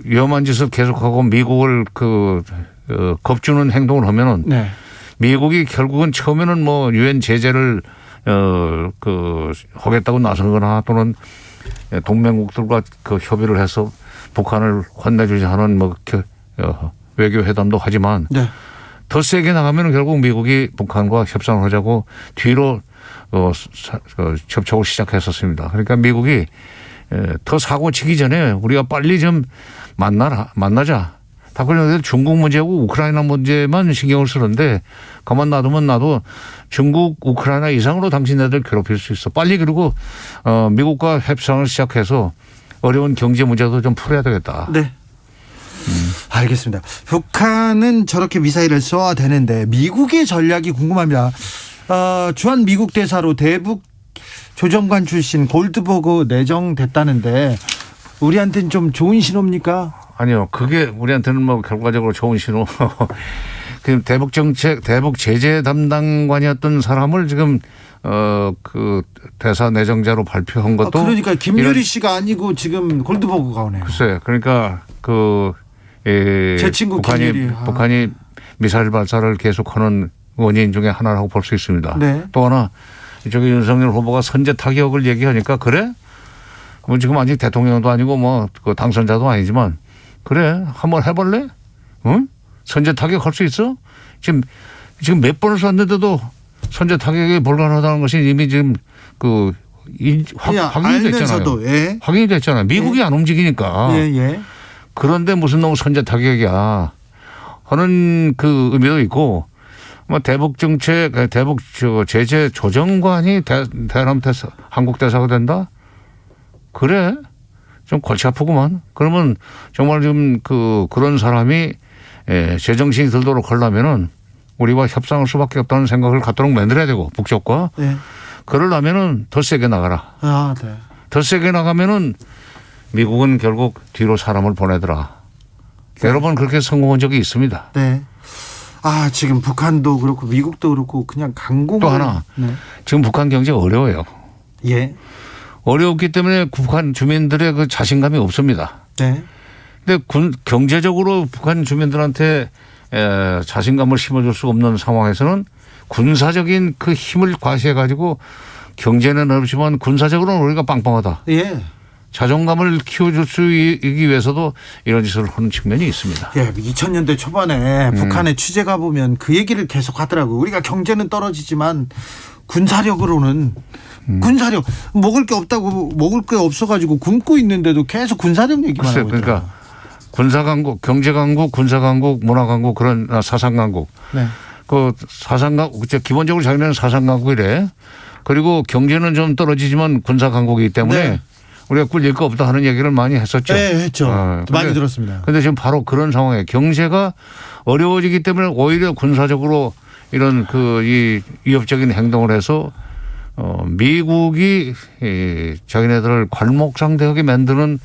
위험한 짓을 계속하고 미국을 겁주는 행동을 하면은 네. 미국이 결국은 처음에는 뭐 유엔 제재를 하겠다고 나서거나 또는 동맹국들과 협의를 해서 북한을 혼내주지 않은 외교 회담도 하지만 네. 더 세게 나가면 결국 미국이 북한과 협상을 하자고 뒤로 접촉을 시작했었습니다. 그러니까 미국이 더 사고 치기 전에 우리가 빨리 좀 만나자. 다 그런데 중국 문제하고 우크라이나 문제만 신경을 쓰는데 가만 놔두면 중국, 우크라이나 이상으로 당신네들 괴롭힐 수 있어. 빨리 그리고 미국과 협상을 시작해서 어려운 경제 문제도 좀 풀어야 되겠다. 네. 알겠습니다. 북한은 저렇게 미사일을 쏘아대는데 미국의 전략이 궁금합니다. 주한 미국 대사로 대북 조정관 출신 골드버그 내정됐다는데 우리한테는 좀 좋은 신호입니까? 아니요. 그게 우리한테는 뭐 결과적으로 좋은 신호. 그 대북 정책, 대북 제재 담당관이었던 사람을 지금 대사 내정자로 발표한 것도 그러니까 김유리 씨가 아니고 지금 골드버그가 오네요. 글쎄요. 그러니까 제 친구 북한이 미사일 발사를 계속하는 원인 중에 하나라고 볼 수 있습니다. 네. 또 하나 이쪽에 윤석열 후보가 선제 타격을 얘기하니까 그래? 뭐 지금 아직 대통령도 아니고 당선자도 아니지만 그래 한번 해볼래? 응? 선제 타격할 수 있어? 지금 몇 번을 쐈는데도 선제 타격이 불가능하다는 것이 이미 지금 확인이 됐잖아요. 예. 확인이 됐잖아요. 미국이 안 움직이니까. 예. 그런데 무슨 놈 선제 타격이야 하는 그 의미도 있고 대북 정책, 대북 제재 조정관이 대남 대사, 한국 대사가 된다? 그래? 좀 골치 아프구만. 그러면 정말 좀 그런 사람이 제정신이 들도록 하려면은 우리와 협상할 수밖에 없다는 생각을 갖도록 만들어야 되고 북쪽과. 네. 그러려면은 더 세게 나가라. 네. 더 세게 나가면은 미국은 결국 뒤로 사람을 보내더라. 여러 번 그렇게 성공한 적이 있습니다. 네. 지금 북한도 그렇고 미국도 그렇고 그냥 강국. 또 하나. 네. 지금 북한 경제가 어려워요. 예. 어려웠기 때문에 북한 주민들의 그 자신감이 없습니다. 네. 근데 경제적으로 북한 주민들한테 자신감을 심어줄 수 없는 상황에서는 군사적인 그 힘을 과시해 가지고 경제는 어렵지만 군사적으로는 우리가 빵빵하다. 예. 자존감을 키워줄 수 있기 위해서도 이런 짓을 하는 측면이 있습니다. 예, 2000년대 초반에 북한에 취재 가보면 그 얘기를 계속 하더라고요. 우리가 경제는 떨어지지만 군사력으로는 군사력 먹을 게 없다고 먹을 게 없어가지고 굶고 있는데도 계속 군사력 얘기만 하고 있더라고요. 그러니까 군사강국, 경제강국, 군사강국, 문화강국 그런 사상강국. 네. 그 사상강국 기본적으로 자기는 사상강국이래. 그리고 경제는 좀 떨어지지만 군사강국이기 때문에 네. 우리가 꿀릴 거 없다 하는 얘기를 많이 했었죠. 네, 했죠. 많이 들었습니다. 그런데 지금 바로 그런 상황에 경제가 어려워지기 때문에 오히려 군사적으로 이런 이 위협적인 행동을 해서 미국이 자기네들을 괄목상대하게 만드는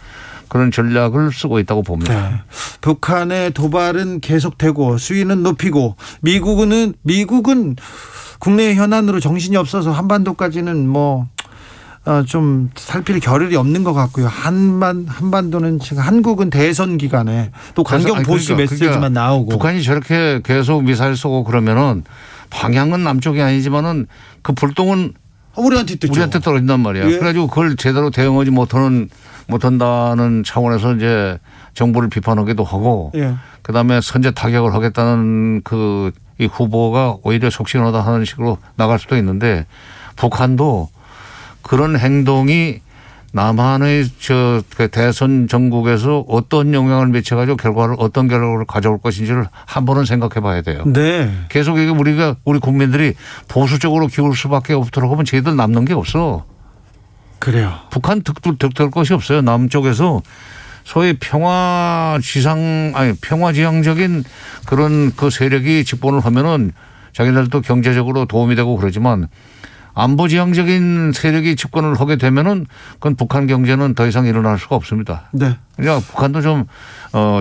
그런 전략을 쓰고 있다고 봅니다. 네. 북한의 도발은 계속되고 수위는 높이고 미국은 국내 현안으로 정신이 없어서 한반도까지는 좀 살필 겨를이 없는 것 같고요. 한반도는 지금 한국은 대선 기간에 또 강경 보수 메시지만 나오고 북한이 저렇게 계속 미사일 쏘고 그러면은 방향은 남쪽이 아니지만은 그 불똥은 우리한테 떨어진단 말이야. 예. 그래가지고 그걸 제대로 대응하지 못한다는 차원에서 이제 정부를 비판하기도 하고, 예. 그다음에 선제 타격을 하겠다는 이 후보가 오히려 속신하다 하는 식으로 나갈 수도 있는데 북한도 그런 행동이 남한의 대선 전국에서 어떤 영향을 미쳐가지고 어떤 결과를 가져올 것인지를 한 번은 생각해 봐야 돼요. 네. 계속 우리 국민들이 보수 쪽으로 기울 수밖에 없도록 하면 저희들 남는 게 없어. 그래요. 북한 득될 것이 없어요. 남쪽에서 소위 평화지향적인 그런 그 세력이 집권을 하면은 자기들도 경제적으로 도움이 되고 그러지만 안보지향적인 세력이 집권을 하게 되면은 그건 북한 경제는 더 이상 일어날 수가 없습니다. 네. 그러니까 북한도 좀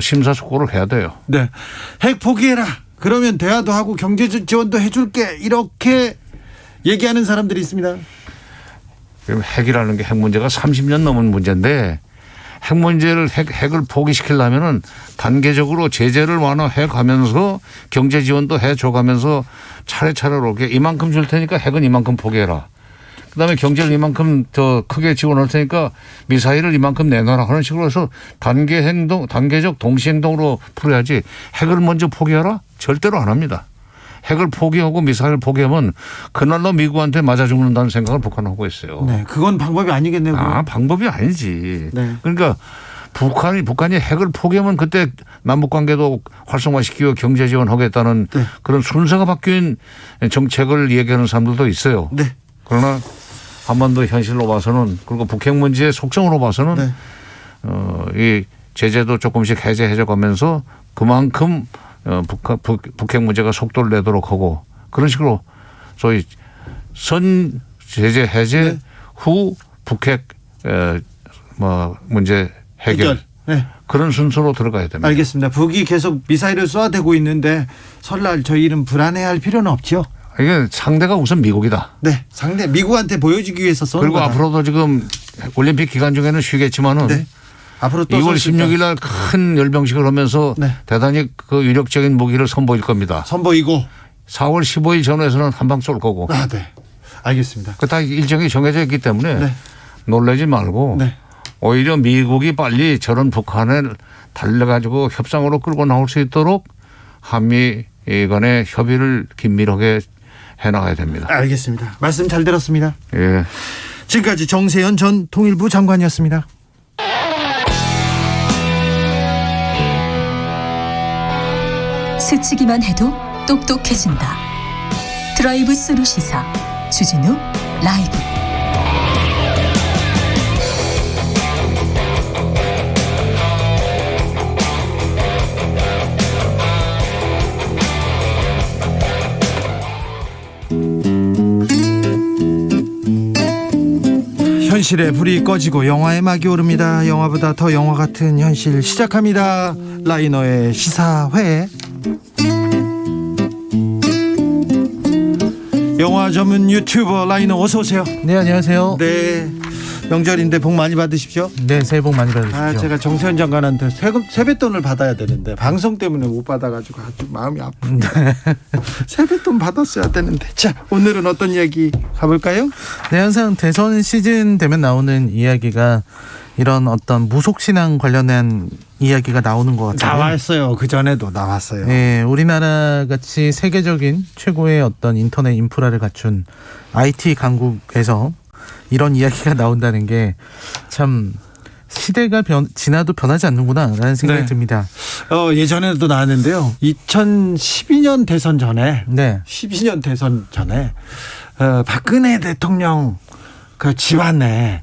심사숙고를 해야 돼요. 네. 핵 포기해라. 그러면 대화도 하고 경제 지원도 해줄게. 이렇게 얘기하는 사람들이 있습니다. 그럼 핵이라는 게 핵 문제가 30년 넘은 문제인데 핵 문제를 핵을 포기시키려면은 단계적으로 제재를 완화해 가면서 경제 지원도 해줘가면서 차례차례로 이만큼 줄 테니까 핵은 이만큼 포기해라. 그다음에 경제를 이만큼 더 크게 지원할 테니까 미사일을 이만큼 내놔라 하는 식으로 해서 단계적 동시 행동으로 풀어야지 핵을 먼저 포기하라? 절대로 안 합니다. 핵을 포기하고 미사일을 포기하면 그날로 미국한테 맞아 죽는다는 생각을 북한은 하고 있어요. 네, 그건 방법이 아니겠네요. 방법이 아니지. 네. 그러니까 북한이 핵을 포기하면 그때 남북 관계도 활성화시키고 경제 지원하겠다는 네. 그런 순서가 바뀐 정책을 얘기하는 사람들도 있어요. 네. 그러나 한반도 현실로 봐서는 그리고 북핵 문제의 속성으로 봐서는 네. 이 제재도 조금씩 해제해져 가면서 그만큼 북핵 문제가 속도를 내도록 하고 그런 식으로 소위 선 제재 해제 네. 후 북핵 문제 해결. 네. 그런 순서로 들어가야 됩니다. 알겠습니다. 북이 계속 미사일을 쏘아대고 있는데 설날 저희는 불안해할 필요는 없죠. 이게 상대가 우선 미국이다. 네, 상대 미국한테 보여주기 위해서 쏘는 그리고 거다. 앞으로도 지금 올림픽 기간 중에는 쉬겠지만은 네. 앞으로 또 2월 16일 날 큰 열병식을 하면서 네. 대단히 그 위력적인 무기를 선보일 겁니다. 선보이고 4월 15일 전후에서는 한 방 쏠 거고. 네. 알겠습니다. 그 다 일정이 정해져 있기 때문에 네. 놀라지 말고 네. 오히려 미국이 빨리 저런 북한을 달려가지고 협상으로 끌고 나올 수 있도록 한미 간의 협의를 긴밀하게 해나가야 됩니다. 알겠습니다. 말씀 잘 들었습니다. 예. 지금까지 정세현 전 통일부 장관이었습니다. 스치기만 해도 똑똑해진다. 드라이브 스루 시사 주진우 라이브. 현실의 불이 꺼지고 영화의 막이 오릅니다. 영화보다 더 영화 같은 현실 시작합니다. 라이너의 시사회. 영화 전문 유튜버 라이너 어서 오세요. 네, 안녕하세요. 네, 명절인데 복 많이 받으십시오. 네, 새해 복 많이 받으십시오. 제가 정세현 장관한테 세뱃돈을 받아야 되는데 방송 때문에 못 받아가지고 아주 마음이 아픕니다. 세뱃돈 받았어야 되는데. 자, 오늘은 어떤 이야기 가볼까요? 네, 항상 대선 시즌 되면 나오는 이야기가 이런 어떤 무속신앙 관련한 이야기가 나오는 것 같아요. 나왔어요. 그 전에도 나왔어요. 네, 우리나라 같이 세계적인 최고의 어떤 인터넷 인프라를 갖춘 IT 강국에서 이런 이야기가 나온다는 게 참 시대가 지나도 변하지 않는구나라는 생각이 듭니다. 예전에도 나왔는데요. 2012년 대선 전에, 12년 대선 전에 박근혜 대통령 그 집안에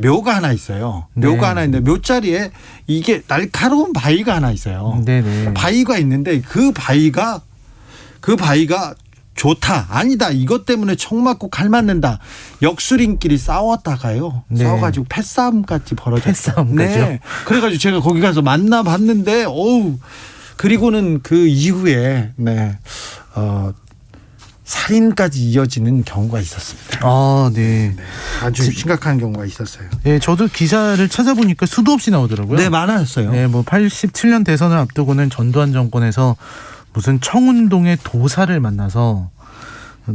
묘가 하나 있어요. 묘가 하나 있는데 묘 자리에 이게 날카로운 바위가 하나 있어요. 바위가 있는데 그 바위가 좋다, 아니다, 이것 때문에 총 맞고 칼 맞는다, 역술인끼리 싸웠다가요. 싸워가지고 패싸움까지 벌어졌어요. 패싸움까지요? 네. 그래가지고 제가 거기 가서 만나봤는데, 그리고는 그 이후에 살인까지 이어지는 경우가 있었습니다. 네. 아주 심각한 경우가 있었어요. 네, 저도 기사를 찾아보니까 수도 없이 나오더라고요. 네, 많았어요. 네, 뭐 87년 대선을 앞두고는 전두환 정권에서 무슨 청운동의 도사를 만나서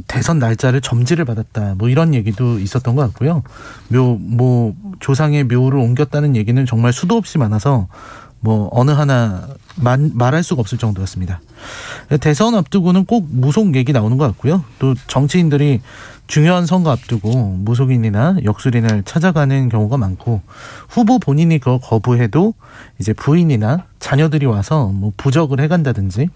대선 날짜를 점지를 받았다, 뭐 이런 얘기도 있었던 것 같고요. 조상의 묘를 옮겼다는 얘기는 정말 수도 없이 많아서 뭐 어느 하나 말할 수가 없을 정도였습니다. 대선 앞두고는 꼭 무속 얘기 나오는 것 같고요. 또 정치인들이 중요한 선거 앞두고 무속인이나 역술인을 찾아가는 경우가 많고, 후보 본인이 그걸 거부해도 이제 부인이나 자녀들이 와서 뭐 부적을 해간다든지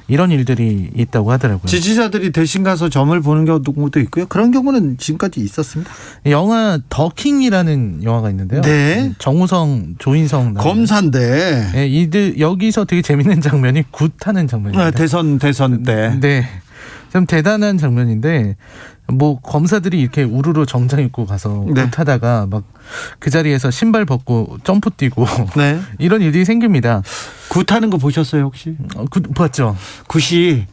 이런 일들이 있다고 하더라고요. 지지자들이 대신 가서 점을 보는 경우도 있고요. 그런 경우는 지금까지 있었습니다. 영화 더킹이라는 영화가 있는데요. 네. 정우성, 조인성 검사인데. 네, 이들 여기서 되게 재밌는 장면이 굿하는 장면입니다. 대선 때. 네. 좀 대단한 장면인데, 뭐 검사들이 이렇게 우르르 정장 입고 가서 굿하다가 막 그 자리에서 신발 벗고 점프 뛰고 이런 일들이 생깁니다. 굿하는 거 보셨어요 혹시? 굿 봤죠. 굿이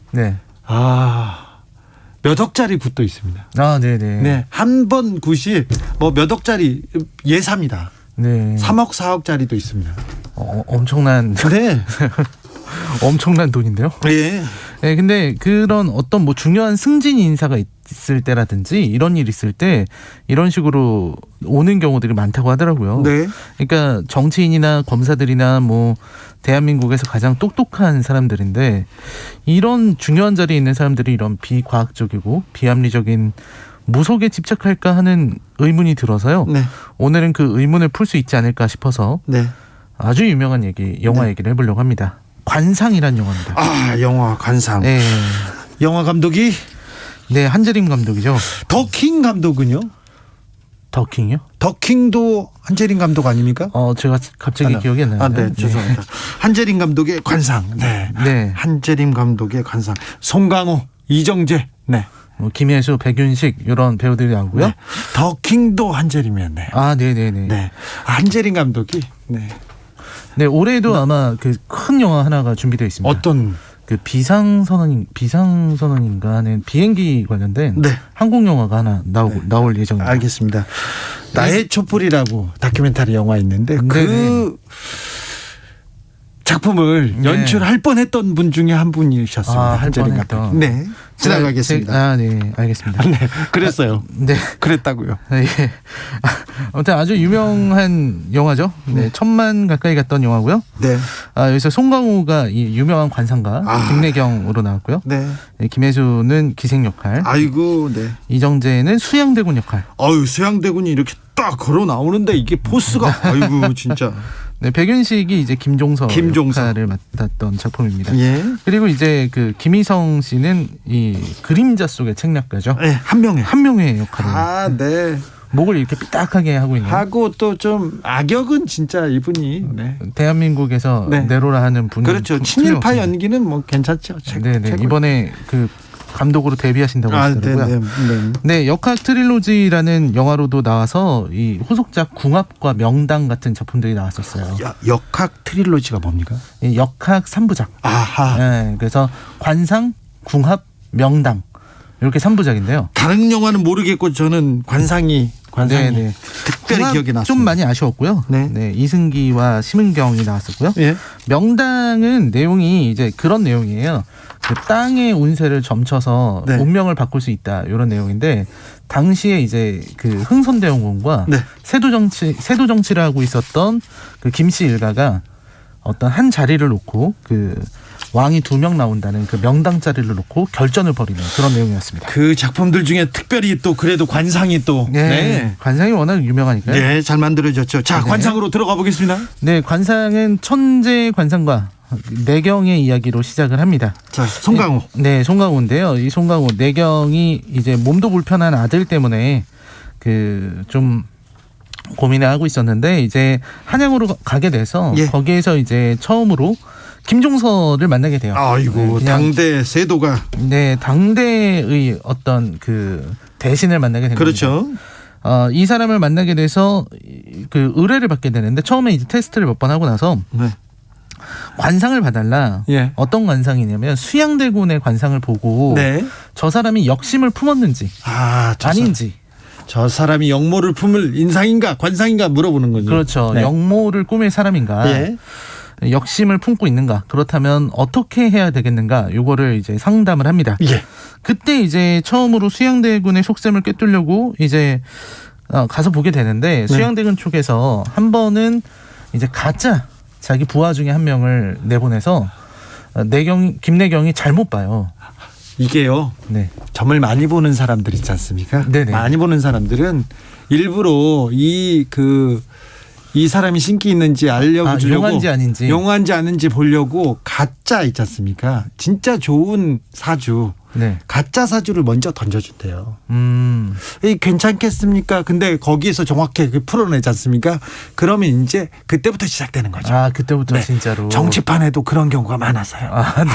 몇 억짜리 굿도 있습니다. 네네. 한 번 굿이 뭐 몇 억짜리 예사입니다. 네. 3억 4억짜리도 있습니다. 엄청난. 네. 엄청난 돈인데요. 예. 네, 근데 그런 어떤 뭐 중요한 승진 인사가 있을 때라든지 이런 일 있을 때 이런 식으로 오는 경우들이 많다고 하더라고요. 네. 그러니까 정치인이나 검사들이나 뭐 대한민국에서 가장 똑똑한 사람들인데, 이런 중요한 자리에 있는 사람들이 이런 비과학적이고 비합리적인 무속에 집착할까 하는 의문이 들어서요. 오늘은 그 의문을 풀 수 있지 않을까 싶어서 아주 유명한 영화 얘기를 해보려고 합니다. 관상이란 영화입니다. 영화 관상. 네. 영화 감독이 한재림 감독이죠. 더킹 감독은요? 더킹이요? 더킹도 한재림 감독 아닙니까? 제가 갑자기 기억이 안 나요. 네, 죄송합니다. 한재림 감독의 관상. 네. 한재림 감독의 관상. 송강호, 이정재. 네. 김혜수, 백윤식 이런 배우들이 나오고요. 더킹도 한재림이었네요. 네네네. 한재림 감독이. 네, 올해도 아마 그 큰 영화 하나가 준비되어 있습니다. 어떤? 그 비상선언인가 하는 비행기 관련된 한국 영화가 하나 나올 예정입니다. 알겠습니다. 나의 촛불이라고 다큐멘터리 영화 있는데 그 작품을 연출할 뻔했던 분 중에 한 분이셨습니다. 한재림 감독. 네. 지나가겠습니다. 네, 알겠습니다. 그랬어요. 네, 그랬다고요. 예. 아무튼 아주 유명한 영화죠. 1,000만 가까이 갔던 영화고요. 네. 여기서 송강호가 이 유명한 관상가 김래경으로 나왔고요. 네. 김혜수는 기생 역할. 아이고, 네. 이정재는 수양대군 역할. 수양대군이 이렇게 딱 걸어 나오는데 이게 포스가 아이고 진짜. 네, 백윤식이 이제 김종서 역할을 맡았던 작품입니다. 예. 그리고 이제 그 김희성 씨는 이 그림자 속의 책략가죠. 네, 한명회 역할을. 네. 목을 이렇게 삐딱하게 하고 있는. 하고 또 좀 악역은 진짜 이분이. 대한민국에서 내로라 하는 분이. 그렇죠. 친일파 연기는 뭐 괜찮죠. 네네. 이번에 그 감독으로 데뷔하신다고 하시더라고요. 네, 역학 트릴로지라는 영화로도 나와서 이 후속작 궁합과 명당 같은 작품들이 나왔었어요. 역학 트릴로지가 뭡니까? 역학 3부작. 아하. 네, 그래서 관상, 궁합, 명당 이렇게 3부작인데요. 다른 영화는 모르겠고 저는 관상이 네네. 특별히 기억이 났습니다. 좀 많이 아쉬웠고요. 네, 이승기와 심은경이 나왔었고요. 예. 명당은 내용이 이제 그런 내용이에요. 그 땅의 운세를 점쳐서 네. 운명을 바꿀 수 있다 이런 내용인데 당시에 이제 그 흥선대원군과 네. 세도 정치를 하고 있었던 그 김씨 일가가 어떤 한 자리를 놓고 그 왕이 2명 나온다는 그 명당 자리를 놓고 결전을 벌이는 그런 내용이었습니다. 그 작품들 중에 특별히 또 그래도 관상이 또 관상이 워낙 유명하니까요. 네, 잘 만들어졌죠. 자, 네. 관상으로 들어가 보겠습니다. 네, 관상은 천재 관상과 내경의 이야기로 시작을 합니다. 자, 송강호. 네, 송강호인데요. 이 송강호 내경이 이제 몸도 불편한 아들 때문에 그 좀 고민을 하고 있었는데 이제 한양으로 가게 돼서 거기에서 이제 처음으로 김종서를 만나게 돼요. 아이고, 네, 당대 세도가. 네, 당대의 어떤 그 대신을 만나게 된 그렇죠. 겁니다. 이 사람을 만나게 돼서 그 의뢰를 받게 되는데 처음에 이제 테스트를 몇 번 하고 나서 관상을 봐달라. 어떤 관상이냐면 수양대군의 관상을 보고 저 사람이 역심을 품었는지 아닌지. 저 사람이 역모를 품을 인상인가 관상인가 물어보는 거죠. 그렇죠. 네. 역모를 꾸밀 사람인가. 역심을 품고 있는가. 그렇다면 어떻게 해야 되겠는가. 요거를 이제 상담을 합니다. 그때 이제 처음으로 수양대군의 속셈을 꿰뚫려고 이제 가서 보게 되는데 수양대군 쪽에서 한 번은 이제 가짜 자기 부하 중에 한 명을 내보내서 김내경이 잘못 봐요. 이게요. 네. 점을 많이 보는 사람들 있지 않습니까? 네네. 많이 보는 사람들은 일부러 이 사람이 신기 있는지 알려주려고 용한지 아닌지 보려고 가짜 있지 않습니까? 진짜 좋은 사주, 가짜 사주를 먼저 던져준대요. 이 괜찮겠습니까? 근데 거기에서 정확하게 풀어내지 않습니까? 그러면 이제 그때부터 시작되는 거죠. 아, 그때부터 진짜로. 정치판에도 그런 경우가 많아서요.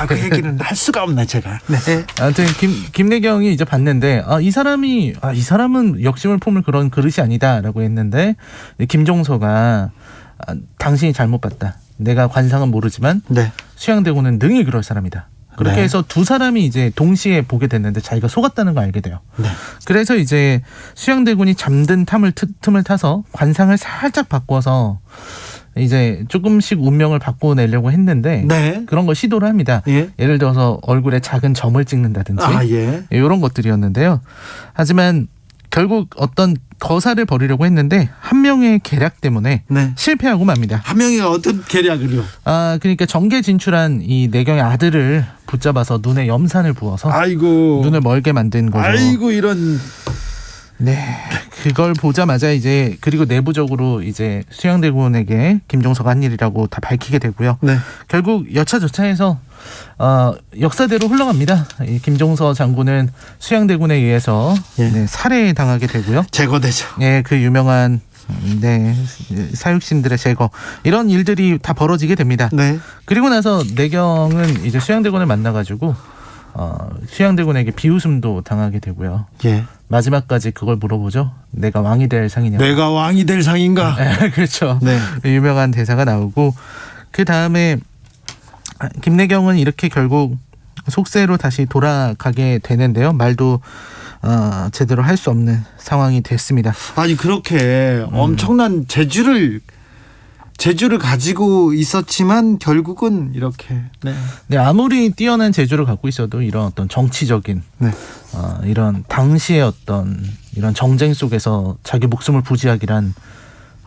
그 얘기는 할 수가 없네 제가. 네. 아무튼 김내경이 이제 봤는데 이 사람은 역심을 품을 그런 그릇이 아니다라고 했는데 김종서가 당신이 잘못 봤다. 내가 관상은 모르지만 수양대군은 능히 그럴 사람이다. 그렇게 해서 두 사람이 이제 동시에 보게 됐는데 자기가 속았다는 걸 알게 돼요. 그래서 이제 수양대군이 잠든 틈을 타서 관상을 살짝 바꿔서 이제 조금씩 운명을 바꿔내려고 했는데 그런 걸 시도를 합니다. 예를 들어서 얼굴에 작은 점을 찍는다든지 이런 것들이었는데요. 하지만 결국 어떤 거사를 벌이려고 했는데 한 명의 계략 때문에 실패하고 맙니다. 한 명이 어떤 계략을요? 그러니까 정계 진출한 이 내경의 아들을 붙잡아서 눈에 염산을 부어서 눈을 멀게 만든 거죠. 아이고 이런. 네, 그걸 보자마자 이제 그리고 내부적으로 이제 수양대군에게 김종서가 한 일이라고 다 밝히게 되고요. 결국 여차저차해서 역사대로 흘러갑니다. 이 김종서 장군은 수양대군에 의해서 살해당하게 되고요. 제거되죠. 네, 그 유명한 사육신들의 제거 이런 일들이 다 벌어지게 됩니다. 그리고 나서 내경은 이제 수양대군을 만나가지고 수양대군에게 비웃음도 당하게 되고요. 마지막까지 그걸 물어보죠. 내가 왕이 될 상이냐? 내가 왕이 될 상인가? 그렇죠. 유명한 대사가 나오고 그 다음에 김내경은 이렇게 결국 속세로 다시 돌아가게 되는데요. 말도 제대로 할 수 없는 상황이 됐습니다. 아니 그렇게 엄청난 재주를 가지고 있었지만 결국은 이렇게 아무리 뛰어난 재주를 갖고 있어도 이런 어떤 정치적인 이런 당시의 어떤 이런 정쟁 속에서 자기 목숨을 부지하기란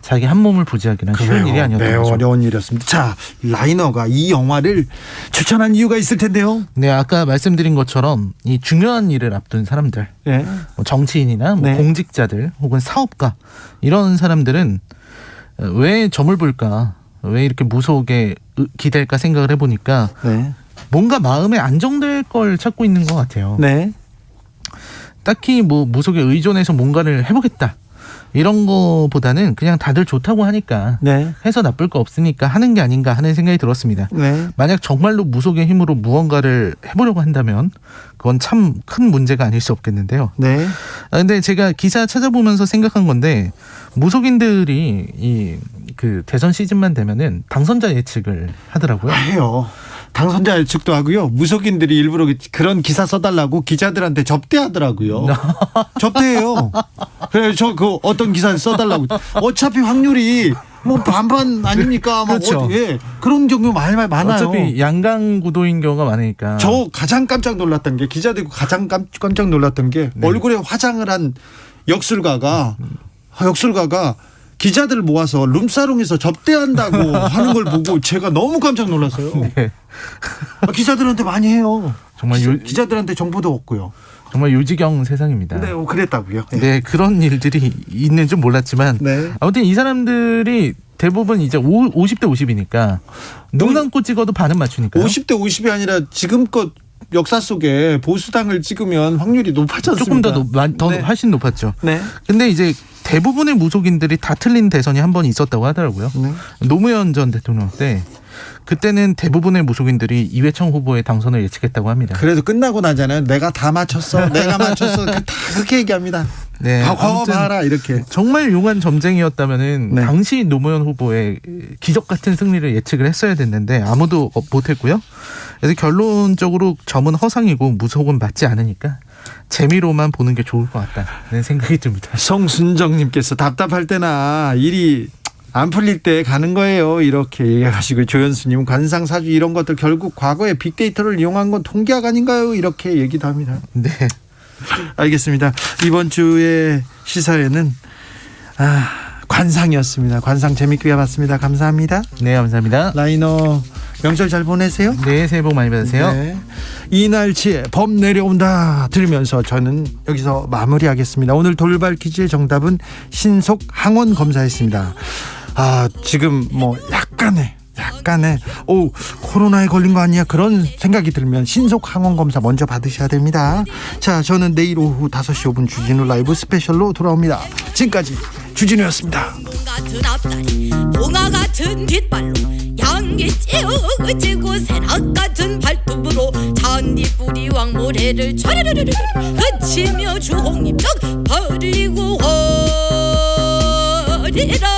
자기 한 몸을 부지하기란 쉬운 일이 아니었던 매우 거죠. 어려운 일이었습니다. 자, 라이너가 이 영화를 추천한 이유가 있을 텐데요. 네, 아까 말씀드린 것처럼 이 중요한 일을 앞둔 사람들, 뭐 정치인이나 뭐 공직자들 혹은 사업가 이런 사람들은 왜 점을 볼까? 왜 이렇게 무속에 기댈까 생각을 해보니까 뭔가 마음에 안정될 걸 찾고 있는 것 같아요. 딱히 뭐 무속에 의존해서 뭔가를 해보겠다. 이런 거보다는 그냥 다들 좋다고 하니까 해서 나쁠 거 없으니까 하는 게 아닌가 하는 생각이 들었습니다. 만약 정말로 무속의 힘으로 무언가를 해보려고 한다면 그건 참 큰 문제가 아닐 수 없겠는데요. 근데 제가 기사 찾아보면서 생각한 건데 무속인들이 그 대선 시즌만 되면은 당선자 예측을 하더라고요. 해요. 당선자 측도 하고요. 무속인들이 일부러 그런 기사 써달라고 기자들한테 접대하더라고요. 접대해요. 그래서 저 그 어떤 기사 써달라고. 어차피 확률이 뭐 반반 아닙니까? 그렇죠. 예, 그런 경우 많아요. 어차피 양강 구도인 경우가 많으니까. 저 가장 깜짝 놀랐던 게 기자들이 가장 깜짝 놀랐던 게 얼굴에 화장을 한 역술가가 기자들 모아서 룸사롱에서 접대한다고 하는 걸 보고 제가 너무 깜짝 놀랐어요. 네. 기자들한테 많이 해요. 정말 기자들한테 정보도 없고요. 정말 요지경 세상입니다. 네, 그랬다고요. 네, 그런 일들이 있는 줄 몰랐지만 아무튼 이 사람들이 대부분 이제 50대 50이니까 눈 감고 찍어도 반은 맞추니까. 50대 50이 아니라 지금껏 역사 속에 보수당을 찍으면 확률이 높아지 않습니까? 조금 더 훨씬 높았죠. 네. 근데 이제 대부분의 무속인들이 다 틀린 대선이 한 번 있었다고 하더라고요. 노무현 전 대통령 때 그때는 대부분의 무속인들이 이회창 후보의 당선을 예측했다고 합니다. 그래도 끝나고 나잖아요. 내가 다 맞췄어. 내가 맞췄어. 다 그렇게 얘기합니다. 네, 봐라 이렇게. 정말 용한 점쟁이였다면은 당시 노무현 후보의 기적 같은 승리를 예측을 했어야 됐는데 아무도 못했고요. 그래서 결론적으로 점은 허상이고 무속은 맞지 않으니까 재미로만 보는 게 좋을 것 같다는 생각이 듭니다. 성순정님께서 답답할 때나 일이 안 풀릴 때 가는 거예요. 이렇게 얘기하시고 조현수님 관상사주 이런 것들 결국 과거에 빅데이터를 이용한 건 통계학 아닌가요? 이렇게 얘기도 합니다. 네. 알겠습니다. 이번 주의 시사회는 관상이었습니다. 관상 재밌게 봐봤습니다. 감사합니다. 네, 감사합니다. 라이너 명절 잘 보내세요. 네, 새해 복 많이 받으세요. 네. 이날치에 범 내려온다 들으면서 저는 여기서 마무리하겠습니다. 오늘 돌발 퀴즈의 정답은 신속 항원 검사였습니다. 지금 뭐 약간의 코로나에 걸린 거 아니야 그런 생각이 들면 신속 항원 검사 먼저 받으셔야 됩니다. 자, 저는 내일 오후 5시 5분 주진우 라이브 스페셜로 돌아옵니다. 지금까지 주진우였습니다. 같은 앞다리 봉화 같은 뒷발로 양기 찌우지고 새낙 같은 발톱으로 잔디뿌리 왕모래를 촤르르르르 흐치며 주홍잎 떡 벌리고 허리라